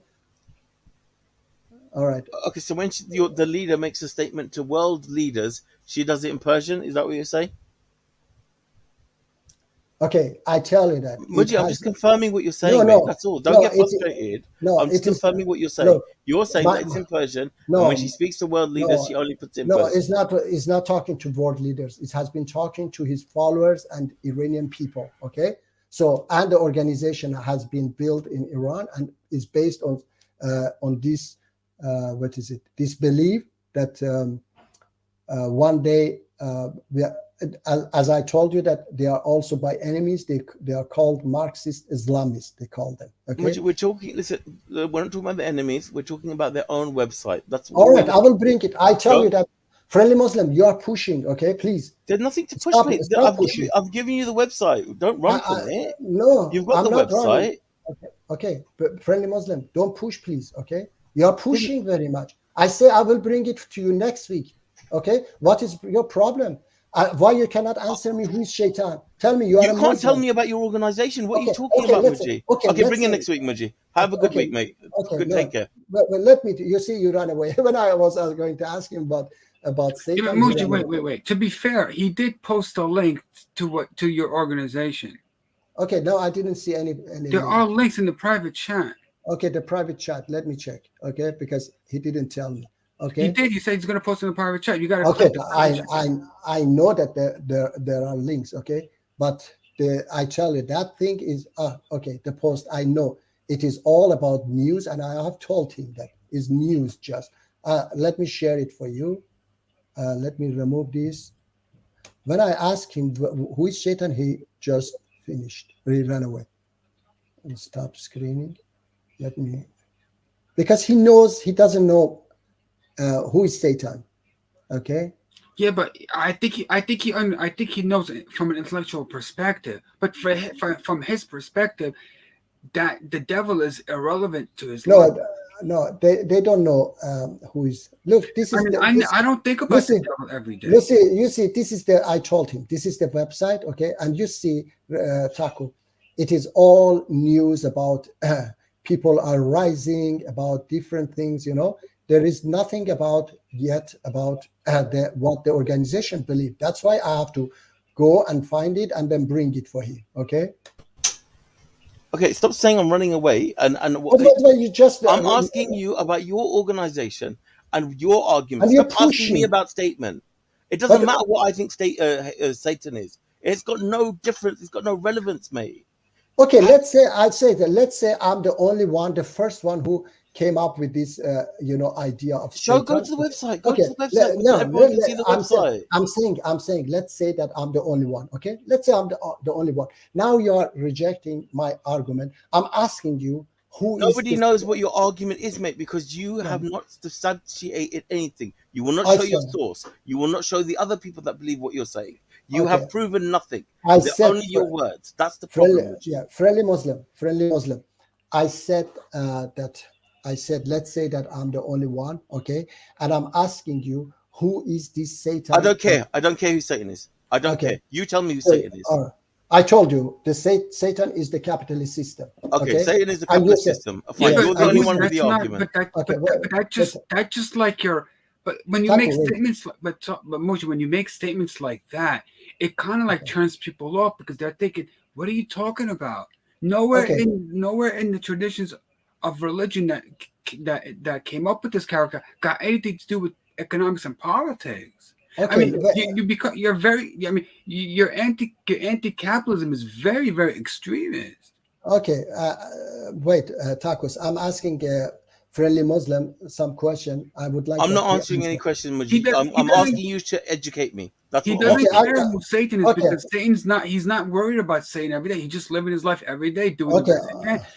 [SPEAKER 1] All right.
[SPEAKER 4] Okay, so when the leader makes a statement to world leaders, she does it in Persian. Is that what you're saying?
[SPEAKER 1] Okay, I tell you that.
[SPEAKER 4] Muji, I'm just confirming what you're saying,
[SPEAKER 1] No,
[SPEAKER 4] mate. That's all. Don't get frustrated. I'm just confirming what you're saying. You're saying that it's in Persian, and when she speaks to world leaders, she only puts it in Persian.
[SPEAKER 1] No, it's not talking to world leaders. It has been talking to his followers and Iranian people. Okay, so and the organization has been built in Iran and is based on this what is it? This belief that one day as I told you, that they are also by enemies. They are called Marxist Islamists. They call them. Okay.
[SPEAKER 4] We're talking. Listen, we're not talking about the enemies. We're talking about their own website. That's
[SPEAKER 1] all right. I will bring it. I tell you that, friendly Muslim, you are pushing. Okay, please.
[SPEAKER 4] There's nothing to push, mate. I've given you the website. Don't run from it.
[SPEAKER 1] No,
[SPEAKER 4] you've got the website.
[SPEAKER 1] Okay, but friendly Muslim, don't push, please. Okay, you are pushing very much. I say I will bring it to you next week. Okay, what is your problem? Why you cannot answer me? Who is Shaitan? Tell me. You
[SPEAKER 4] can't tell me about your organization. What are you talking about, Muji? Okay, bring it next week, Muji. Have a good week, mate.
[SPEAKER 1] Okay,
[SPEAKER 4] take care.
[SPEAKER 1] But let me. You see, you ran away when I was going to ask him about Satan.
[SPEAKER 5] Yeah, Muji, wait. To be fair, he did post a link to your organization.
[SPEAKER 1] Okay, no, I didn't see any.
[SPEAKER 5] There are links in the private chat.
[SPEAKER 1] Okay, the private chat. Let me check. Okay, because he didn't tell me. Okay.
[SPEAKER 5] He did. He said he's going to post in the private chat. You got to.
[SPEAKER 1] Okay, I know that there are links. Okay, but I tell you that thing is okay. The post, I know it is all about news, and I have told him that is news. Just let me share it for you. Let me remove this. When I asked him who is Satan, he just finished. He ran away and stopped screening. Let me, because he doesn't know who is Satan. Okay.
[SPEAKER 5] Yeah, but I think he knows it from an intellectual perspective. But from his perspective, that the devil is irrelevant to his life.
[SPEAKER 1] No, they don't know who is. Look, this is.
[SPEAKER 5] I don't think about the devil every day.
[SPEAKER 1] You see, this is I told him, this is the website, okay? And you see, Taco, it is all news about people are rising, about different things, you know. There is nothing about what the organization believe. That's why I have to go and find it and then bring it for him, okay?
[SPEAKER 4] Okay, stop saying I'm running away. And
[SPEAKER 1] you just.
[SPEAKER 4] I'm asking you about your organization and your argument.
[SPEAKER 1] And
[SPEAKER 4] Stop asking me about statement. It doesn't matter what I think Satan is. It's got no difference. It's got no relevance, mate.
[SPEAKER 1] Okay, let's say I'm the only one, the first one who came up with this, idea of.
[SPEAKER 4] Go to the website. Go to the website. Everyone can see the website.
[SPEAKER 1] I'm saying. Let's say that I'm the only one. Okay, let's say I'm the only one. Now you are rejecting my argument. I'm asking you who.
[SPEAKER 4] Nobody knows what your argument is, mate, because you have not substantiated anything. You will not show your source. You will not show the other people that believe what you're saying. You have proven nothing. Only your words. That's the problem.
[SPEAKER 1] Friendly Muslim. I said that. I said, let's say that I'm the only one, okay? And I'm asking you, who is this Satan?
[SPEAKER 4] I don't care. I don't care who Satan is. I don't care. You tell me who Satan is.
[SPEAKER 1] I told you, Satan is the capitalist system.
[SPEAKER 4] Okay, Satan is the capitalist system. Fine, you're the only one with the argument.
[SPEAKER 5] But just like your. But when you make statements, but Moshe, when you make statements like that, it kind of like turns people off because they're thinking, "What are you talking about?" Nowhere in the traditions of religion that came up with this character got anything to do with economics and politics. Okay, I mean, your anti-capitalism is very, very extremist.
[SPEAKER 1] Okay, wait, Tacos. I'm asking Friendly Muslim some question. I would like.
[SPEAKER 4] I'm not answering any questions, Majid. I'm asking you to educate me. That's
[SPEAKER 5] he doesn't care who Satan is because Satan's not. He's not worried about Satan every day. He's just living his life every day doing.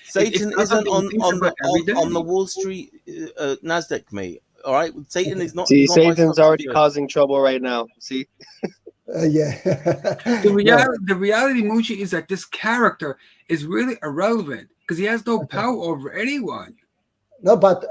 [SPEAKER 4] Satan isn't on the Wall Street Nasdaq, mate. All right, Satan is not.
[SPEAKER 2] See, Satan's already causing trouble right now. See.
[SPEAKER 1] Yeah.
[SPEAKER 5] The reality, Moshe, is that this character is really irrelevant because he has no power over anyone.
[SPEAKER 1] No, but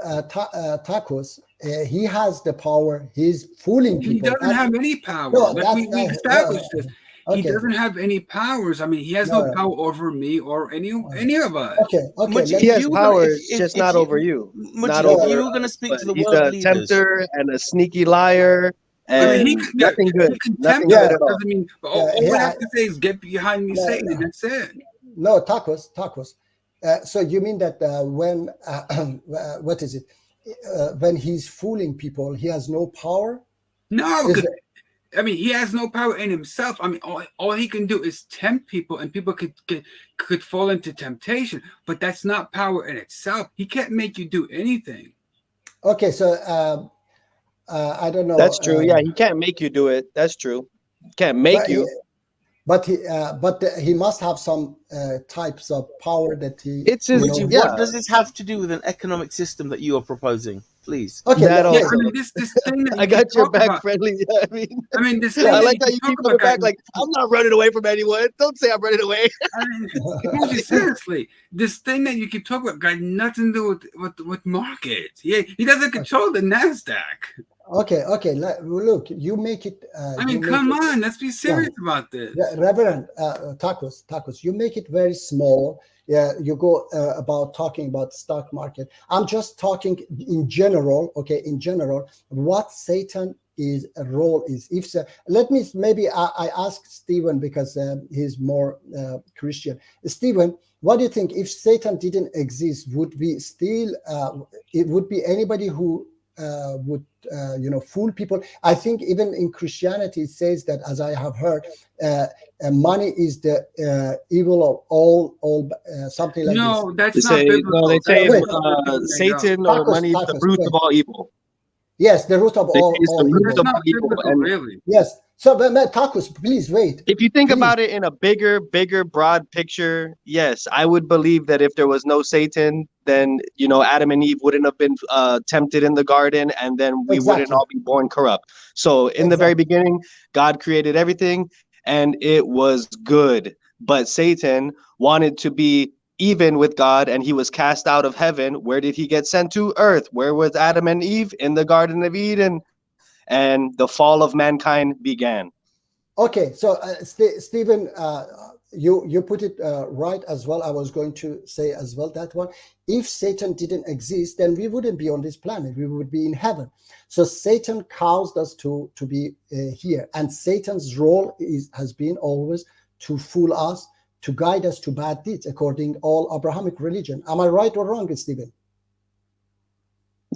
[SPEAKER 1] Tacos, he has the power. He's fooling people.
[SPEAKER 5] He doesn't have any power.
[SPEAKER 1] No,
[SPEAKER 5] we established this. He doesn't have any powers. I mean, he has no power over me or any of us.
[SPEAKER 1] Okay.
[SPEAKER 2] He has powers, just not over you. Not over.
[SPEAKER 4] You were going to speak to the
[SPEAKER 2] he's
[SPEAKER 4] world
[SPEAKER 2] a
[SPEAKER 4] leaders.
[SPEAKER 2] Tempter and a sneaky liar. And nothing good. Nothing good at all.
[SPEAKER 5] I mean, all I have to say is get behind me, Satan, and that's it.
[SPEAKER 1] No, Tacos. So you mean that when what is it? When he's fooling people, he has no power?
[SPEAKER 5] No, I mean, he has no power in himself. I mean, all he can do is tempt people, and people could fall into temptation. But that's not power in itself. He can't make you do anything.
[SPEAKER 1] Okay, so I don't know.
[SPEAKER 2] That's true. Yeah, he can't make you do it. That's true. He can't make you.
[SPEAKER 1] But he must have some types of power that he.
[SPEAKER 2] It's his.
[SPEAKER 4] What does this have to do with an economic system that you are proposing? Please.
[SPEAKER 1] Okay.
[SPEAKER 5] I mean, this thing that
[SPEAKER 2] I got your back, Friendly. I mean,
[SPEAKER 5] this.
[SPEAKER 2] I like how you keep coming back. Like, I'm not running away from anyone. Don't say I'm running away.
[SPEAKER 5] I mean, seriously, this thing that you keep talking about got nothing to do with markets. He doesn't control the Nasdaq.
[SPEAKER 1] Okay. Look, you make it.
[SPEAKER 5] I mean, come on, let's be serious about this.
[SPEAKER 1] Reverend Tacos, you make it very small. Yeah, you go about talking about stock market. I'm just talking in general. Okay, in general, what Satan is role is. If so, let me maybe I ask Stephen because he's more Christian. Stephen, what do you think? If Satan didn't exist, would we still? It would be anybody who would fool people. I think even in Christianity it says that, as I have heard, money is the evil of all something like
[SPEAKER 5] No,
[SPEAKER 1] this.
[SPEAKER 5] that's
[SPEAKER 2] They
[SPEAKER 5] not
[SPEAKER 2] say,
[SPEAKER 5] biblical.
[SPEAKER 2] no, they say
[SPEAKER 1] Wait.
[SPEAKER 2] Satan or money is the root of all evil.
[SPEAKER 1] Yes, the root of
[SPEAKER 2] They say
[SPEAKER 1] all
[SPEAKER 2] it's the root
[SPEAKER 5] That's
[SPEAKER 1] evil.
[SPEAKER 2] of
[SPEAKER 5] not
[SPEAKER 2] all evil.
[SPEAKER 5] biblical,
[SPEAKER 2] And
[SPEAKER 5] really.
[SPEAKER 1] Yes. So, but Tacos, please wait.
[SPEAKER 2] if you think
[SPEAKER 1] Please.
[SPEAKER 2] about it in a bigger, broad picture, yes, I would believe that if there was no Satan, then Adam and Eve wouldn't have been tempted in the garden, and then we wouldn't
[SPEAKER 1] Exactly.
[SPEAKER 2] all be born corrupt. So in the very beginning, God created everything, and it was good. But Satan wanted to be even with God, and he was cast out of heaven. Where did he get sent to? Earth. Where was Adam and Eve? In the Garden of Eden. And the fall of mankind began.
[SPEAKER 1] Okay, so Stephen, you put it right as well. I was going to say as well that one. If Satan didn't exist, then we wouldn't be on this planet. We would be in heaven. So Satan caused us to be here, and Satan's role has been always to fool us, to guide us to bad deeds, according all Abrahamic religion. Am I right or wrong, Stephen?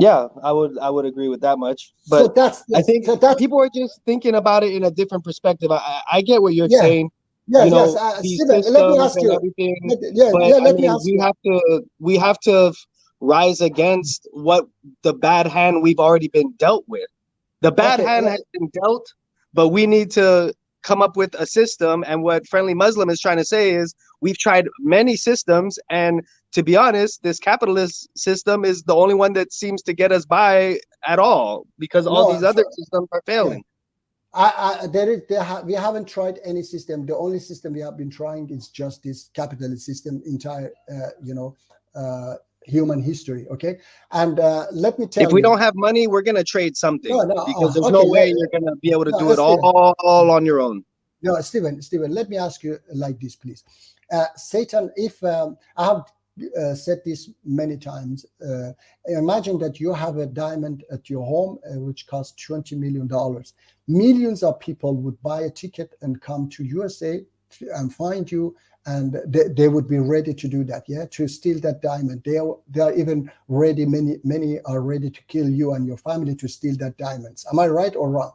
[SPEAKER 2] Yeah, I would agree with that much. But
[SPEAKER 1] so
[SPEAKER 2] I think people are just thinking about it in a different perspective. I get what you're saying.
[SPEAKER 1] Yes,
[SPEAKER 2] these
[SPEAKER 1] Stephen, let me
[SPEAKER 2] systems
[SPEAKER 1] ask
[SPEAKER 2] and
[SPEAKER 1] you.
[SPEAKER 2] everything.
[SPEAKER 1] Let me ask you.
[SPEAKER 2] We have to rise against what the bad hand we've already been dealt with. The bad hand has been dealt, but we need to come up with a system. And what Friendly Muslim is trying to say is we've tried many systems, and to be honest, this capitalist system is the only one that seems to get us by at all, because all these other systems are failing.
[SPEAKER 1] We haven't tried any system. The only system we have been trying is just this capitalist system, entire human history. Okay, and let me tell you,
[SPEAKER 2] if we don't have money, we're gonna trade something, because there's no way you're gonna be able to do it all on your own.
[SPEAKER 1] No, Stephen, let me ask you like this, please. Satan, if I have said this many times, imagine that you have a diamond at your home which costs $20 million. Millions of people would buy a ticket and come to USA and find you, and they would be ready to do that, to steal that diamond. They are even ready, many are ready to kill you and your family to steal that diamonds. Am I right or wrong?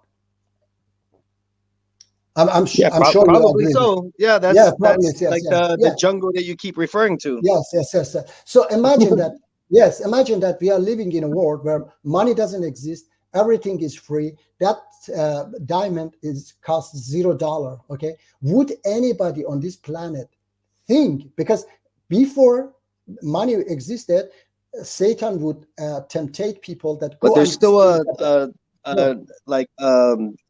[SPEAKER 1] I'm sure
[SPEAKER 2] probably so. Yeah, that's like the jungle that you keep referring to.
[SPEAKER 1] Yes. So imagine that. Yes, imagine that we are living in a world where money doesn't exist. Everything is free. That diamond costs $0. Okay, would anybody on this planet think? Because before money existed, Satan would temptate people that go.
[SPEAKER 2] But there's still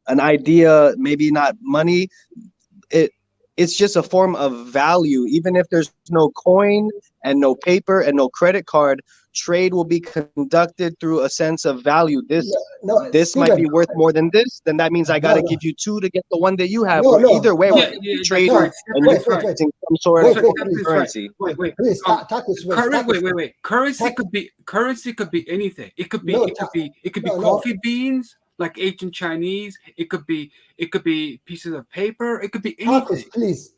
[SPEAKER 2] an idea, maybe not money. It's just a form of value. Even if there's no coin and no paper and no credit card, trade will be conducted through a sense of value. This might be worth more than this, then that means I got to give you two to get the one that you have. Either way, we're trading and you're using some sort of currency.
[SPEAKER 5] Wait. Currency could be anything. It could be coffee beans, like ancient Chinese. It could be pieces of paper. It could be anything.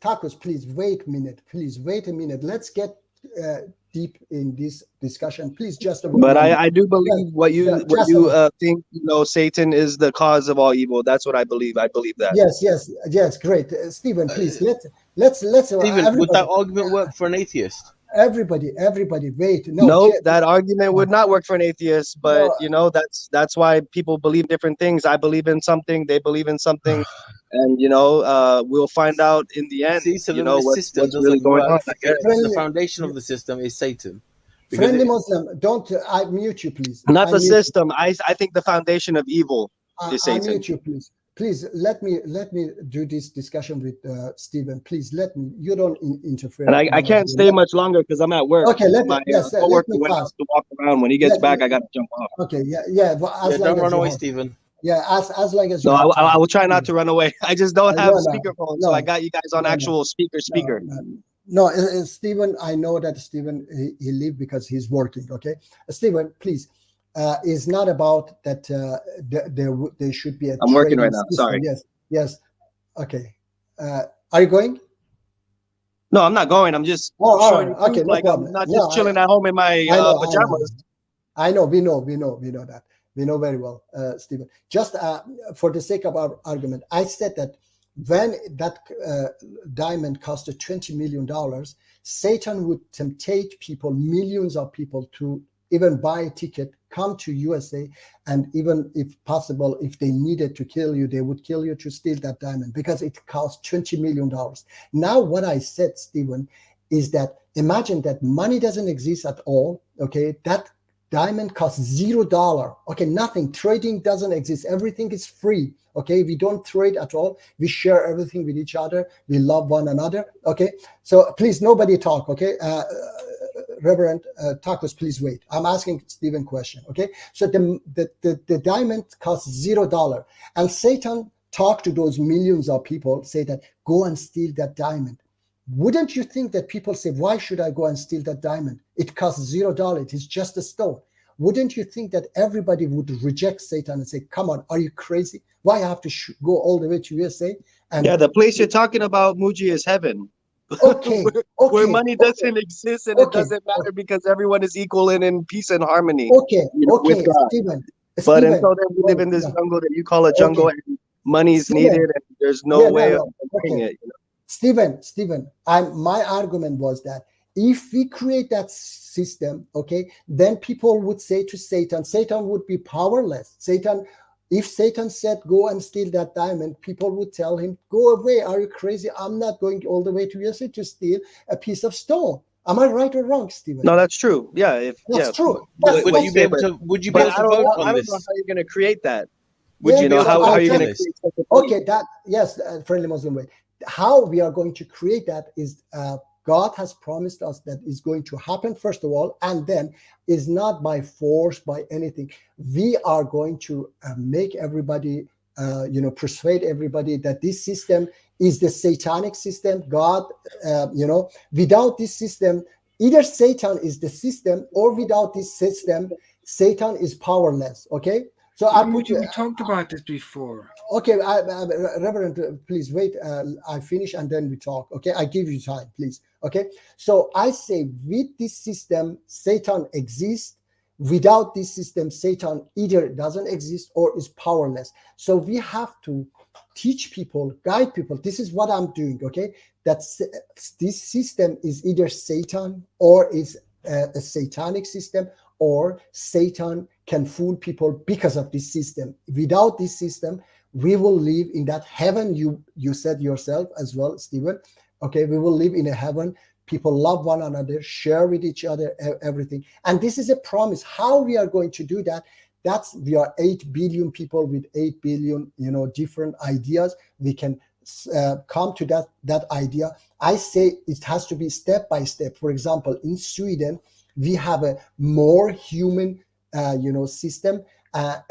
[SPEAKER 1] Tacos, please wait a minute. Let's get deep in this discussion, please.
[SPEAKER 2] But I do believe what you think. Satan is the cause of all evil. That's what I believe. I believe that.
[SPEAKER 1] Yes. Great, Stephen. Please let's.
[SPEAKER 4] Stephen, would that argument work for an atheist?
[SPEAKER 1] Everybody, wait.
[SPEAKER 2] No, that argument would not work for an atheist. But that's why people believe different things. I believe in something. They believe in something. And we'll find out in the end.
[SPEAKER 4] See, so
[SPEAKER 2] what's really going on.
[SPEAKER 4] The foundation of the system is Satan.
[SPEAKER 1] Friendly Muslim, don't I mute you, please?
[SPEAKER 2] Not the system. I think the foundation of evil is Satan.
[SPEAKER 1] I mute you, please. Please let me do this discussion with Stephen. Please let me. You don't interfere.
[SPEAKER 2] And I can't stay much longer because I'm at work.
[SPEAKER 1] Okay, let me
[SPEAKER 2] to walk around. When he gets back, I got to jump off.
[SPEAKER 1] Okay, yeah.
[SPEAKER 4] Don't run away, Stephen.
[SPEAKER 1] Yeah, as long as
[SPEAKER 2] you. No, I will try not to run away. I just don't have a speakerphone, so I got you guys on actual speaker.
[SPEAKER 1] No, Stephen, I know that Stephen he leave because he's working. Okay, Stephen, please. It's not about that. There should be a.
[SPEAKER 2] I'm working right now. Sorry.
[SPEAKER 1] Yes. Okay. Are you going?
[SPEAKER 2] No, I'm not going. I'm just.
[SPEAKER 1] Okay, no problem.
[SPEAKER 2] I'm not just chilling at home in my pajamas.
[SPEAKER 1] I know. We know that. We know very well, Stephen. Just for the sake of our argument, I said that when that diamond costed $20 million, Satan would tempt people, millions of people, to even buy a ticket, come to USA, and even if possible, if they needed to kill you, they would kill you to steal that diamond because it cost $20 million. Now, what I said, Stephen, is that imagine that money doesn't exist at all, okay? That diamond costs $0, okay? Nothing, trading doesn't exist. Everything is free, okay? We don't trade at all. We share everything with each other. We love one another, okay? So please, nobody talk, okay? Reverend Tacos, please wait. I'm asking Stephen a question, okay? So the diamond costs $0, and Satan talked to those millions of people, say that go and steal that diamond. Wouldn't you think that people say, why should I go and steal that diamond? It costs $0. It is just a stone. Wouldn't you think that everybody would reject Satan and say, come on, are you crazy? Why I have to go all the way to USA? And
[SPEAKER 2] yeah, the place you're talking about, Muji, is heaven.
[SPEAKER 1] Okay,
[SPEAKER 2] where money doesn't exist and it doesn't matter because everyone is equal and in peace and harmony.
[SPEAKER 1] Okay,
[SPEAKER 2] with God.
[SPEAKER 1] Stephen.
[SPEAKER 2] But until then, we live in this jungle that you call a jungle, and money is needed, and there's no way of doing it. You know?
[SPEAKER 1] Stephen, my argument was that if we create that system, okay, then people would say to Satan would be powerless. If Satan said, go and steal that diamond, people would tell him, go away. Are you crazy? I'm not going all the way to USA to steal a piece of stone. Am I right or wrong, Stephen?
[SPEAKER 2] No, that's true. Yeah,
[SPEAKER 1] that's true.
[SPEAKER 4] Would you be able to vote on this?
[SPEAKER 2] I don't know how you're going to create that.
[SPEAKER 4] Would you know
[SPEAKER 2] how are you going to create?
[SPEAKER 1] Okay, yes, friendly Muslim way. How we are going to create that is God has promised us that is going to happen, first of all, and then is not by force, by anything. We are going to make everybody, persuade everybody that this system is the satanic system. God, without this system, either Satan is the system, or without this system, Satan is powerless, okay? So
[SPEAKER 5] we talked about this before.
[SPEAKER 1] Okay, Reverend, please wait. I finish and then we talk. Okay, I give you time, please. Okay, so I say with this system, Satan exists. Without this system, Satan either doesn't exist or is powerless. So we have to teach people, guide people. This is what I'm doing. Okay, that this system is either Satan or is a satanic system, or Satan can fool people because of this system. Without this system, we will live in that heaven you said yourself as well, Stephen. Okay, we will live in a heaven. People love one another, share with each other everything. And this is a promise. How we are going to do that? We are 8 billion people with 8 billion, different ideas. We can come to that idea. I say it has to be step by step. For example, in Sweden, we have a more human, system.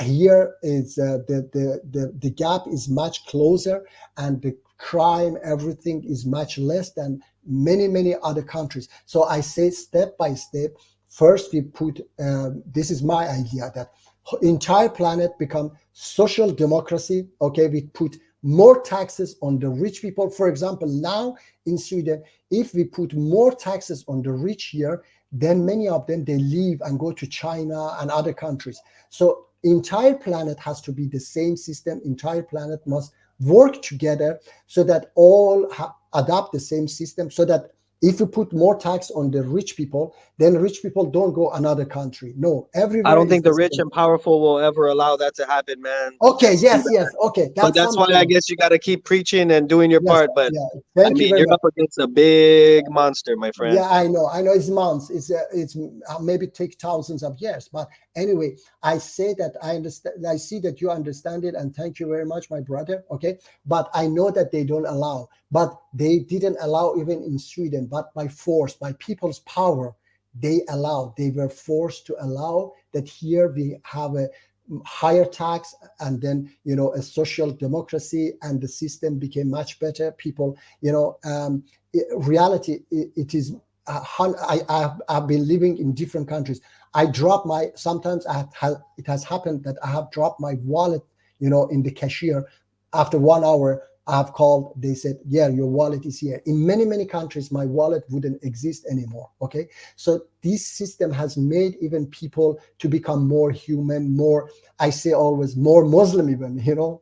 [SPEAKER 1] Here is the gap is much closer, and the crime, everything is much less than many other countries. So I say step by step. First, we put this is my idea, that entire planet become social democracy. Okay, we put more taxes on the rich people. For example, now in Sweden, if we put more taxes on the rich here, then many of them, they leave and go to China and other countries. So entire planet has to be the same system. Entire planet must work together so that all adopt the same system, so that if you put more tax on the rich people, then rich people don't go another country. No, everywhere.
[SPEAKER 2] I don't think the rich and powerful will ever allow that to happen, man.
[SPEAKER 1] Okay, yes. Okay.
[SPEAKER 2] That's why I guess you got to keep preaching and doing your part. But
[SPEAKER 1] Thank you very
[SPEAKER 2] you're
[SPEAKER 1] much.
[SPEAKER 2] up against a big monster, my friend.
[SPEAKER 1] Yeah, I know. It's months. It's maybe take thousands of years. But anyway, I say that I understand. I see that you understand it, and thank you very much, my brother. Okay, but I know that they don't allow. But they didn't allow even in Sweden, but by force, by people's power, they allowed. They were forced to allow that here we have a higher tax, and then a social democracy, and the system became much better. People, reality, it is. I've been living in different countries. I drop sometimes it has happened that I have dropped my wallet, in the cashier. After 1 hour, I've called, they said, yeah, your wallet is here. In many, many countries, my wallet wouldn't exist anymore. Okay. So this system has made even people to become more human, more, I say always, more Muslim even,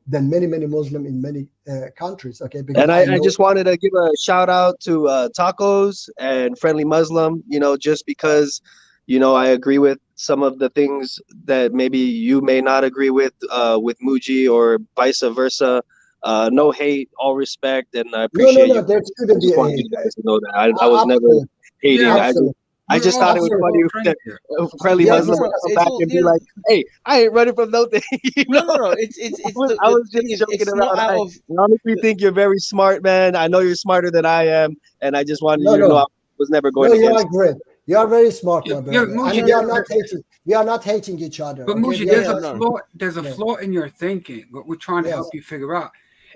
[SPEAKER 1] than many, many Muslim in many countries. Okay. Because
[SPEAKER 2] And I just wanted to give a shout out to Tacos and Friendly Muslim, just because, I agree with some of the things that maybe you may not agree with Muji or vice versa. No hate, all respect, and I appreciate you.
[SPEAKER 1] There shouldn't be
[SPEAKER 2] just want you guys to know that I was never hating.
[SPEAKER 5] Yeah,
[SPEAKER 2] I just thought it was funny that Friendly Muslim would come back and be like, "Hey, I ain't running from nothing."
[SPEAKER 4] No.
[SPEAKER 2] I was just joking around. I honestly think you're very smart, man. I know you're smarter than I am, and I just wanted you to know I was never going against.
[SPEAKER 1] You are great. You are very smart, my brother. We are not hating. We are not hating each other.
[SPEAKER 5] But Muji, there's a flaw in your thinking. What we're trying to help you figure out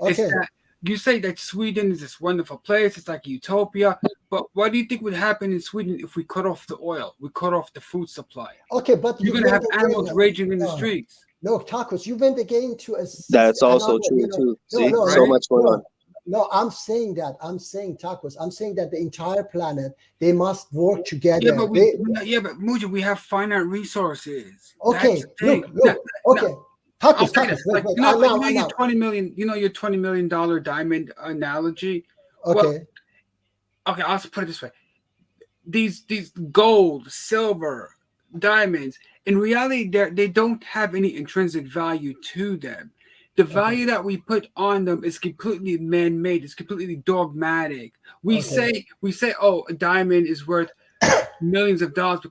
[SPEAKER 5] is that you say that Sweden is this wonderful place. It's like utopia. But what do you think would happen in Sweden if we cut off the oil? We cut off the food supply.
[SPEAKER 1] Okay, but
[SPEAKER 5] you're going to have animals raging in the streets.
[SPEAKER 1] No, Tacos, you went again to a...
[SPEAKER 2] That's also true, too. See, so much going on.
[SPEAKER 1] No, I'm saying that. I'm saying, Tacos, I'm saying that the entire planet, they must work together.
[SPEAKER 5] Yeah, but Muji, we have finite resources.
[SPEAKER 1] Okay, look. Okay. Tacos, wait.
[SPEAKER 5] Your $20 million diamond analogy.
[SPEAKER 1] Okay.
[SPEAKER 5] Okay, I'll put it this way. These gold, silver, diamonds, in reality, they don't have any intrinsic value to them. The value that we put on them is completely man-made. It's completely dogmatic. We say, oh, a diamond is worth millions of dollars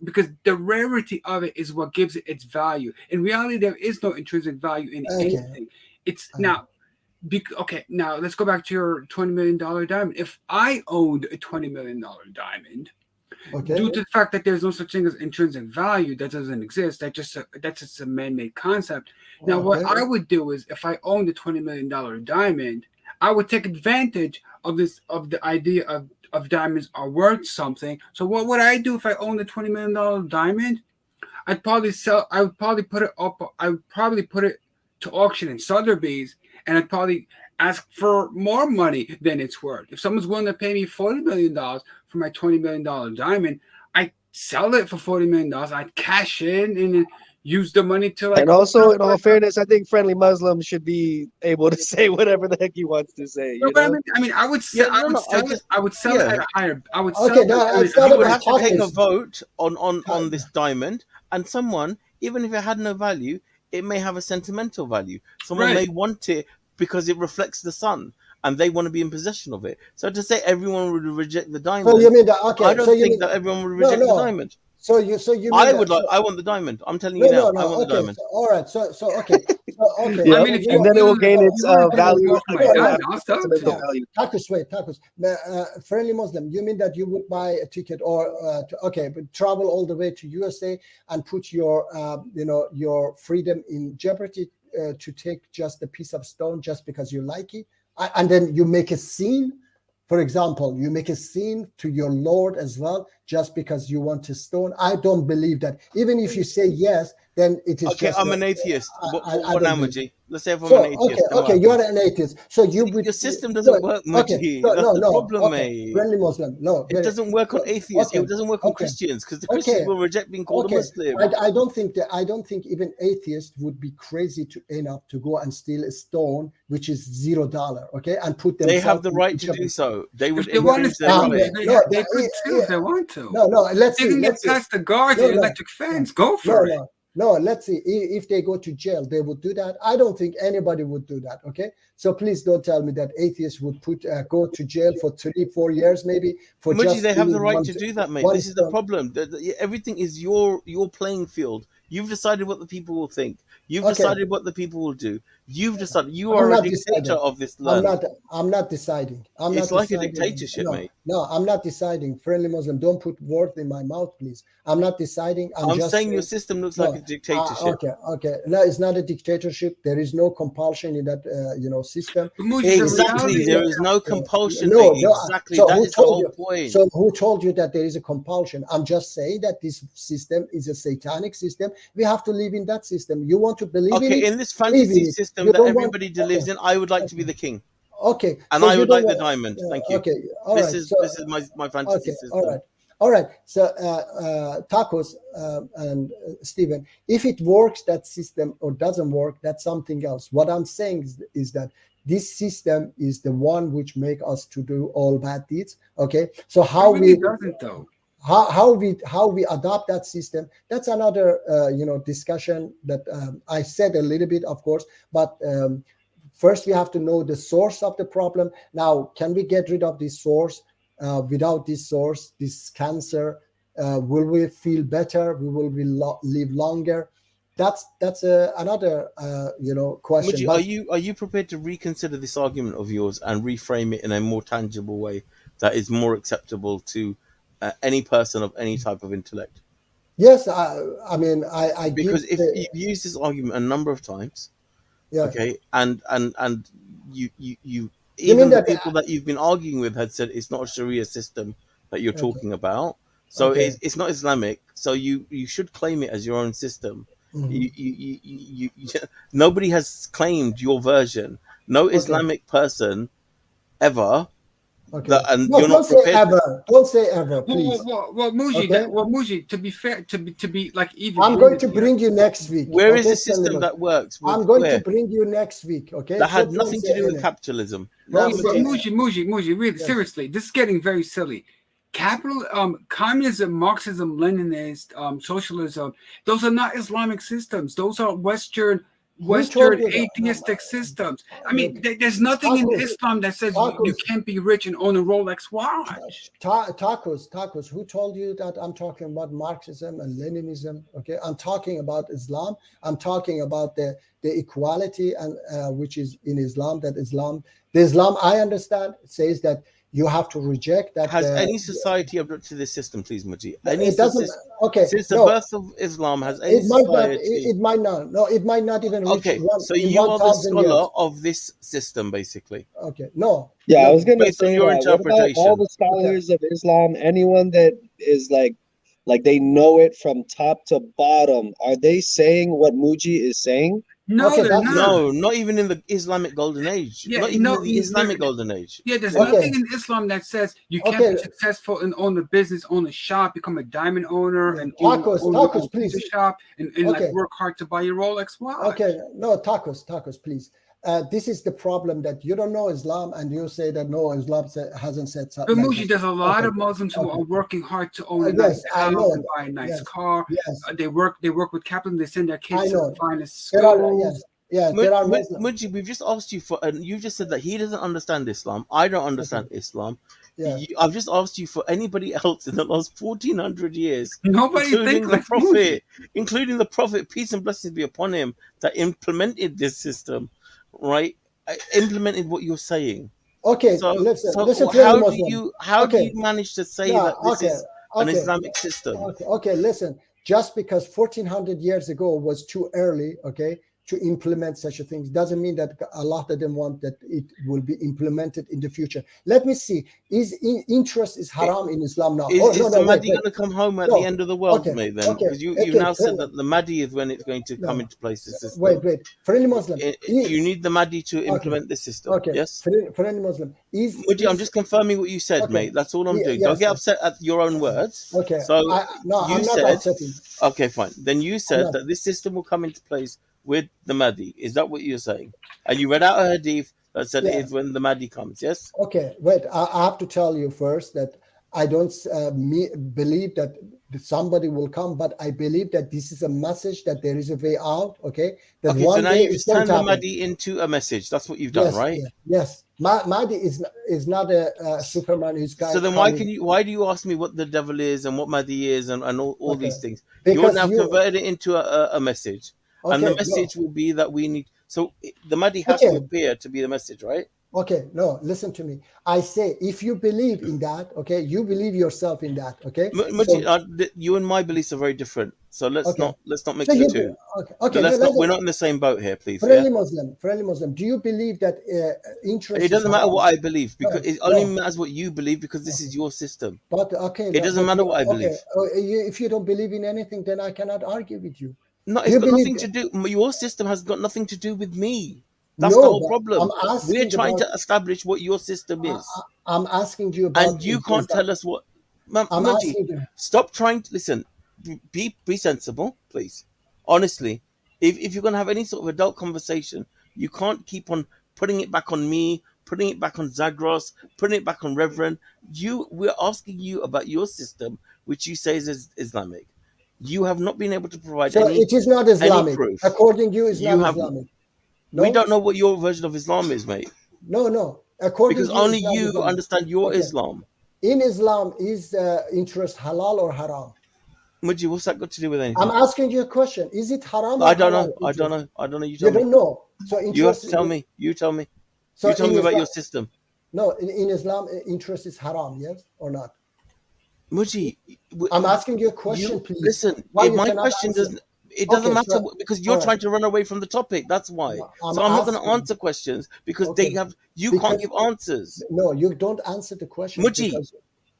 [SPEAKER 5] because the rarity of it is what gives it its value. In reality, there is no intrinsic value in anything. It's now let's go back to your $20 million diamond. If I owned a $20 million diamond, due to the fact that there's no such thing as intrinsic value, that doesn't exist. That's just a man-made concept. Now, what I would do is, if I owned a $20 million diamond, I would take advantage of the idea of diamonds are worth something. So what would I do if I owned a $20 million diamond? I would probably put it to auction in Sotheby's, and I'd probably ask for more money than it's worth. If someone's willing to pay me $40 million for my $20 million diamond, I sell it for $40 million. I'd cash in and use the money to
[SPEAKER 2] and also, in all fairness, I think Friendly Muslim should be able to say whatever the heck he wants to say.
[SPEAKER 5] I mean, I would sell it. I would sell it at a higher. I would sell
[SPEAKER 4] it. You would have to take a vote on this diamond, and someone, even if it had no value, it may have a sentimental value. Someone may want it because it reflects the sun, and they want to be in possession of it. So to say everyone would reject the diamond,
[SPEAKER 1] so you mean that? Okay,
[SPEAKER 4] I don't think that everyone would reject the diamond.
[SPEAKER 1] So you mean
[SPEAKER 4] I want the diamond. I'm telling you now. I want the diamond.
[SPEAKER 1] All right. So okay.
[SPEAKER 2] Yeah, I mean, and then it will gain its value.
[SPEAKER 1] Tacos. Friendly Muslim. You mean that you would buy a ticket or but travel all the way to USA and put your your freedom in jeopardy to take just a piece of stone just because you like it, and then you make a scene. For example, you make a scene to your Lord as well, just because you want a stone. I don't believe that. Even if you say yes, then it is.
[SPEAKER 4] Okay, I'm an atheist. What analogy? Let's say if I'm an atheist.
[SPEAKER 1] Okay, you are an atheist. So your
[SPEAKER 4] system doesn't work much here. That's the problem, mate.
[SPEAKER 1] Friendly Muslim. No,
[SPEAKER 4] it doesn't work on atheists. It doesn't work on Christians because the Christians will reject being called a Muslim.
[SPEAKER 1] I don't think even atheists would be crazy enough to go and steal a stone which is $0. Okay, and put them.
[SPEAKER 4] They have the right to do so. They would.
[SPEAKER 5] They want to. They could too if they want to.
[SPEAKER 1] No. Let's see.
[SPEAKER 5] They can get past the guards and electric fence. Go for it.
[SPEAKER 1] No, let's see. If they go to jail, they would do that. I don't think anybody would do that. Okay, so please don't tell me that atheists would go to jail for 3-4 years, maybe for
[SPEAKER 4] Muji,
[SPEAKER 1] just.
[SPEAKER 4] They have the right to do that, mate. This is the problem. Everything is your playing field. You've decided what the people will think. You've decided what the people will do. You've decided. You are a dictator of this land.
[SPEAKER 1] I'm not deciding.
[SPEAKER 4] It's like a dictatorship, mate.
[SPEAKER 1] No, I'm not deciding. Friendly Muslim, don't put words in my mouth, please. I'm not deciding. I'm just
[SPEAKER 4] saying your system looks like a dictatorship.
[SPEAKER 1] Okay. No, it's not a dictatorship. There is no compulsion in that, system.
[SPEAKER 4] Exactly. There is no compulsion. Exactly.
[SPEAKER 1] So
[SPEAKER 4] that is the whole point.
[SPEAKER 1] So who told you that there is a compulsion? I'm just saying that this system is a satanic system. We have to live in that system. You want to believe in it?
[SPEAKER 4] In this fantasy system that everybody lives in, I would like to be the king.
[SPEAKER 1] Okay.
[SPEAKER 4] And
[SPEAKER 1] So
[SPEAKER 4] I
[SPEAKER 1] you
[SPEAKER 4] would
[SPEAKER 1] don't
[SPEAKER 4] like the
[SPEAKER 1] want,
[SPEAKER 4] diamond. Thank you.
[SPEAKER 1] okay. All
[SPEAKER 4] This
[SPEAKER 1] right.
[SPEAKER 4] is
[SPEAKER 1] So
[SPEAKER 4] this is my fantasy
[SPEAKER 1] okay.
[SPEAKER 4] system.
[SPEAKER 1] All right. So tacos and Stephen, if it works that system or doesn't work, that's something else. What I'm saying is that this system is the one which make us to do all bad deeds. Okay. So how
[SPEAKER 5] It really
[SPEAKER 1] we
[SPEAKER 5] doesn't though.
[SPEAKER 1] how we adopt that system, that's another discussion that I said a little bit, of course, but first we have to know the source of the problem. Now, can we get rid of this source? Without this source, this cancer, will we feel better? We will be live longer? That's another question.
[SPEAKER 4] Muji,
[SPEAKER 1] But
[SPEAKER 4] are you prepared to reconsider this argument of yours and reframe it in a more tangible way that is more acceptable to any person of any type of intellect?
[SPEAKER 1] yes, I mean I give
[SPEAKER 4] Because if
[SPEAKER 1] the,
[SPEAKER 4] you've used this argument a number of times,
[SPEAKER 1] yeah.
[SPEAKER 4] okay, and you
[SPEAKER 1] You
[SPEAKER 4] even
[SPEAKER 1] mean
[SPEAKER 4] the
[SPEAKER 1] that
[SPEAKER 4] people that you've been arguing with had said it's not a Sharia system that you're
[SPEAKER 1] okay,
[SPEAKER 4] talking about, so
[SPEAKER 1] okay.
[SPEAKER 4] it's not Islamic. So you should claim it as your own system.
[SPEAKER 1] Mhm.
[SPEAKER 4] Nobody has claimed your version. No
[SPEAKER 1] Okay.
[SPEAKER 4] Islamic person ever
[SPEAKER 1] Okay.
[SPEAKER 4] that, and
[SPEAKER 1] No,
[SPEAKER 4] you're
[SPEAKER 1] don't
[SPEAKER 4] not
[SPEAKER 1] say
[SPEAKER 4] prepared to.
[SPEAKER 1] ever. Don't say ever, please.
[SPEAKER 5] Well, Muji,
[SPEAKER 1] Okay.
[SPEAKER 5] Muji, to be fair, to be like even
[SPEAKER 1] I'm going to bring you next week.
[SPEAKER 4] Where is
[SPEAKER 1] Okay,
[SPEAKER 4] a system that works with
[SPEAKER 1] I'm going to
[SPEAKER 4] where
[SPEAKER 1] bring you next week. Okay.
[SPEAKER 4] that
[SPEAKER 1] So
[SPEAKER 4] had
[SPEAKER 1] don't
[SPEAKER 4] nothing
[SPEAKER 1] say
[SPEAKER 4] to do with
[SPEAKER 1] any.
[SPEAKER 4] capitalism?
[SPEAKER 1] Don't
[SPEAKER 4] No,
[SPEAKER 1] say
[SPEAKER 5] but
[SPEAKER 4] Muji.
[SPEAKER 5] Muji, really,
[SPEAKER 1] Yes.
[SPEAKER 5] seriously, this is getting very silly. Communism, Marxism, Leninist, socialism, those are not Islamic systems. Those are Western
[SPEAKER 1] Who told you that?
[SPEAKER 5] atheistic systems. I mean,
[SPEAKER 1] Look,
[SPEAKER 5] there's nothing in
[SPEAKER 1] tacos,
[SPEAKER 5] Islam that says you
[SPEAKER 1] tacos,
[SPEAKER 5] can't be rich and own a Rolex watch.
[SPEAKER 1] tacos. Who told you that I'm talking about Marxism and Leninism? Okay, I'm talking about Islam. I'm talking about the equality and which is in Islam. The Islam I understand says that you have to reject that.
[SPEAKER 4] Has any society adopted this system, please, Muji? Any
[SPEAKER 1] It doesn't. Okay,
[SPEAKER 4] since the
[SPEAKER 1] no,
[SPEAKER 4] birth of Islam, has any
[SPEAKER 1] it might not.
[SPEAKER 4] society?
[SPEAKER 1] It might not. No, it might not even reach
[SPEAKER 4] Okay,
[SPEAKER 1] one
[SPEAKER 4] so
[SPEAKER 1] in
[SPEAKER 4] you are the
[SPEAKER 1] 1,000 years.
[SPEAKER 4] scholar of this system, basically,
[SPEAKER 1] Okay, no,
[SPEAKER 2] Yeah, I
[SPEAKER 1] no.
[SPEAKER 2] was gonna
[SPEAKER 4] based on
[SPEAKER 2] say
[SPEAKER 4] your
[SPEAKER 2] that. What about all
[SPEAKER 4] interpretation.
[SPEAKER 2] the scholars of Islam? Anyone that is like they know it from top to bottom, are they saying what Muji is saying?
[SPEAKER 5] No,
[SPEAKER 1] Okay,
[SPEAKER 5] they're
[SPEAKER 1] that's
[SPEAKER 5] not.
[SPEAKER 4] No, not even in the Islamic Golden Age.
[SPEAKER 5] Yeah,
[SPEAKER 4] Not even
[SPEAKER 5] no,
[SPEAKER 4] in the Islamic Golden Age.
[SPEAKER 5] Yeah, there's
[SPEAKER 1] Okay.
[SPEAKER 5] nothing in Islam that says you can't
[SPEAKER 1] Okay.
[SPEAKER 5] be successful and own a business, own a shop, become a diamond owner,
[SPEAKER 1] Yeah.
[SPEAKER 5] and own
[SPEAKER 1] Tacos,
[SPEAKER 5] a pizza
[SPEAKER 1] please.
[SPEAKER 5] shop, and
[SPEAKER 1] Okay.
[SPEAKER 5] like work hard to buy your Rolex watch.
[SPEAKER 1] Okay, no, tacos, please. This is the problem that you don't know Islam and you say that no, Islam hasn't said
[SPEAKER 5] But
[SPEAKER 1] something. like
[SPEAKER 5] Muji,
[SPEAKER 1] that.
[SPEAKER 5] there's a lot
[SPEAKER 1] Okay.
[SPEAKER 5] of Muslims who
[SPEAKER 1] Okay.
[SPEAKER 5] are working hard to own a
[SPEAKER 1] Yes,
[SPEAKER 5] nice
[SPEAKER 1] I
[SPEAKER 5] house
[SPEAKER 1] know
[SPEAKER 5] and
[SPEAKER 1] that.
[SPEAKER 5] buy a nice
[SPEAKER 1] Yes.
[SPEAKER 5] car.
[SPEAKER 1] Yes,
[SPEAKER 5] They work with capitalism. They send their
[SPEAKER 1] I
[SPEAKER 5] kids to
[SPEAKER 1] know.
[SPEAKER 5] the finest
[SPEAKER 1] There are
[SPEAKER 5] schools.
[SPEAKER 1] yes, there are Muslims.
[SPEAKER 4] Muji, we've just asked you for, and you just said that he doesn't understand Islam. I don't understand Islam.
[SPEAKER 1] Yeah.
[SPEAKER 4] I've just asked you for anybody else in the last 1400 years,
[SPEAKER 5] Nobody
[SPEAKER 4] including
[SPEAKER 5] thinks
[SPEAKER 4] the
[SPEAKER 5] like Muji.
[SPEAKER 4] Prophet, peace and blessings be upon him, that implemented this system, right? Implemented what you're saying.
[SPEAKER 1] Okay,
[SPEAKER 4] So,
[SPEAKER 1] listen,
[SPEAKER 4] so
[SPEAKER 1] friendly
[SPEAKER 4] how do
[SPEAKER 1] Muslim.
[SPEAKER 4] you
[SPEAKER 1] Okay.
[SPEAKER 4] manage to say
[SPEAKER 1] Yeah,
[SPEAKER 4] that this
[SPEAKER 1] okay,
[SPEAKER 4] is an
[SPEAKER 1] okay.
[SPEAKER 4] Islamic system?
[SPEAKER 1] Okay, listen. Just because 1400 years ago was too early, okay, to implement such a thing doesn't mean that Allah didn't want that it will be implemented in the future. Let me see. Interest is haram in Islam now?
[SPEAKER 4] Is the Mahdi
[SPEAKER 1] wait.
[SPEAKER 4] going to come home at
[SPEAKER 1] No.
[SPEAKER 4] the end of the world,
[SPEAKER 1] Okay,
[SPEAKER 4] mate? Then,
[SPEAKER 1] okay,
[SPEAKER 4] because you've
[SPEAKER 1] okay,
[SPEAKER 4] now said
[SPEAKER 1] friendly-
[SPEAKER 4] that the Mahdi is when it's going to come
[SPEAKER 1] No.
[SPEAKER 4] into place. The system.
[SPEAKER 1] Wait. Friendly Muslim.
[SPEAKER 4] You need the Mahdi to implement this system.
[SPEAKER 1] Okay.
[SPEAKER 4] Yes.
[SPEAKER 1] Friendly Muslim.
[SPEAKER 4] Muji, I'm just confirming what you said,
[SPEAKER 1] Okay.
[SPEAKER 4] mate. That's all I'm doing.
[SPEAKER 1] Yes,
[SPEAKER 4] Don't get
[SPEAKER 1] yes.
[SPEAKER 4] upset at your own words.
[SPEAKER 1] Okay.
[SPEAKER 4] So
[SPEAKER 1] I'm not
[SPEAKER 4] said,
[SPEAKER 1] upsetting.
[SPEAKER 4] okay, fine. Then you said
[SPEAKER 1] not.
[SPEAKER 4] that this system will come into place with the Mahdi. Is that what you're saying? And you read out a hadith that said
[SPEAKER 1] Yeah.
[SPEAKER 4] it is when the Mahdi comes. Yes.
[SPEAKER 1] Okay, wait. I have to tell you first that I don't believe that somebody will come, but I believe that this is a message that there is a way out. Okay, that
[SPEAKER 4] Okay.
[SPEAKER 1] one
[SPEAKER 4] So now
[SPEAKER 1] day
[SPEAKER 4] you've
[SPEAKER 1] it's going
[SPEAKER 4] turned
[SPEAKER 1] to
[SPEAKER 4] the
[SPEAKER 1] happen.
[SPEAKER 4] Mahdi into a message. That's what you've done,
[SPEAKER 1] Yes,
[SPEAKER 4] right?
[SPEAKER 1] Yes. Mahdi is not a Superman who's kind.
[SPEAKER 4] So then why do you ask me what the devil is and what Mahdi is and all
[SPEAKER 1] Okay.
[SPEAKER 4] these things?
[SPEAKER 1] Because
[SPEAKER 4] You're now converted it into a message. And the
[SPEAKER 1] Okay,
[SPEAKER 4] message will be that we need. So the Mahdi has to
[SPEAKER 1] Okay.
[SPEAKER 4] appear to be the message, right?
[SPEAKER 1] Okay, no, listen to me. I say if you believe in that, okay, you believe yourself in that, okay.
[SPEAKER 4] Muji,
[SPEAKER 1] So-
[SPEAKER 4] you and my beliefs are very different. So let's
[SPEAKER 1] Okay.
[SPEAKER 4] not mix
[SPEAKER 1] so
[SPEAKER 4] the
[SPEAKER 1] you
[SPEAKER 4] two.
[SPEAKER 1] okay.
[SPEAKER 4] We're not in the same boat here, please.
[SPEAKER 1] Friendly
[SPEAKER 4] Yeah?
[SPEAKER 1] Muslim. Do you believe that interest?
[SPEAKER 4] It doesn't
[SPEAKER 1] is
[SPEAKER 4] matter
[SPEAKER 1] haram?
[SPEAKER 4] what I believe because
[SPEAKER 1] No,
[SPEAKER 4] it only
[SPEAKER 1] no.
[SPEAKER 4] matters what you believe because this is your system.
[SPEAKER 1] But okay,
[SPEAKER 4] It doesn't matter what I believe.
[SPEAKER 1] If you don't believe in anything, then I cannot argue with you.
[SPEAKER 4] No,
[SPEAKER 1] Do
[SPEAKER 4] it's
[SPEAKER 1] you
[SPEAKER 4] got
[SPEAKER 1] believe
[SPEAKER 4] nothing to do. Your system has got nothing to do with me. That's
[SPEAKER 1] No,
[SPEAKER 4] the whole
[SPEAKER 1] but
[SPEAKER 4] problem.
[SPEAKER 1] I'm asking
[SPEAKER 4] We're trying
[SPEAKER 1] about.
[SPEAKER 4] to establish what your system is,
[SPEAKER 1] I'm asking you about.
[SPEAKER 4] and you can't tell us what.
[SPEAKER 1] I'm
[SPEAKER 4] Muji,
[SPEAKER 1] asking you.
[SPEAKER 4] stop trying to listen. Be sensible, please. Honestly, if you're gonna have any sort of adult conversation, you can't keep on putting it back on me, putting it back on Zagros, putting it back on Reverend. We're asking you about your system, which you say is Islamic. You have not been able to provide
[SPEAKER 1] So
[SPEAKER 4] any
[SPEAKER 1] it is not Islamic.
[SPEAKER 4] proof.
[SPEAKER 1] According to you, it's
[SPEAKER 4] You
[SPEAKER 1] not
[SPEAKER 4] have.
[SPEAKER 1] Islamic. No?
[SPEAKER 4] We don't know what your version of Islam is, mate.
[SPEAKER 1] No. According
[SPEAKER 4] Because
[SPEAKER 1] to you,
[SPEAKER 4] only
[SPEAKER 1] it's not
[SPEAKER 4] you
[SPEAKER 1] Islamic.
[SPEAKER 4] understand your
[SPEAKER 1] Okay.
[SPEAKER 4] Islam.
[SPEAKER 1] In Islam, is interest halal or haram?
[SPEAKER 4] Muji, what's that got to do with anything?
[SPEAKER 1] I'm asking you a question. Is it haram or
[SPEAKER 4] I don't
[SPEAKER 1] halal?
[SPEAKER 4] know. I don't know. I don't know. You
[SPEAKER 1] You
[SPEAKER 4] tell me.
[SPEAKER 1] don't know. So
[SPEAKER 4] You have
[SPEAKER 1] interest.
[SPEAKER 4] to tell me. You tell me.
[SPEAKER 1] So
[SPEAKER 4] You tell
[SPEAKER 1] in
[SPEAKER 4] me about
[SPEAKER 1] Islam,
[SPEAKER 4] your system.
[SPEAKER 1] No, in Islam, interest is haram. Yes or not?
[SPEAKER 4] Muji,
[SPEAKER 1] I'm asking you a question, please.
[SPEAKER 4] Listen,
[SPEAKER 1] Why you
[SPEAKER 4] my
[SPEAKER 1] cannot
[SPEAKER 4] question
[SPEAKER 1] answer?
[SPEAKER 4] doesn't. It doesn't
[SPEAKER 1] Okay,
[SPEAKER 4] matter
[SPEAKER 1] so-
[SPEAKER 4] because you're
[SPEAKER 1] all right.
[SPEAKER 4] trying to run away from the topic. That's why.
[SPEAKER 1] No,
[SPEAKER 4] So I'm not going to
[SPEAKER 1] asking-
[SPEAKER 4] answer questions because
[SPEAKER 1] Okay.
[SPEAKER 4] they have. You
[SPEAKER 1] Because-
[SPEAKER 4] can't give answers.
[SPEAKER 1] No, you don't answer the question.
[SPEAKER 4] Muji,
[SPEAKER 1] because-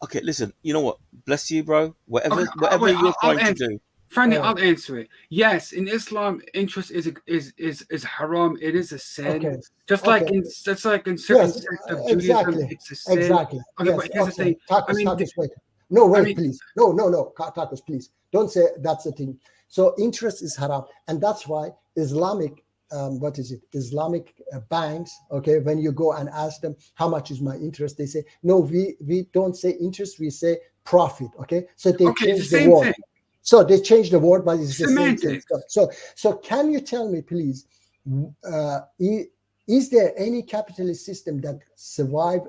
[SPEAKER 4] okay, listen. You know what? Bless you, bro. Whatever,
[SPEAKER 5] Okay,
[SPEAKER 4] whatever
[SPEAKER 5] wait,
[SPEAKER 4] you're
[SPEAKER 5] I'll
[SPEAKER 4] trying to
[SPEAKER 5] answer.
[SPEAKER 4] do.
[SPEAKER 5] Friendly,
[SPEAKER 1] All right.
[SPEAKER 5] I'll answer it. Yes, in Islam, interest is haram. It is a sin.
[SPEAKER 1] Okay.
[SPEAKER 5] Just like
[SPEAKER 1] Okay.
[SPEAKER 5] in certain
[SPEAKER 1] Yes,
[SPEAKER 5] sects of Judaism,
[SPEAKER 1] exactly.
[SPEAKER 5] it's a sin.
[SPEAKER 1] Exactly.
[SPEAKER 5] Okay,
[SPEAKER 1] Yes.
[SPEAKER 5] but here's the
[SPEAKER 1] Okay.
[SPEAKER 5] thing.
[SPEAKER 1] Tacos,
[SPEAKER 5] I mean,
[SPEAKER 1] tacos, wait. No, wait,
[SPEAKER 5] mean-
[SPEAKER 1] please. No. Tacos, please. Don't say that's the thing. So interest is haram. And that's why Islamic, Islamic banks, okay, when you go and ask them, how much is my interest? They say, no, we don't say interest, we say profit, okay? So they
[SPEAKER 5] Okay,
[SPEAKER 1] change
[SPEAKER 5] it's the
[SPEAKER 1] the
[SPEAKER 5] same
[SPEAKER 1] word.
[SPEAKER 5] thing.
[SPEAKER 1] So they changed the word, but it's the same thing.
[SPEAKER 5] Semantics.
[SPEAKER 1] So can you tell me, please, is there any capitalist system that survive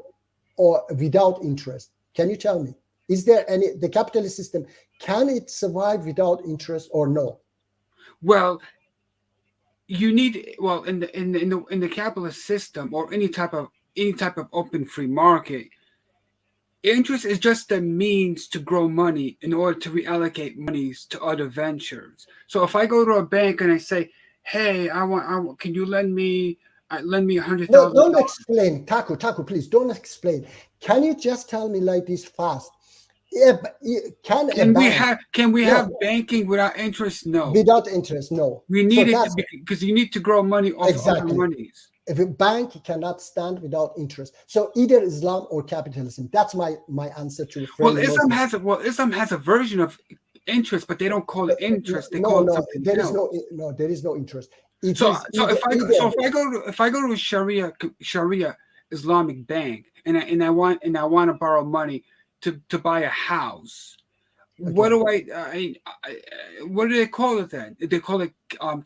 [SPEAKER 1] or without interest? Can you tell me? Is there any the capitalist system? Can it survive without interest or no?
[SPEAKER 5] Well, you need in the capitalist system or any type of open free market. Interest is just a means to grow money in order to reallocate monies to other ventures. So if I go to a bank and I say, "Hey, I want can you lend me $100,000?"
[SPEAKER 1] No, don't explain, Taco, please don't explain. Can you just tell me like this fast? Can
[SPEAKER 5] we have banking without interest? No.
[SPEAKER 1] Without interest, no.
[SPEAKER 5] We need
[SPEAKER 1] So
[SPEAKER 5] it because you need to grow money off other monies.
[SPEAKER 1] If a bank cannot stand without interest, so either Islam or capitalism. That's my answer to.
[SPEAKER 5] Islam has a version of interest, but they don't call it interest. They call it something else.
[SPEAKER 1] There is no interest.
[SPEAKER 5] If I go to a Sharia Islamic bank and I want to borrow money to buy a house,
[SPEAKER 1] Okay.
[SPEAKER 5] what do what do they call it then? They call it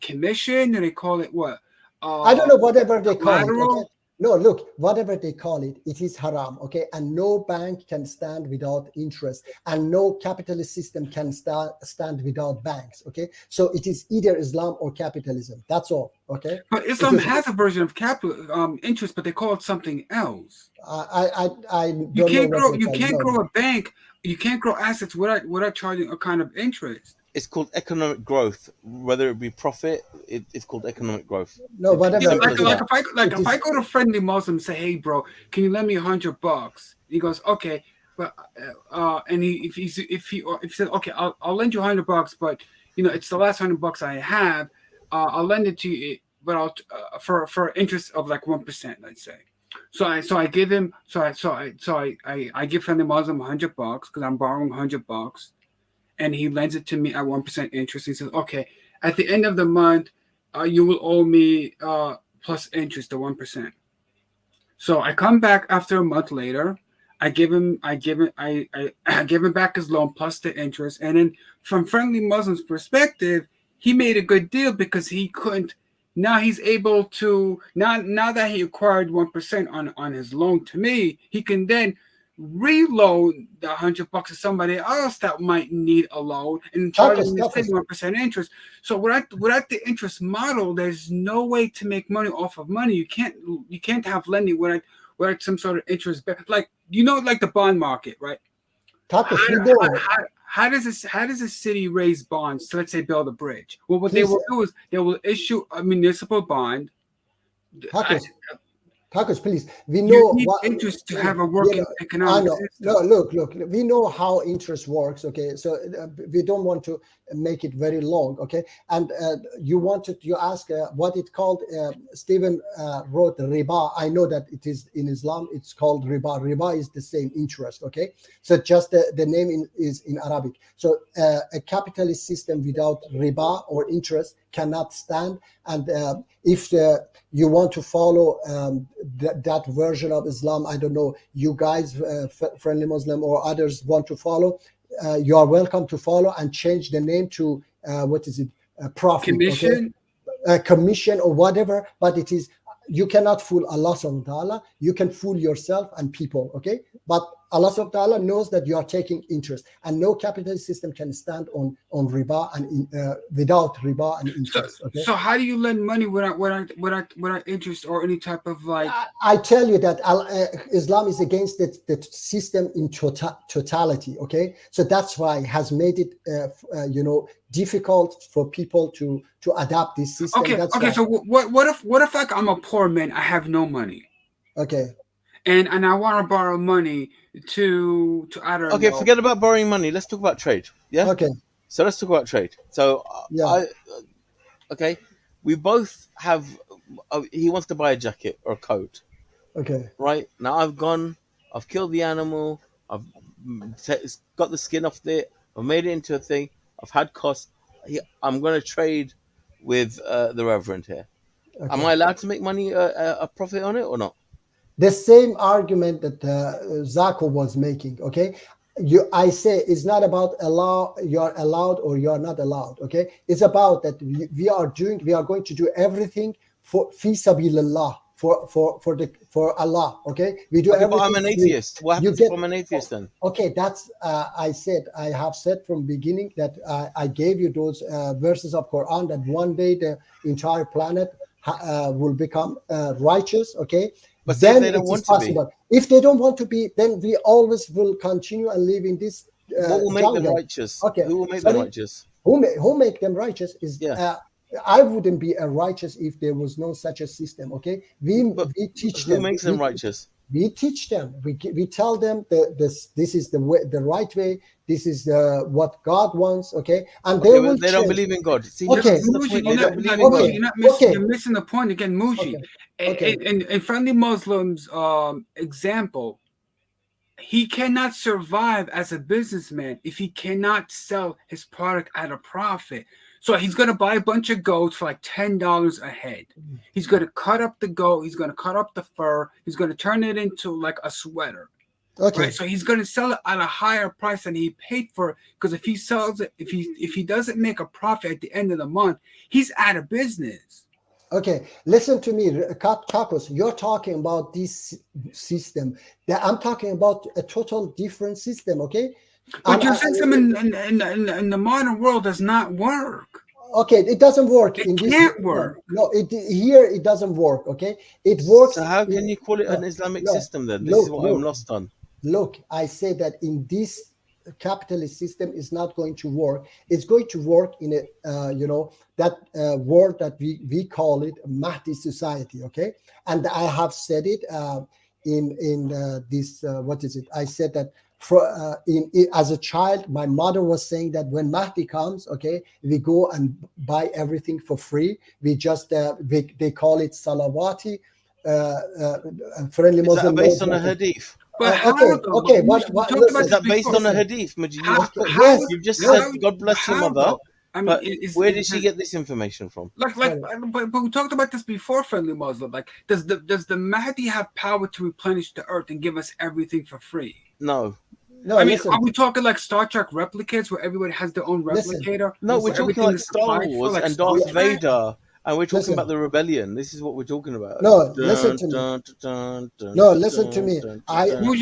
[SPEAKER 5] commission, or they call it what?
[SPEAKER 1] I don't know, whatever they call it.
[SPEAKER 5] collateral?
[SPEAKER 1] Okay? No, look, whatever they call it, it is haram, okay? And no bank can stand without interest, and no capitalist system can stand without banks, okay? So it is either Islam or capitalism. That's all, okay?
[SPEAKER 5] But Islam has a version of capital interest, but they call it something else.
[SPEAKER 1] I don't
[SPEAKER 5] You can't
[SPEAKER 1] know
[SPEAKER 5] grow. You can't grow a bank. You can't grow assets without charging a kind of interest.
[SPEAKER 4] It's called economic growth. Whether it be profit, it's called economic growth.
[SPEAKER 1] No, whatever.
[SPEAKER 5] If I go to Friendly Muslim and say, "Hey, bro, can you lend me $100?" He goes, "Okay," but and if he says, "Okay, I'll lend you $100, but it's the last $100 I have. I'll lend it to you, but I'll for interest of like 1%, let's say." So I give him I give Friendly Muslim $100 because I'm borrowing $100. And he lends it to me at 1% interest. He says, "Okay, at the end of the month, you will owe me plus interest the 1%." So I come back after a month later. I give him back his loan plus the interest. And then from Friendly Muslim's perspective, he made a good deal because he couldn't. Now he's able to now that he acquired 1% on his loan to me, he can then reload the $100 to somebody else that might need a loan and charge them the same 1% interest. So without the interest model, there's no way to make money off of money. You can't have lending without some sort of interest. Like the bond market, right? How does a city raise bonds to, let's say, build a bridge? Well, what they will do is they will issue a municipal bond.
[SPEAKER 1] Tacos, please. We
[SPEAKER 5] You
[SPEAKER 1] know
[SPEAKER 5] need
[SPEAKER 1] what
[SPEAKER 5] interest to have a
[SPEAKER 1] you
[SPEAKER 5] working
[SPEAKER 1] know, I
[SPEAKER 5] economic
[SPEAKER 1] know.
[SPEAKER 5] system.
[SPEAKER 1] No, look. We know how interest works. Okay, so we don't want to make it very long. Okay, and you ask what it called. Stephen wrote riba. I know that it is in Islam. It's called riba. Riba is the same interest. Okay, so just the name is in Arabic. So a capitalist system without riba or interest cannot stand. And if you want to follow that version of Islam, I don't know, you guys, Friendly Muslim or others want to follow, you are welcome to follow and change the name to what is it? Profit,
[SPEAKER 5] Commission.
[SPEAKER 1] okay? Commission or whatever. But it is, you cannot fool Allah subhanahu wa ta'ala. You can fool yourself and people, okay? But Allah subhanahu wa ta'ala knows that you are taking interest, and no capitalist system can stand on riba and without riba and interest. Okay.
[SPEAKER 5] So how do you lend money without interest or any type of like?
[SPEAKER 1] I tell you that Islam is against the system in totality. Okay, so that's why it has made it difficult for people to adapt this system.
[SPEAKER 5] Okay,
[SPEAKER 1] that's
[SPEAKER 5] okay.
[SPEAKER 1] why.
[SPEAKER 5] So what if like I'm a poor man, I have no money.
[SPEAKER 1] Okay.
[SPEAKER 5] And I want to borrow money to I don't know.
[SPEAKER 4] Okay, forget about borrowing money. Let's talk about trade. Yeah.
[SPEAKER 1] Okay.
[SPEAKER 4] So let's talk about trade. So
[SPEAKER 1] Yeah.
[SPEAKER 4] Okay, we both have. He wants to buy a jacket or a coat.
[SPEAKER 1] Okay.
[SPEAKER 4] Right now, I've killed the animal. I've got the skin off it. I've made it into a thing. I've had costs. I'm going to trade with the Reverend here.
[SPEAKER 1] Okay.
[SPEAKER 4] Am I allowed to make money, a profit on it or not?
[SPEAKER 1] The same argument that Zako was making. Okay. I say it's not about you're allowed or you're not allowed. Okay. It's about that we are going to do everything for fi sabilillah, for Allah. Okay. We do everything.
[SPEAKER 4] But I'm an atheist. What happens if I'm an atheist then?
[SPEAKER 1] Okay. That's I have said from beginning that I gave you those verses of Quran that one day the entire planet will become righteous. Okay.
[SPEAKER 4] But
[SPEAKER 1] then
[SPEAKER 4] they don't
[SPEAKER 1] it
[SPEAKER 4] want
[SPEAKER 1] is
[SPEAKER 4] to
[SPEAKER 1] possible. If they don't want to be, then we always will continue and live in this.
[SPEAKER 4] What will make them
[SPEAKER 1] jungle.
[SPEAKER 4] righteous?
[SPEAKER 1] Okay.
[SPEAKER 4] Who will make them righteous?
[SPEAKER 1] Who make them righteous is.
[SPEAKER 4] Yeah.
[SPEAKER 1] I wouldn't be a righteous if there was no such a system. Okay. We teach them.
[SPEAKER 4] Who makes them righteous?
[SPEAKER 1] We teach them. We tell them this is the way, the right way. This is what God wants. Okay. And they will.
[SPEAKER 4] They don't believe in God. See,
[SPEAKER 1] okay.
[SPEAKER 5] You're missing the point again, Muji.
[SPEAKER 1] Okay.
[SPEAKER 5] In Friendly Muslims example, he cannot survive as a businessman if he cannot sell his product at a profit. So he's going to buy a bunch of goats for like $10 a head. He's going to cut up the goat. He's going to cut up the fur. He's going to turn it into like a sweater.
[SPEAKER 1] Okay.
[SPEAKER 5] Right? So he's going to sell it at a higher price than he paid for it. Because if he sells it, if he doesn't make a profit at the end of the month, he's out of business.
[SPEAKER 1] Okay, listen to me, Kakos. You're talking about this system. I'm talking about a total different system. Okay.
[SPEAKER 5] But your system in the modern world does not work.
[SPEAKER 1] Okay, it doesn't work.
[SPEAKER 5] It can't work.
[SPEAKER 1] No, here it doesn't work. Okay, it works.
[SPEAKER 4] So how can you call it an Islamic system then? This is what I'm lost on.
[SPEAKER 1] Look, I say that in this capitalist system is not going to work. It's going to work in a that world that we call it Mahdi society. Okay, and I have said it in this what is it? I said that. As a child, my mother was saying that when Mahdi comes, okay, we go and buy everything for free. We just they call it salawati. Friendly Muslim.
[SPEAKER 4] Is that based on a hadith?
[SPEAKER 1] Okay.
[SPEAKER 4] Is that based on a hadith? You've just said God bless your mother. I mean, but where did she get this information from?
[SPEAKER 5] But we talked about this before, Friendly Muslim. Like, does the Mahdi have power to replenish the earth and give us everything for free?
[SPEAKER 4] No.
[SPEAKER 1] No,
[SPEAKER 5] I mean, are we talking like Star Trek replicates where everybody has their own replicator?
[SPEAKER 4] No, we're talking like Star Wars and Darth Vader, and we're talking about the rebellion. This is what we're talking about.
[SPEAKER 1] No, listen to me. No, listen to me.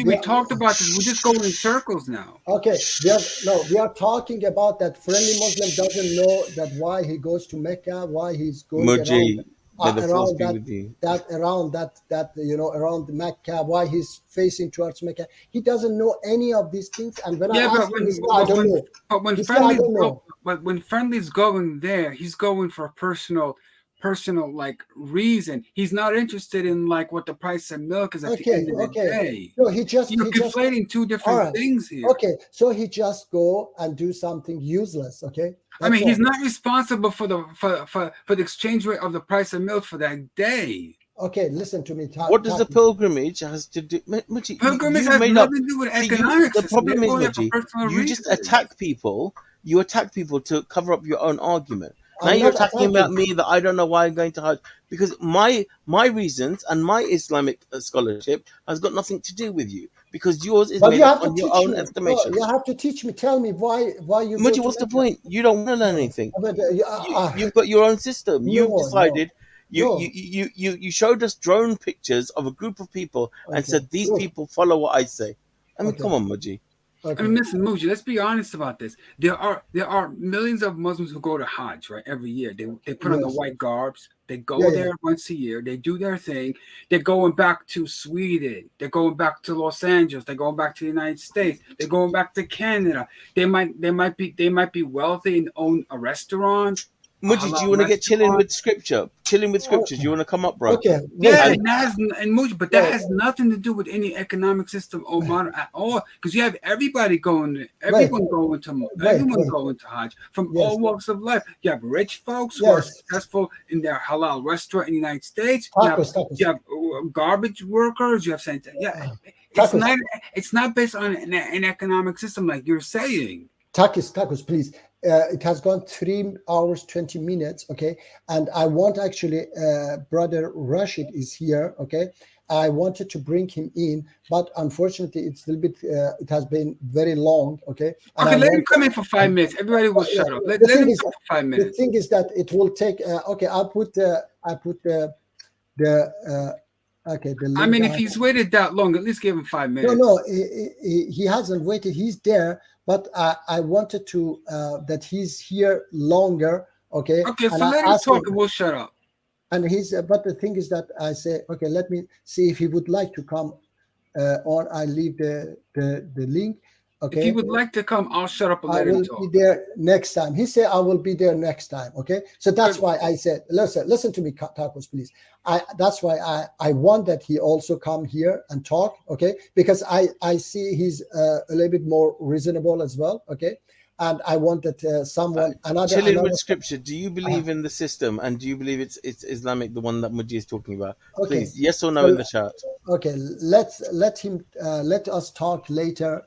[SPEAKER 5] We talked about this. We're just going in circles now.
[SPEAKER 1] Okay, we are talking about that Friendly Muslim doesn't know that why he goes to Mecca, why he's going around around Mecca, why he's facing towards Mecca. He doesn't know any of these things. And when I ask him, I don't know.
[SPEAKER 5] But when Friendly's going there, he's going for personal personal like reason. He's not interested in like what the price of milk is at the end of the day.
[SPEAKER 1] No,
[SPEAKER 5] You're conflating two different things here.
[SPEAKER 1] Okay, so he just go and do something useless. Okay,
[SPEAKER 5] I mean, he's not responsible for the exchange rate of the price of milk for that day.
[SPEAKER 1] Okay, listen to me.
[SPEAKER 4] What does the pilgrimage has to do? Muji,
[SPEAKER 5] pilgrimage has nothing to do with economics.
[SPEAKER 4] The problem is, Muji, you just attack people. You attack people to cover up your own argument. Now you're attacking about me that I don't know why I'm going to Hajj, because my reasons and my Islamic scholarship has got nothing to do with you, because yours is made up on your own estimation.
[SPEAKER 1] No, you have to teach me. Tell me why you.
[SPEAKER 4] Muji, what's the point? You don't want to learn anything. You've got your own system. You've decided. You showed us drone pictures of a group of people and said these people follow what I say. I mean, come on, Muji.
[SPEAKER 5] I mean, listen, Muji, let's be honest about this. There are millions of Muslims who go to Hajj, right, every year. They put on the white garbs. They go there once a year. They do their thing. They're going back to Sweden. They're going back to Los Angeles. They're going back to the United States. They're going back to Canada. They might be wealthy and own a restaurant.
[SPEAKER 4] Muji, do you want to get chilling with scripture? Chilling with scriptures. You want to come up, bro?
[SPEAKER 1] Okay.
[SPEAKER 5] Yeah, but that has nothing to do with any economic system or model at all. Because you have everybody going, going to Hajj from all walks of life. You have rich folks who are successful in their halal restaurant in the United States. You have garbage workers. You have it's not based on an economic system like you're saying.
[SPEAKER 1] Takis, please. It has gone 3 hours, 20 minutes. Okay. And I want actually, brother Rashid is here. Okay. I wanted to bring him in, but unfortunately it's a little bit, it has been very long. Okay.
[SPEAKER 5] And let him come in for 5 minutes. Everybody will shut up. Let him come for 5 minutes.
[SPEAKER 1] The thing is that it will take, okay. I put the link.
[SPEAKER 5] I mean, if he's waited that long, at least give him 5 minutes.
[SPEAKER 1] No, he hasn't waited. He's there. But I wanted to that he's here longer, okay?
[SPEAKER 5] Okay, so let him talk and we'll shut up.
[SPEAKER 1] And but the thing is that I say, okay, let me see if he would like to come on. I leave the link. Okay.
[SPEAKER 5] If he would like to come, I'll shut up and let him talk.
[SPEAKER 1] I will be there next time. He said I will be there next time. Okay. So that's why I said, listen to me, Takos, please. That's why I want that he also come here and talk. Okay. Because I see he's a little bit more reasonable as well. Okay. And I want that
[SPEAKER 4] chilling with scripture. Do you believe in the system, and do you believe it's Islamic, the one that Muji is talking about? Okay. Please, yes or no in the chat.
[SPEAKER 1] Okay. Let us talk later.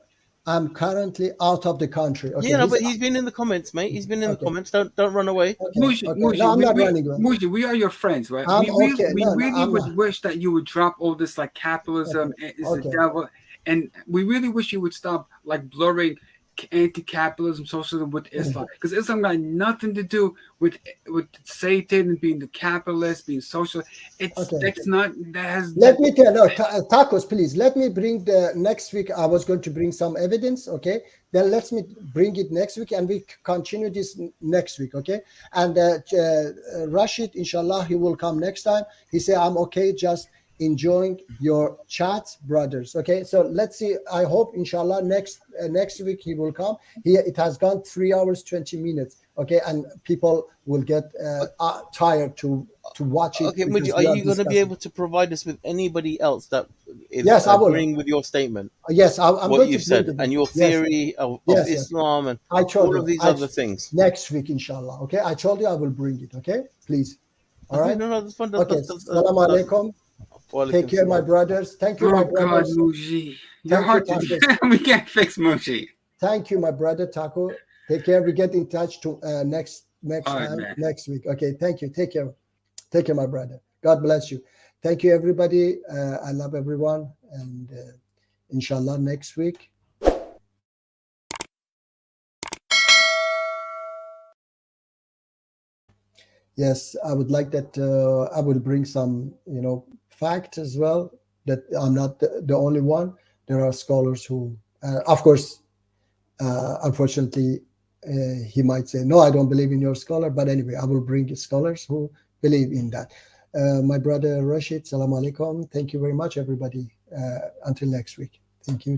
[SPEAKER 1] I'm currently out of the country. Okay,
[SPEAKER 4] yeah, no, but he's been in the comments, mate. He's been in the comments. Don't run away.
[SPEAKER 1] Okay. Muji, no, I'm not running away.
[SPEAKER 5] Muji, we are your friends, right? We really would wish that you would drop all this like capitalism is the devil, and we really wish you would stop like blurring anti-capitalism, socialism with Islam, because Islam got nothing to do with Satan and being the capitalist, being social. That's not. That has.
[SPEAKER 1] Let me tell Takos, please. Let me bring the next week. I was going to bring some evidence. Okay, then let me bring it next week, and we continue this next week. Okay, and Rashid, inshallah, he will come next time. He said, "I'm okay, just enjoying your chats, brothers." Okay, so let's see. I hope inshallah next week he will come. It has gone 3 hours 20 minutes. Okay, and people will get tired to watch it.
[SPEAKER 4] Okay, Muji, are you going to be able to provide us with anybody else that is agreeing with your statement?
[SPEAKER 1] Yes, I'm
[SPEAKER 4] what
[SPEAKER 1] going
[SPEAKER 4] you've
[SPEAKER 1] to
[SPEAKER 4] said and your theory of Islam and all of these other things.
[SPEAKER 1] Next week, inshallah. Okay, I told you I will bring it. Okay, please. All right.
[SPEAKER 4] No, that's fine.
[SPEAKER 1] Okay. Assalamu alaikum. Take care, my brothers. Thank you, my brothers.
[SPEAKER 5] God, Muji. You're hard to we can't fix Muji.
[SPEAKER 1] Thank you, my brother Taco. Take care. We get in touch to next time, next week. Okay, thank you. Take care. Take care, my brother. God bless you. Thank you, everybody. I love everyone. And inshallah, next week. Yes, I would like that. I will bring some, facts as well, that I'm not the only one. There are scholars who, of course, unfortunately, he might say, no, I don't believe in your scholar. But anyway, I will bring scholars who believe in that. My brother Rashid, salam alaikum. Thank you very much, everybody. Until next week. Thank you.